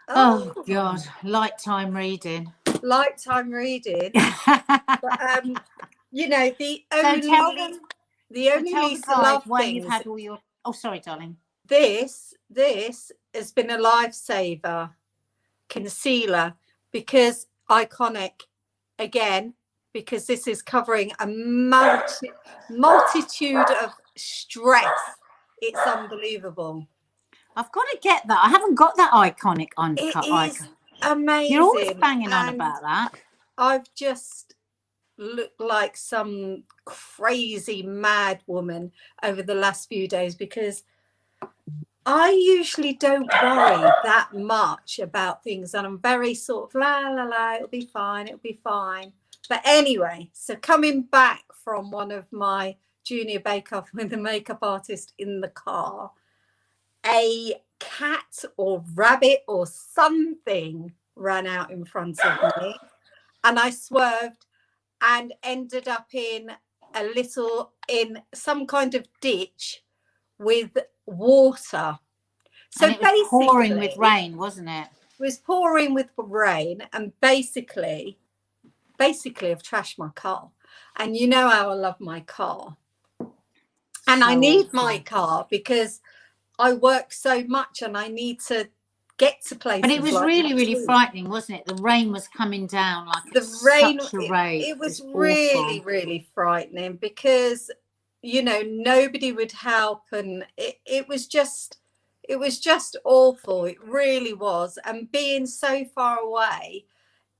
Speaker 2: oh God, light time reading.
Speaker 5: Light time reading. But, you know, the only Lisa Love thing
Speaker 2: you've had all your. Oh, sorry, darling.
Speaker 5: This has been a lifesaver concealer because iconic again, because this is covering a multitude of stress. It's unbelievable.
Speaker 2: I've got to get that. I haven't got that iconic undercut.
Speaker 5: It is amazing.
Speaker 2: You're always banging on about that.
Speaker 5: I've just looked like some crazy mad woman over the last few days because I usually don't worry that much about things and I'm very sort of la la la, it'll be fine, it'll be fine. But anyway, so coming back from one of my junior bake-off with a makeup artist in the car, a cat or rabbit or something ran out in front of me and I swerved and ended up in some kind of ditch with water. So
Speaker 2: and it was pouring with rain, wasn't it?
Speaker 5: was pouring with rain, and basically I've trashed my car. And you know how I love my car. And I need my car because I work so much and I need to get to places.
Speaker 2: But it was
Speaker 5: like
Speaker 2: really, really frightening, wasn't it? The rain was coming down like
Speaker 5: the rain.
Speaker 2: Such a rate.
Speaker 5: It was
Speaker 2: really,
Speaker 5: really frightening because, you know, nobody would help, and it was just awful. It really was. And being so far away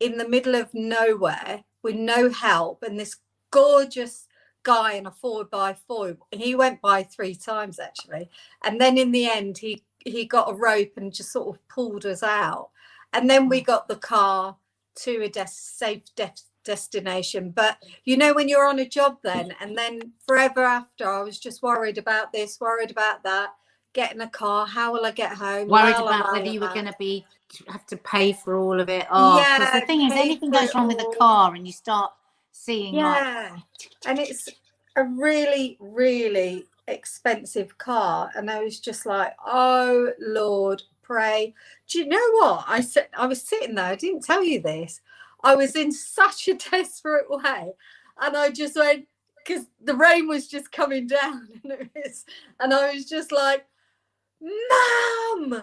Speaker 5: in the middle of nowhere with no help, and this gorgeous guy in a 4x4, he went by 3 times actually, and then in the end he got a rope and just sort of pulled us out, and then we got the car to a safe destination. But you know, when you're on a job then, and then forever after, I was just worried about this, worried about that, getting a car, how will I get home,
Speaker 2: worried about whether you were going to have to pay for all of it. Because the thing is, anything goes wrong with a car and you start seeing
Speaker 5: and it's a really, really expensive car, and I was just like, oh Lord, pray. Do you know what I said? I was sitting there, I didn't tell you this, I was in such a desperate way, and I just went, because the rain was just coming down, and I was just like, Mum,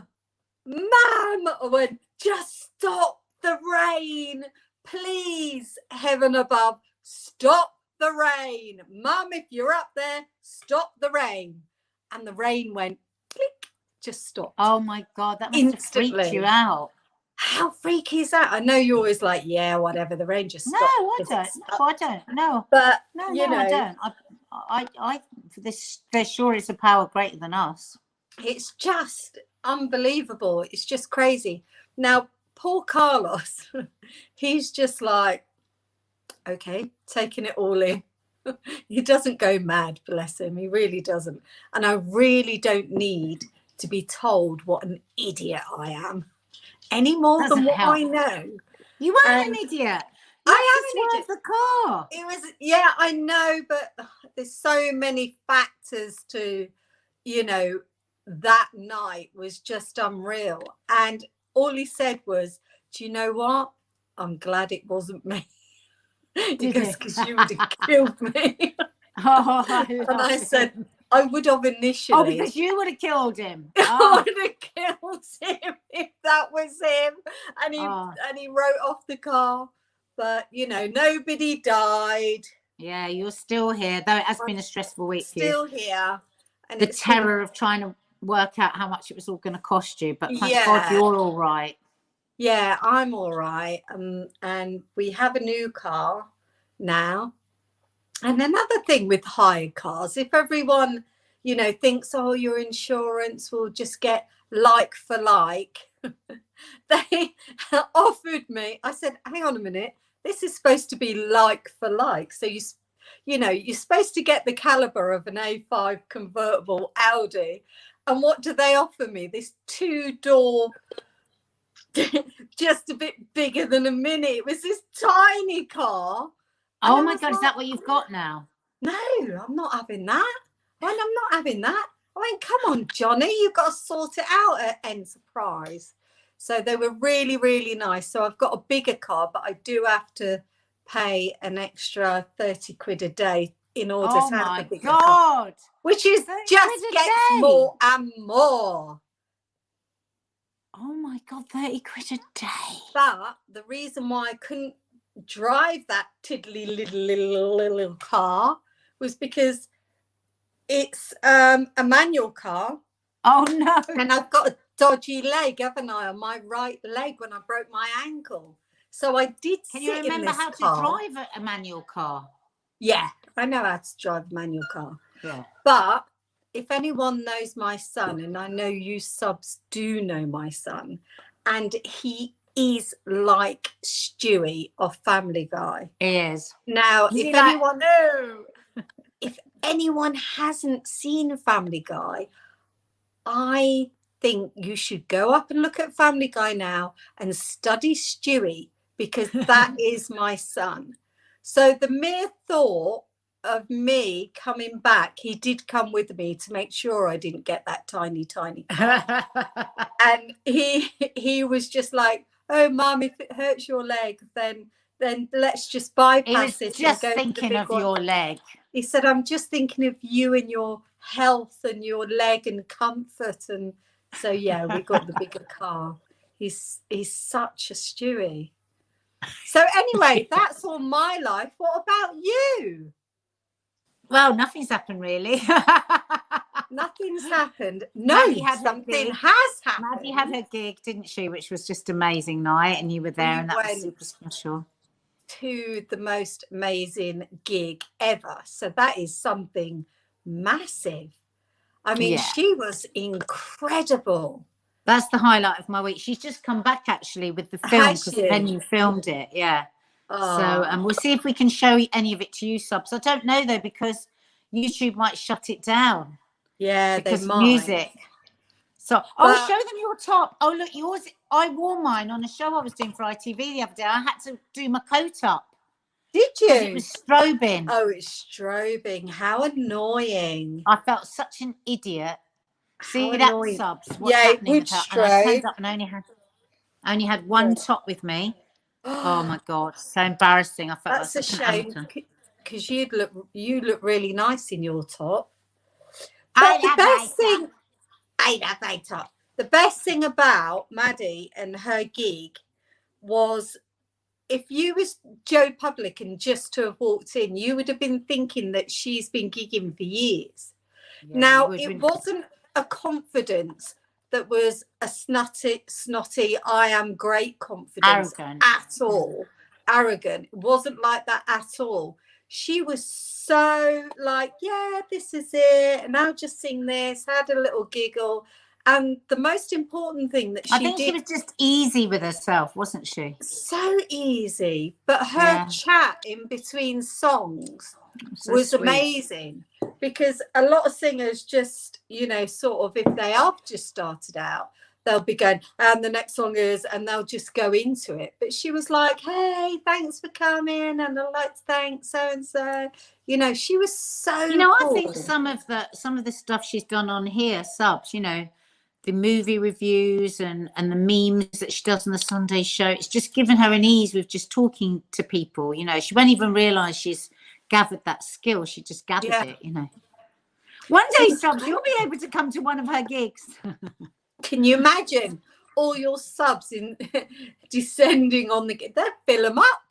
Speaker 5: I went, just stop the rain, please, heaven above, stop the rain. Mum, if you're up there, stop the rain. And the rain went click, just stopped.
Speaker 2: Oh my God, that must have freaked you out.
Speaker 5: How freaky is that? I know you're always like, yeah, whatever, the rain just stopped.
Speaker 2: No, I don't. No.
Speaker 5: But
Speaker 2: you know, I don't. They're sure it's a power greater than us.
Speaker 5: It's just unbelievable. It's just crazy. Now, poor Carlos, he's just like, okay, taking it all in. He doesn't go mad, bless him. He really doesn't. And I really don't need to be told what an idiot I am any more than what I know.
Speaker 2: You are an idiot.
Speaker 5: I am an idiot.
Speaker 2: The car.
Speaker 5: It was, yeah, I know, but there's so many factors to, you know, that night was just unreal. And all he said was, do you know what? I'm glad it wasn't me. He goes, because you would have killed me. And I said, I would have initially.
Speaker 2: Oh, because you would have killed him.
Speaker 5: I would have killed him if that was him. And he wrote off the car. But, you know, nobody died.
Speaker 2: Yeah, you're still here, though it has been a stressful week for you.
Speaker 5: Still here. And
Speaker 2: the terror of trying to work out how much it was all going to cost you. But thank God you're all right.
Speaker 5: Yeah, I'm all right. And we have a new car now. And another thing with hired cars, if everyone, you know, thinks, oh, your insurance will just get like for like, they offered me, I said, hang on a minute, this is supposed to be like for like. So you know, you're supposed to get the caliber of an A5 convertible Audi. And what do they offer me? This 2-door, just a bit bigger than a Mini. It was this tiny car.
Speaker 2: Oh my God, is that what you've got now?
Speaker 5: No, I'm not having that. I'm not having that. I went, come on, Johnny, you've got to sort it out at Enterprise. So they were really, really nice. So I've got a bigger car, but I do have to pay an extra 30 quid a day in order to have a bigger car. Which is just gets more and more.
Speaker 2: Oh my God, 30 quid a day.
Speaker 5: But the reason why I couldn't drive that tiddly little car was because it's a manual car.
Speaker 2: Oh no.
Speaker 5: And I've got a dodgy leg, haven't I, on my right leg when I broke my ankle. So I did sit in this car.
Speaker 2: Can you remember how to drive a manual car?
Speaker 5: Yeah, I know how to drive a manual car.
Speaker 2: Yeah.
Speaker 5: But if anyone knows my son, and I know you subs do know my son, and he is like Stewie of Family Guy.
Speaker 2: He is.
Speaker 5: Now, if anyone hasn't seen Family Guy, I think you should go up and look at Family Guy now and study Stewie, because that is my son. So the mere thought of me coming back, he did come with me to make sure I didn't get that tiny car. And he was just like, oh Mum, if it hurts your leg, then let's just bypass it.
Speaker 2: He was just
Speaker 5: and go
Speaker 2: thinking of your leg.
Speaker 5: He said, I'm just thinking of you and your health and your leg and comfort. And so yeah, we got the bigger car. He's such a Stewie. So anyway, that's all my life. What about you?
Speaker 2: Well, nothing's happened really.
Speaker 5: Nothing's happened. No, something has happened.
Speaker 2: Maddie had her gig, didn't she? Which was just amazing night, and you were there, and that was super special.
Speaker 5: To the most amazing gig ever. So that is something massive. I mean, she was incredible.
Speaker 2: That's the highlight of my week. She's just come back actually with the film because the venue filmed it. Yeah. So we'll see if we can show any of it to you subs. I don't know though, because YouTube might shut it down.
Speaker 5: Yeah,
Speaker 2: because
Speaker 5: they might.
Speaker 2: Music. So I'll show them your top. Oh look, yours. I wore mine on a show I was doing for ITV the other day. I had to do my coat up.
Speaker 5: Did you?
Speaker 2: It was strobing.
Speaker 5: Oh, it's strobing. How annoying.
Speaker 2: I felt such an idiot. See that subs? What's
Speaker 5: yeah,
Speaker 2: happening
Speaker 5: it would
Speaker 2: with her? And I turned
Speaker 5: strobe.
Speaker 2: up and only had one top with me. Oh my god, so embarrassing. I felt
Speaker 5: That's
Speaker 2: like
Speaker 5: a shame because you look really nice in your top. But the best thing, I love my top. The best thing about Maddie and her gig was, if you was Joe Public and just to have walked in, you would have been thinking that she's been gigging for years. Yeah, now, it wasn't a confidence that was a snotty, I am great confidence at all. Arrogant. It wasn't like that at all. She was so like, yeah, this is it. And I'll just sing this, had a little giggle. And the most important thing that she did,
Speaker 2: she was just easy with herself, wasn't she?
Speaker 5: So easy. But her chat in between songs was amazing, because a lot of singers just, sort of, if they have just started out, they'll be going, and the next song is, and they'll just go into it. But she was like, hey, thanks for coming, and I'd like to thank so-and-so. She was so cool.
Speaker 2: I think some of the stuff she's done on here, subs, the movie reviews and the memes that she does on the Sunday show, it's just given her an ease with just talking to people. She won't even realise she's gathered that skill. She just gathered it, One day, subs, you'll be able to come to one of her gigs.
Speaker 5: Can you imagine all your subs descending on the gig? They'd fill them up.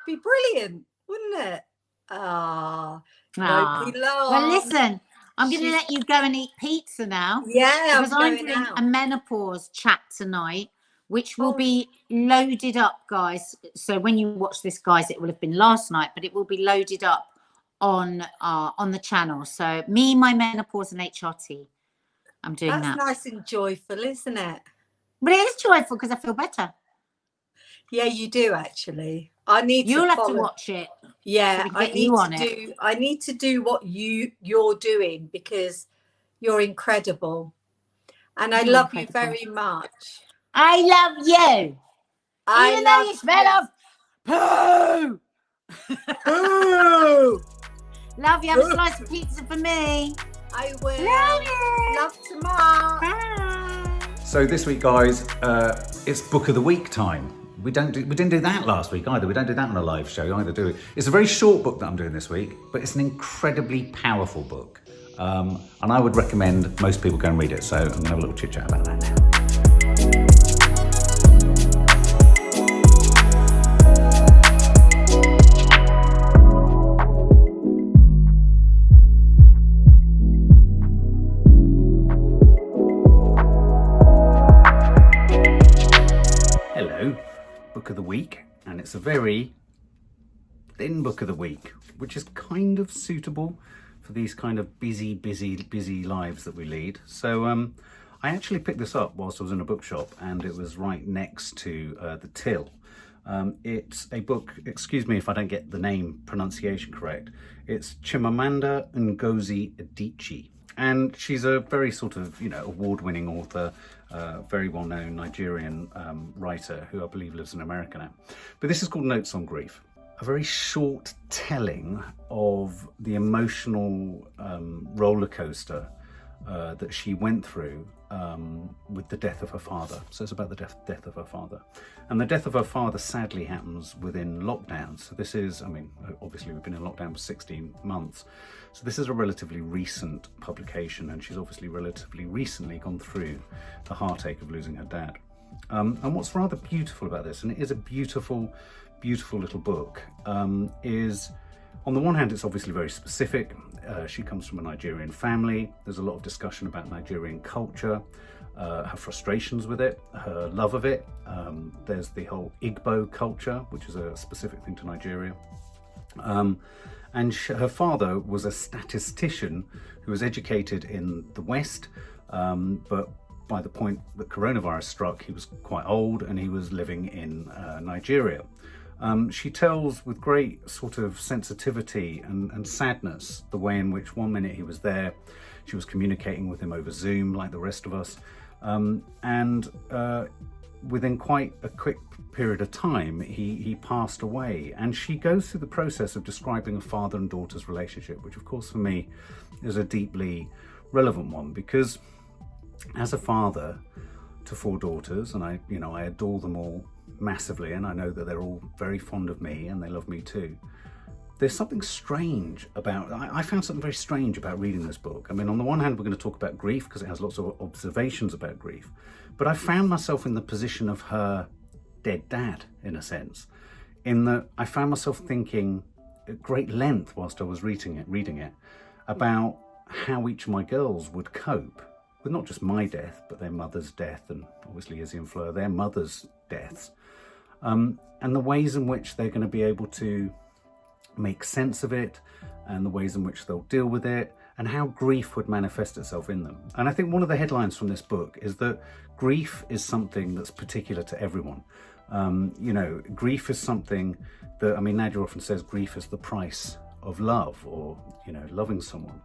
Speaker 5: Be brilliant, wouldn't it? Well,
Speaker 2: listen, I'm going to let you go and eat pizza now.
Speaker 5: Yeah,
Speaker 2: because I'm doing a menopause chat tonight, which will be loaded up, guys. So when you watch this, guys, it will have been last night, but it will be loaded up on the channel. So me, my menopause, and HRT. I'm doing that.
Speaker 5: That's nice and joyful, isn't it?
Speaker 2: But it is joyful because I feel better.
Speaker 5: Yeah, you do actually. You'll
Speaker 2: have to watch it.
Speaker 5: Yeah, I need to do what you're doing, because you're incredible, and I love you very much.
Speaker 2: I love you. Even though you smell of poo. Poo. Love you. Have a slice of pizza for me.
Speaker 5: I will. Love you. Love to Mark.
Speaker 2: Bye.
Speaker 1: So this week, guys, it's Book of the Week time. We didn't do that last week either. We don't do that on a live show either, do we? It's a very short book that I'm doing this week, but it's an incredibly powerful book. And I would recommend most people go and read it. So I'm going to have a little chit chat about that now. Book of the week, and it's a very thin book of the week, which is kind of suitable for these kind of busy lives that we lead. So I actually picked this up whilst I was in a bookshop, and it was right next to the till. It's a book, excuse me if I don't get the name pronunciation correct, it's Chimamanda Ngozi Adichie. And she's a very sort of, award-winning author, very well-known Nigerian writer who I believe lives in America now. But this is called Notes on Grief. a very short telling of the emotional roller coaster that she went through with the death of her father. So it's about the death of her father. And the death of her father sadly happens within lockdown. So this is, I mean, obviously we've been in lockdown for 16 months. So this is a relatively recent publication, and she's obviously relatively recently gone through the heartache of losing her dad. And what's rather beautiful about this, and it is a beautiful, beautiful little book, is on the one hand, it's obviously very specific. She comes from a Nigerian family. There's a lot of discussion about Nigerian culture, her frustrations with it, her love of it. There's the whole Igbo culture, which is a specific thing to Nigeria. And her father was a statistician who was educated in the West, but by the point that coronavirus struck, he was quite old and he was living in Nigeria. She tells with great sort of sensitivity and sadness the way in which one minute he was there, she was communicating with him over Zoom like the rest of us, and within quite a quick period of time he passed away. And she goes through the process of describing a father and daughter's relationship, which of course for me is a deeply relevant one, because as a father to 4 daughters, and I adore them all massively, and I know that they're all very fond of me and they love me too. There's something strange about, I found something very strange about reading this book. I mean, on the one hand, we're going to talk about grief because it has lots of observations about grief, but I found myself in the position of her dead dad, in a sense, in that I found myself thinking at great length whilst I was reading it about how each of my girls would cope with not just my death, but their mother's death, and obviously Izzy and Fleur, their mother's deaths, and the ways in which they're going to be able to make sense of it, and the ways in which they'll deal with it, and how grief would manifest itself in them. And I think one of the headlines from this book is that grief is something that's particular to everyone. Grief is something that, I mean, Nadia often says grief is the price of love, or, loving someone.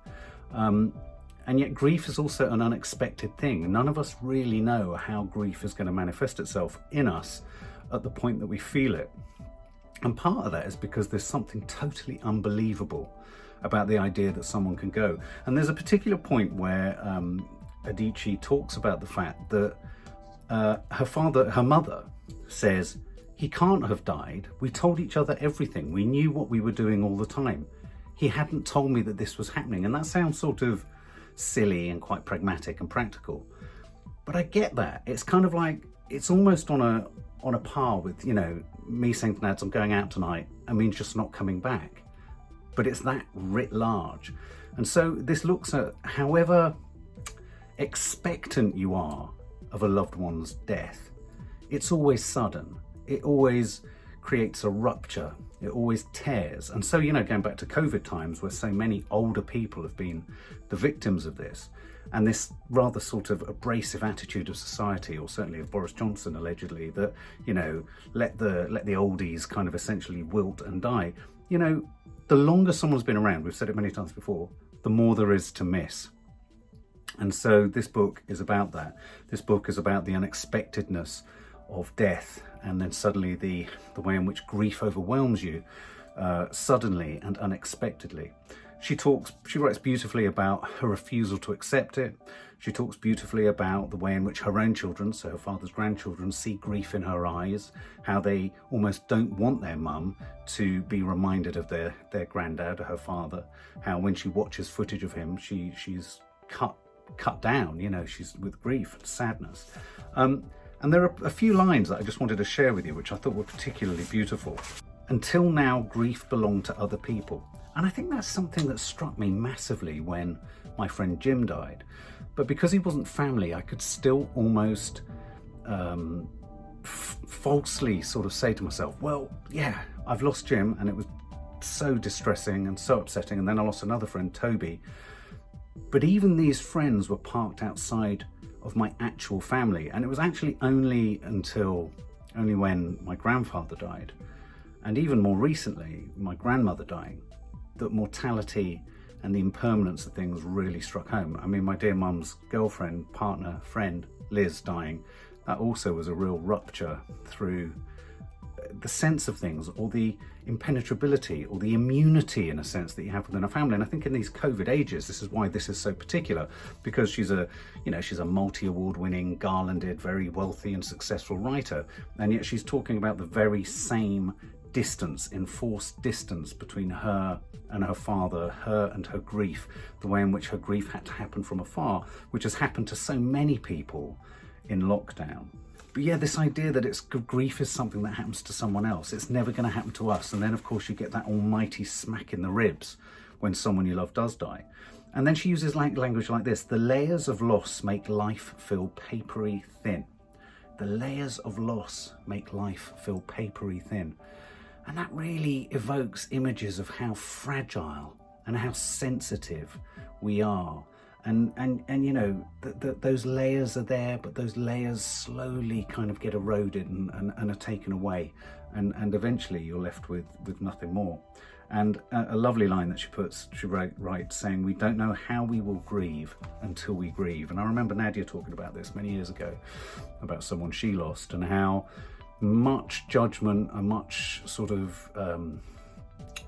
Speaker 1: And yet grief is also an unexpected thing. None of us really know how grief is going to manifest itself in us at the point that we feel it. And part of that is because there's something totally unbelievable about the idea that someone can go. And there's a particular point where Adichie talks about the fact that her mother says, he can't have died. We told each other everything. We knew what we were doing all the time. He hadn't told me that this was happening. And that sounds sort of silly and quite pragmatic and practical, but I get that. It's kind of like, it's almost on a par with, me saying to Nads, I'm going out tonight, and means just not coming back. But it's that writ large. And so this looks at however expectant you are of a loved one's death, it's always sudden. It always creates a rupture. It always tears. And so, going back to COVID times where so many older people have been the victims of this, and this rather sort of abrasive attitude of society, or certainly of Boris Johnson allegedly, that, let the oldies kind of essentially wilt and die. The longer someone's been around, we've said it many times before, the more there is to miss. And so this book is about that. This book is about the unexpectedness of death, and then suddenly the way in which grief overwhelms you suddenly and unexpectedly. She writes beautifully about her refusal to accept it. She talks beautifully about the way in which her own children, so her father's grandchildren, see grief in her eyes, how they almost don't want their mum to be reminded of their granddad or her father, how when she watches footage of him, she's cut down, she's with grief and sadness. And there are a few lines that I just wanted to share with you, which I thought were particularly beautiful. Until now, grief belonged to other people. And I think that's something that struck me massively when my friend Jim died. But because he wasn't family, I could still almost falsely sort of say to myself, well, yeah, I've lost Jim, and it was so distressing and so upsetting. And then I lost another friend, Toby. But even these friends were parked outside of my actual family. And it was actually only when my grandfather died, and even more recently, my grandmother dying, that mortality and the impermanence of things really struck home. I mean, my dear mum's girlfriend, partner, friend, Liz dying, that also was a real rupture through the sense of things, or the impenetrability, or the immunity, in a sense, that you have within a family. And I think in these COVID ages, this is why this is so particular, because she's a multi-award winning, garlanded, very wealthy and successful writer, and yet she's talking about the very same distance, enforced distance between her and her father, her and her grief, the way in which her grief had to happen from afar, which has happened to so many people in lockdown. But yeah, this idea that grief is something that happens to someone else, it's never going to happen to us. And then of course you get that almighty smack in the ribs when someone you love does die. And then she uses language like this: the layers of loss make life feel papery thin. The layers of loss make life feel papery thin. And that really evokes images of how fragile and how sensitive we are. And you know, those layers are there, but those layers slowly kind of get eroded and are taken away. And eventually you're left with nothing more. And a lovely line that she writes saying, "We don't know how we will grieve until we grieve." And I remember Nadia talking about this many years ago, about someone she lost, and how much judgment and much sort of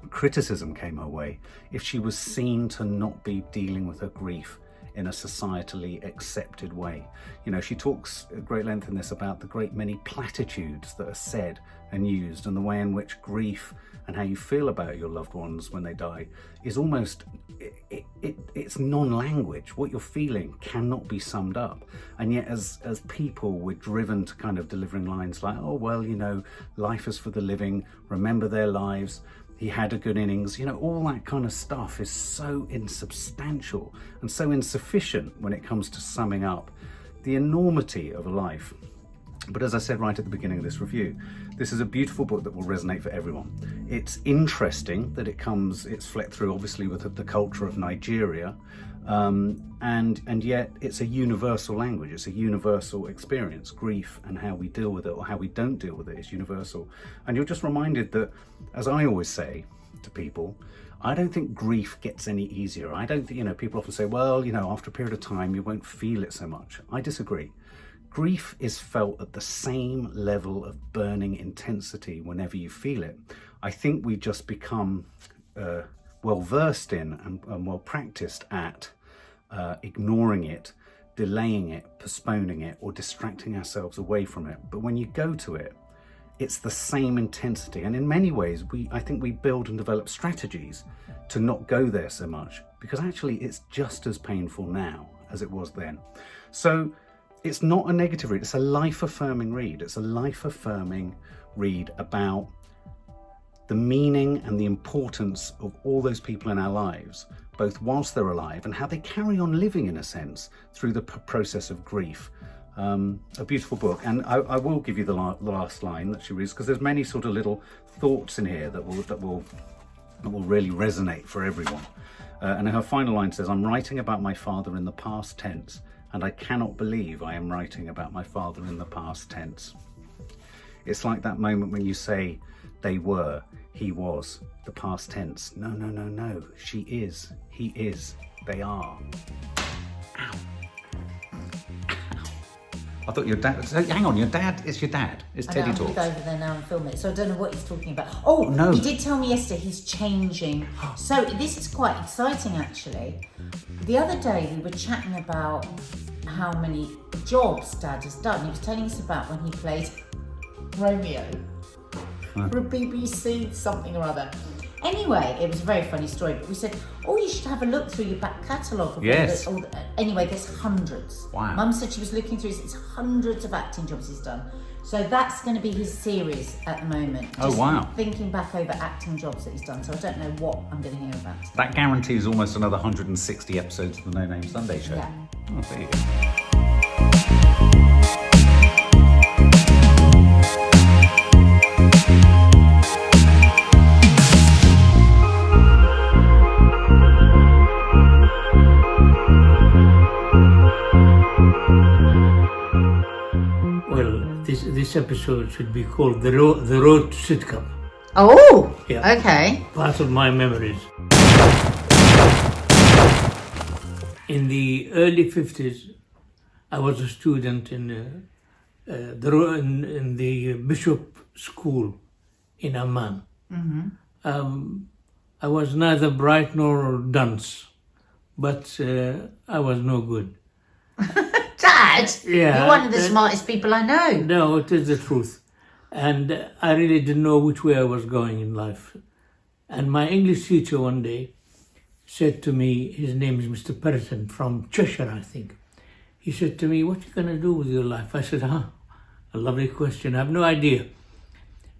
Speaker 1: criticism came her way if she was seen to not be dealing with her grief in a societally accepted way. You know, she talks at great length in this about the great many platitudes that are said and used, and the way in which grief and how you feel about your loved ones when they die is almost, it's non-language. What you're feeling cannot be summed up. And yet as people, we're driven to kind of delivering lines like, oh, well, you know, life is for the living, remember their lives, he had a good innings, you know, all that kind of stuff is so insubstantial and so insufficient when it comes to summing up the enormity of a life. But as I said right at the beginning of this review, this is a beautiful book that will resonate for everyone. It's interesting that it's flecked through obviously with the culture of Nigeria, and yet it's a universal language, it's a universal experience. Grief and how we deal with it or how we don't deal with it is universal. And you're just reminded that, as I always say to people, I don't think grief gets any easier. I don't think, you know, people often say, well, you know, after a period of time you won't feel it so much. I disagree. Grief is felt at the same level of burning intensity whenever you feel it. I think we just become well versed in and well practiced at ignoring it, delaying it, postponing it, or distracting ourselves away from it. But when you go to it, it's the same intensity. And in many ways, I think we build and develop strategies to not go there so much, because actually it's just as painful now as it was then. So it's not a negative read, it's a life-affirming read. It's a life-affirming read about the meaning and the importance of all those people in our lives, both whilst they're alive and how they carry on living, in a sense, through the process of grief. A beautiful book. And I will give you the last line that she reads, because there's many sort of little thoughts in here that will really resonate for everyone. And her final line says, "I'm writing about my father in the past tense, and I cannot believe I am writing about my father in the past tense." It's like that moment when you say, they were, he was, the past tense. No, no, no, no. She is, he is, they are. Ow. I thought your dad, so hang on, your dad is your dad. It's Teddy Talks.
Speaker 2: I'm going to go over there now and film it, so I don't know what he's talking about. Oh, no. He did tell me yesterday he's changing. So this is quite exciting, actually. The other day we were chatting about how many jobs Dad has done. He was telling us about when he played Romeo for a BBC something or other. Anyway, it was a very funny story, but we said, oh, you should have a look through your back catalogue of all the, anyway, there's hundreds.
Speaker 1: Wow.
Speaker 2: Mum said she was looking through, it's hundreds of acting jobs he's done. So that's going to be his series at the moment.
Speaker 1: Oh, wow.
Speaker 2: Thinking back over acting jobs that he's done, so I don't know what I'm going to hear about today.
Speaker 1: That guarantees almost another 160 episodes of the No Name Sunday show.
Speaker 2: Yeah.
Speaker 1: Oh, there you go.
Speaker 4: This episode should be called The Road to Sitcom.
Speaker 2: Oh,
Speaker 4: yeah.
Speaker 2: Okay.
Speaker 4: Part of my memories. In the early 50s, I was a student in the Bishop School in Amman. I was neither bright nor dunce, but I was no good.
Speaker 2: Dad,
Speaker 4: Yeah,
Speaker 2: you're one of the smartest people I know.
Speaker 4: No, it is the truth. And I really didn't know which way I was going in life. And my English teacher one day said to me, his name is Mr. Perton from Cheshire, I think. He said to me, what are you going to do with your life? I said, a lovely question. I have no idea.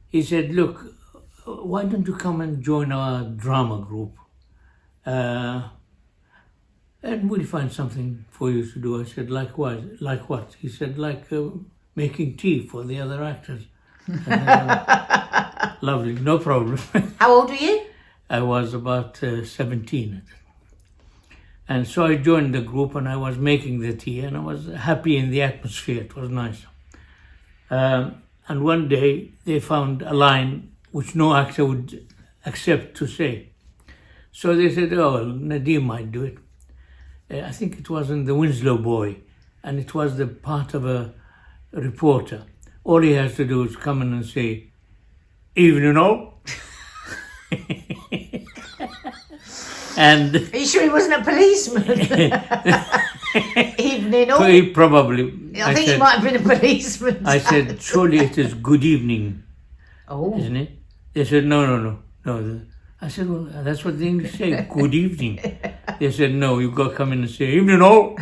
Speaker 4: He said, look, why don't you come and join our drama group? And we'll find something for you to do. I said, likewise, like what? He said, like making tea for the other actors. Lovely, no problem.
Speaker 2: How old were you?
Speaker 4: I was about 17. And so I joined the group and I was making the tea and I was happy in the atmosphere. It was nice. And one day they found a line which no actor would accept to say. So they said, oh, well, NADIA might do it. I think it was in The Winslow Boy, and it was the part of a reporter. All he has to do is come in and say, evening all. And
Speaker 2: are you sure he wasn't a policeman? Evening all.
Speaker 4: He probably.
Speaker 2: I think he might have been a policeman.
Speaker 4: I said, surely it is good evening.
Speaker 2: Oh.
Speaker 4: Isn't it? They said, no. I said, well, that's what the English say, good evening. They said, no, you've got to come in and say, evening all.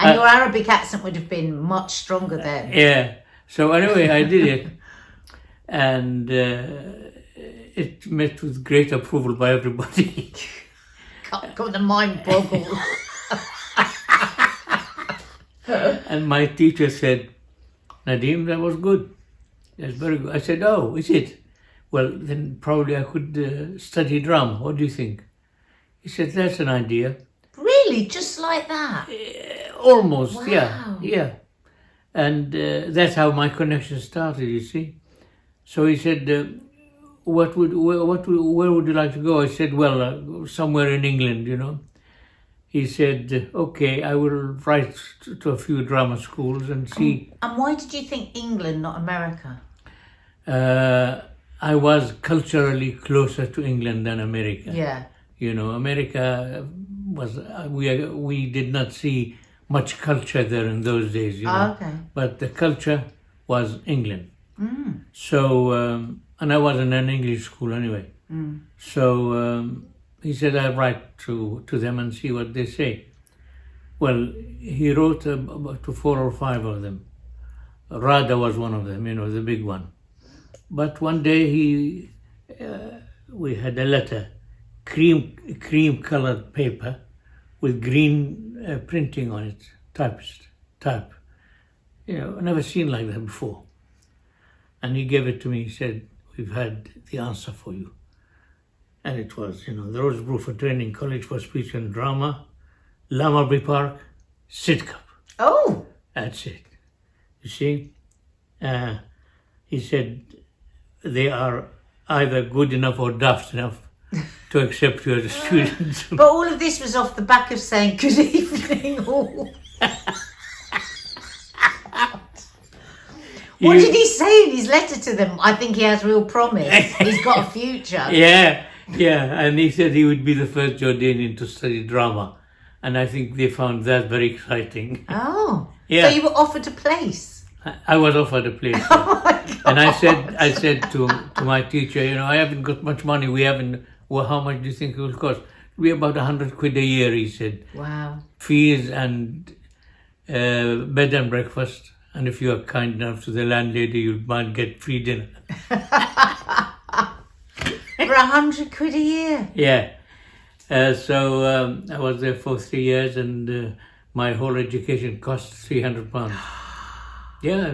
Speaker 2: And your Arabic accent would have been much stronger then.
Speaker 4: Yeah. So anyway, I did it. And it met with great approval by everybody.
Speaker 2: Got the mind boggled.
Speaker 4: And my teacher said, Nadeem, that was good. That's very good. I said, oh, is it? Well, then probably I could study drama. What do you think? He said, that's an idea.
Speaker 2: Really? Just like that?
Speaker 4: Almost,
Speaker 2: Wow.
Speaker 4: yeah. And that's how my connection started, you see. So he said, where would you like to go? I said, well, somewhere in England, you know. He said, okay, I will write to a few drama schools and see.
Speaker 2: And why did you think England, not America?
Speaker 4: I was culturally closer to England than America.
Speaker 2: Yeah.
Speaker 4: You know, America was, we did not see much culture there in those days, you know.
Speaker 2: Okay.
Speaker 4: But the culture was England. So, and I was in an English school anyway. So he said, I'll write to them and see what they say. Well, he wrote to 4 or 5 of them. Radha was one of them, you know, the big one. But one day we had a letter, cream colored paper with green printing on it, type. You know, never seen like that before. And he gave it to me. He said, we've had the answer for you. And it was, you know, the Rosebrook Training College for Speech and Drama, Lamarby Park, Sidcup.
Speaker 2: Oh!
Speaker 4: That's it. You see? He said, they are either good enough or daft enough to accept you as a student.
Speaker 2: But all of this was off the back of saying, good evening all. What did he say in his letter to them? I think he has real promise. He's got a future.
Speaker 4: Yeah. And he said he would be the first Jordanian to study drama. And I think they found that very exciting.
Speaker 2: Oh.
Speaker 4: Yeah.
Speaker 2: So you were offered a place?
Speaker 4: I was offered a place. Yeah.
Speaker 2: Oh my God.
Speaker 4: And I said to my teacher, you know, I haven't got much money. We haven't, well, how much do you think it will cost? It'll be about 100 quid a year, he said.
Speaker 2: Wow.
Speaker 4: Fees and bed and breakfast. And if you are kind enough to the landlady, you might get free dinner.
Speaker 2: For 100 quid a year?
Speaker 4: Yeah. So I was there for 3 years and my whole education cost £300. Yeah,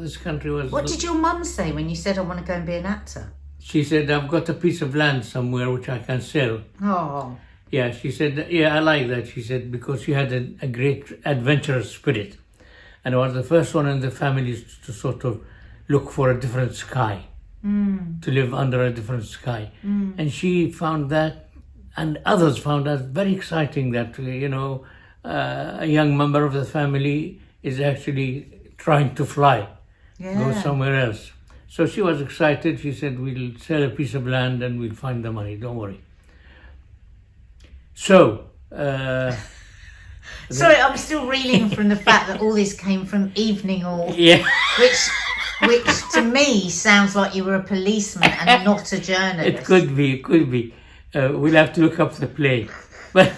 Speaker 4: this country was...
Speaker 2: What did your mum say when you said, I want to go and be an actor?
Speaker 4: She said, I've got a piece of land somewhere which I can sell.
Speaker 2: Oh.
Speaker 4: Yeah, she said, yeah, I like that, she said, because she had a great adventurous spirit. And I was the first one in the family to sort of look for a different sky, to live under a different sky. And she found that, and others found that very exciting that, you know, a young member of the family is actually trying to fly go somewhere else. So she was excited. She said, we'll sell a piece of land and we'll find the money, don't worry. So...
Speaker 2: Sorry, I'm still reeling from the fact that all this came from Evening All,
Speaker 4: yeah.
Speaker 2: which to me sounds like you were a policeman and not a journalist.
Speaker 4: It could be. We'll have to look up the play. But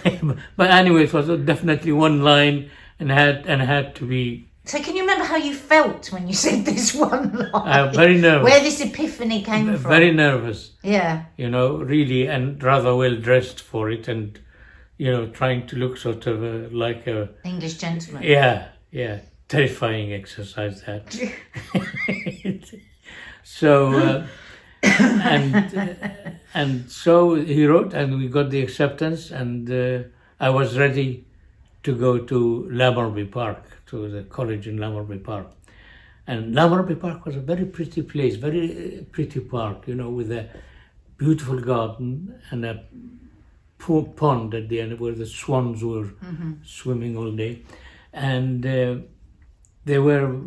Speaker 4: anyway, it was definitely one line and had to be...
Speaker 2: So can you remember how you felt when you said this one line?
Speaker 4: Very nervous.
Speaker 2: Where this epiphany came from?
Speaker 4: Very nervous.
Speaker 2: Yeah.
Speaker 4: You know, really, and rather well dressed for it, and, you know, trying to look sort of like a...
Speaker 2: English gentleman.
Speaker 4: Yeah. Terrifying exercise, that. So, and so he wrote, and we got the acceptance, and I was ready to go to Lamerby Park, to the college in Lamerby Park. And Lamerby Park was a very pretty place, very pretty park, you know, with a beautiful garden and a pond at the end where the swans were swimming all day. And there were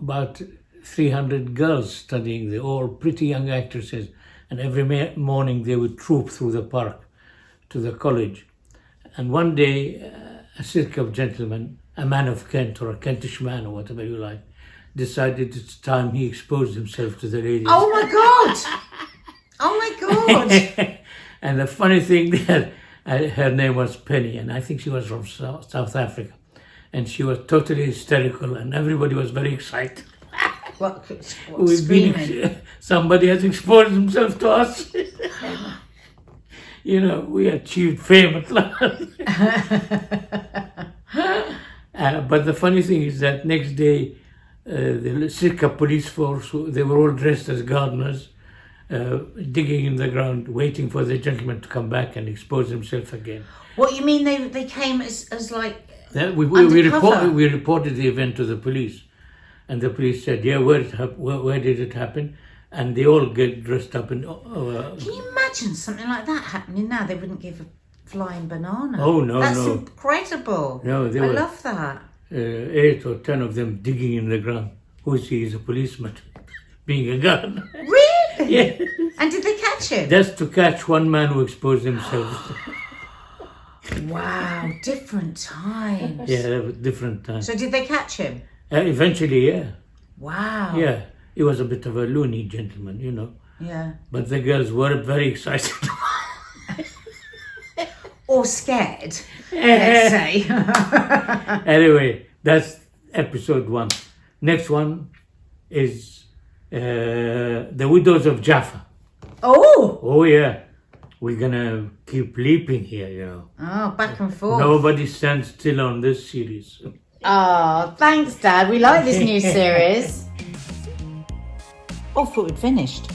Speaker 4: about 300 girls studying there, all pretty young actresses. And every morning they would troop through the park to the college. And one day, a circle of gentlemen, a man of Kent or a Kentish man or whatever you like, decided it's time he exposed himself to the ladies.
Speaker 2: Oh my God! Oh my God!
Speaker 4: And the funny thing that her name was Penny, and I think she was from South Africa. And she was totally hysterical, and everybody was very excited.
Speaker 2: What screaming?
Speaker 4: Somebody has exposed himself to us. You know, we achieved fame at last. But the funny thing is that next day, the Circa police force, they were all dressed as gardeners, digging in the ground, waiting for the gentleman to come back and expose himself again.
Speaker 2: What, you mean they came as like
Speaker 4: we reported the event to the police, and the police said, yeah, where did it happen? And they all get dressed up in...
Speaker 2: Can you imagine something like that happening now? They wouldn't give a flying banana.
Speaker 4: Oh, no,
Speaker 2: That's
Speaker 4: no.
Speaker 2: incredible.
Speaker 4: No,
Speaker 2: I love that.
Speaker 4: 8 or 10 of them digging in the ground. Who sees a policeman being a gardener?
Speaker 2: Really?
Speaker 4: Yeah.
Speaker 2: And did they catch him?
Speaker 4: Just to catch one man who exposed himself.
Speaker 2: Wow, different times.
Speaker 4: Yeah, different times.
Speaker 2: So did they catch him?
Speaker 4: Eventually, yeah.
Speaker 2: Wow.
Speaker 4: Yeah, he was a bit of a loony gentleman, you know.
Speaker 2: Yeah.
Speaker 4: But the girls were very excited.
Speaker 2: Or scared, let's say.
Speaker 4: Anyway, that's episode 1. Next one is The Widows of Jaffa.
Speaker 2: Oh!
Speaker 4: Oh, yeah. We're gonna keep leaping here, you know.
Speaker 2: Oh, back and forth.
Speaker 4: Nobody stands still on this series.
Speaker 2: Oh, thanks, Dad. We like this new series. Oh, thought we'd finished.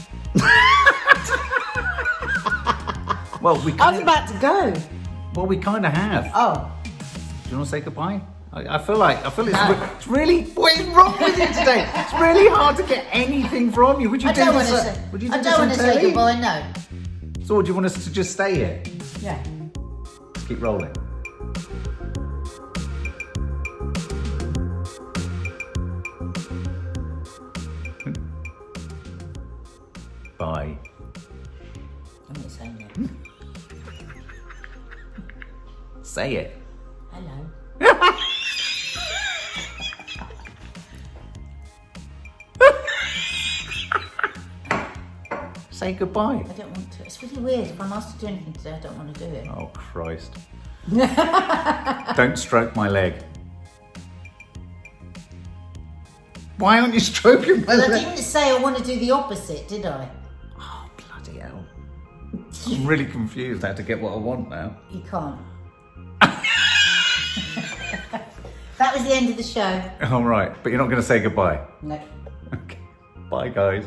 Speaker 1: Well,
Speaker 2: I was about to go.
Speaker 1: Well, we kind of have.
Speaker 2: Oh.
Speaker 1: Do you want to say goodbye? I feel it's really... What is wrong with you today? It's really hard to get anything from you. Would you
Speaker 2: I
Speaker 1: do
Speaker 2: don't
Speaker 1: this?
Speaker 2: want to say.
Speaker 1: Would you do
Speaker 2: I
Speaker 1: this
Speaker 2: don't want to say
Speaker 1: entirely?
Speaker 2: goodbye. No.
Speaker 1: So, do you want us to just stay here?
Speaker 2: Yeah.
Speaker 1: Keep rolling. Bye.
Speaker 2: I'm not saying that.
Speaker 1: Say it.
Speaker 2: Hello.
Speaker 1: Say goodbye.
Speaker 2: I don't want to. It's really weird. If I'm asked to do anything today, I don't want to do it.
Speaker 1: Oh, Christ. Don't stroke my leg. Why aren't you stroking my
Speaker 2: Well, I
Speaker 1: leg?
Speaker 2: didn't say I want to do the opposite, did I?
Speaker 1: Oh, bloody hell. I'm really confused how to get what I want now.
Speaker 2: You can't. That was the end of the show.
Speaker 1: All right, but you're not going to say goodbye?
Speaker 2: No.
Speaker 1: Okay. Bye, guys.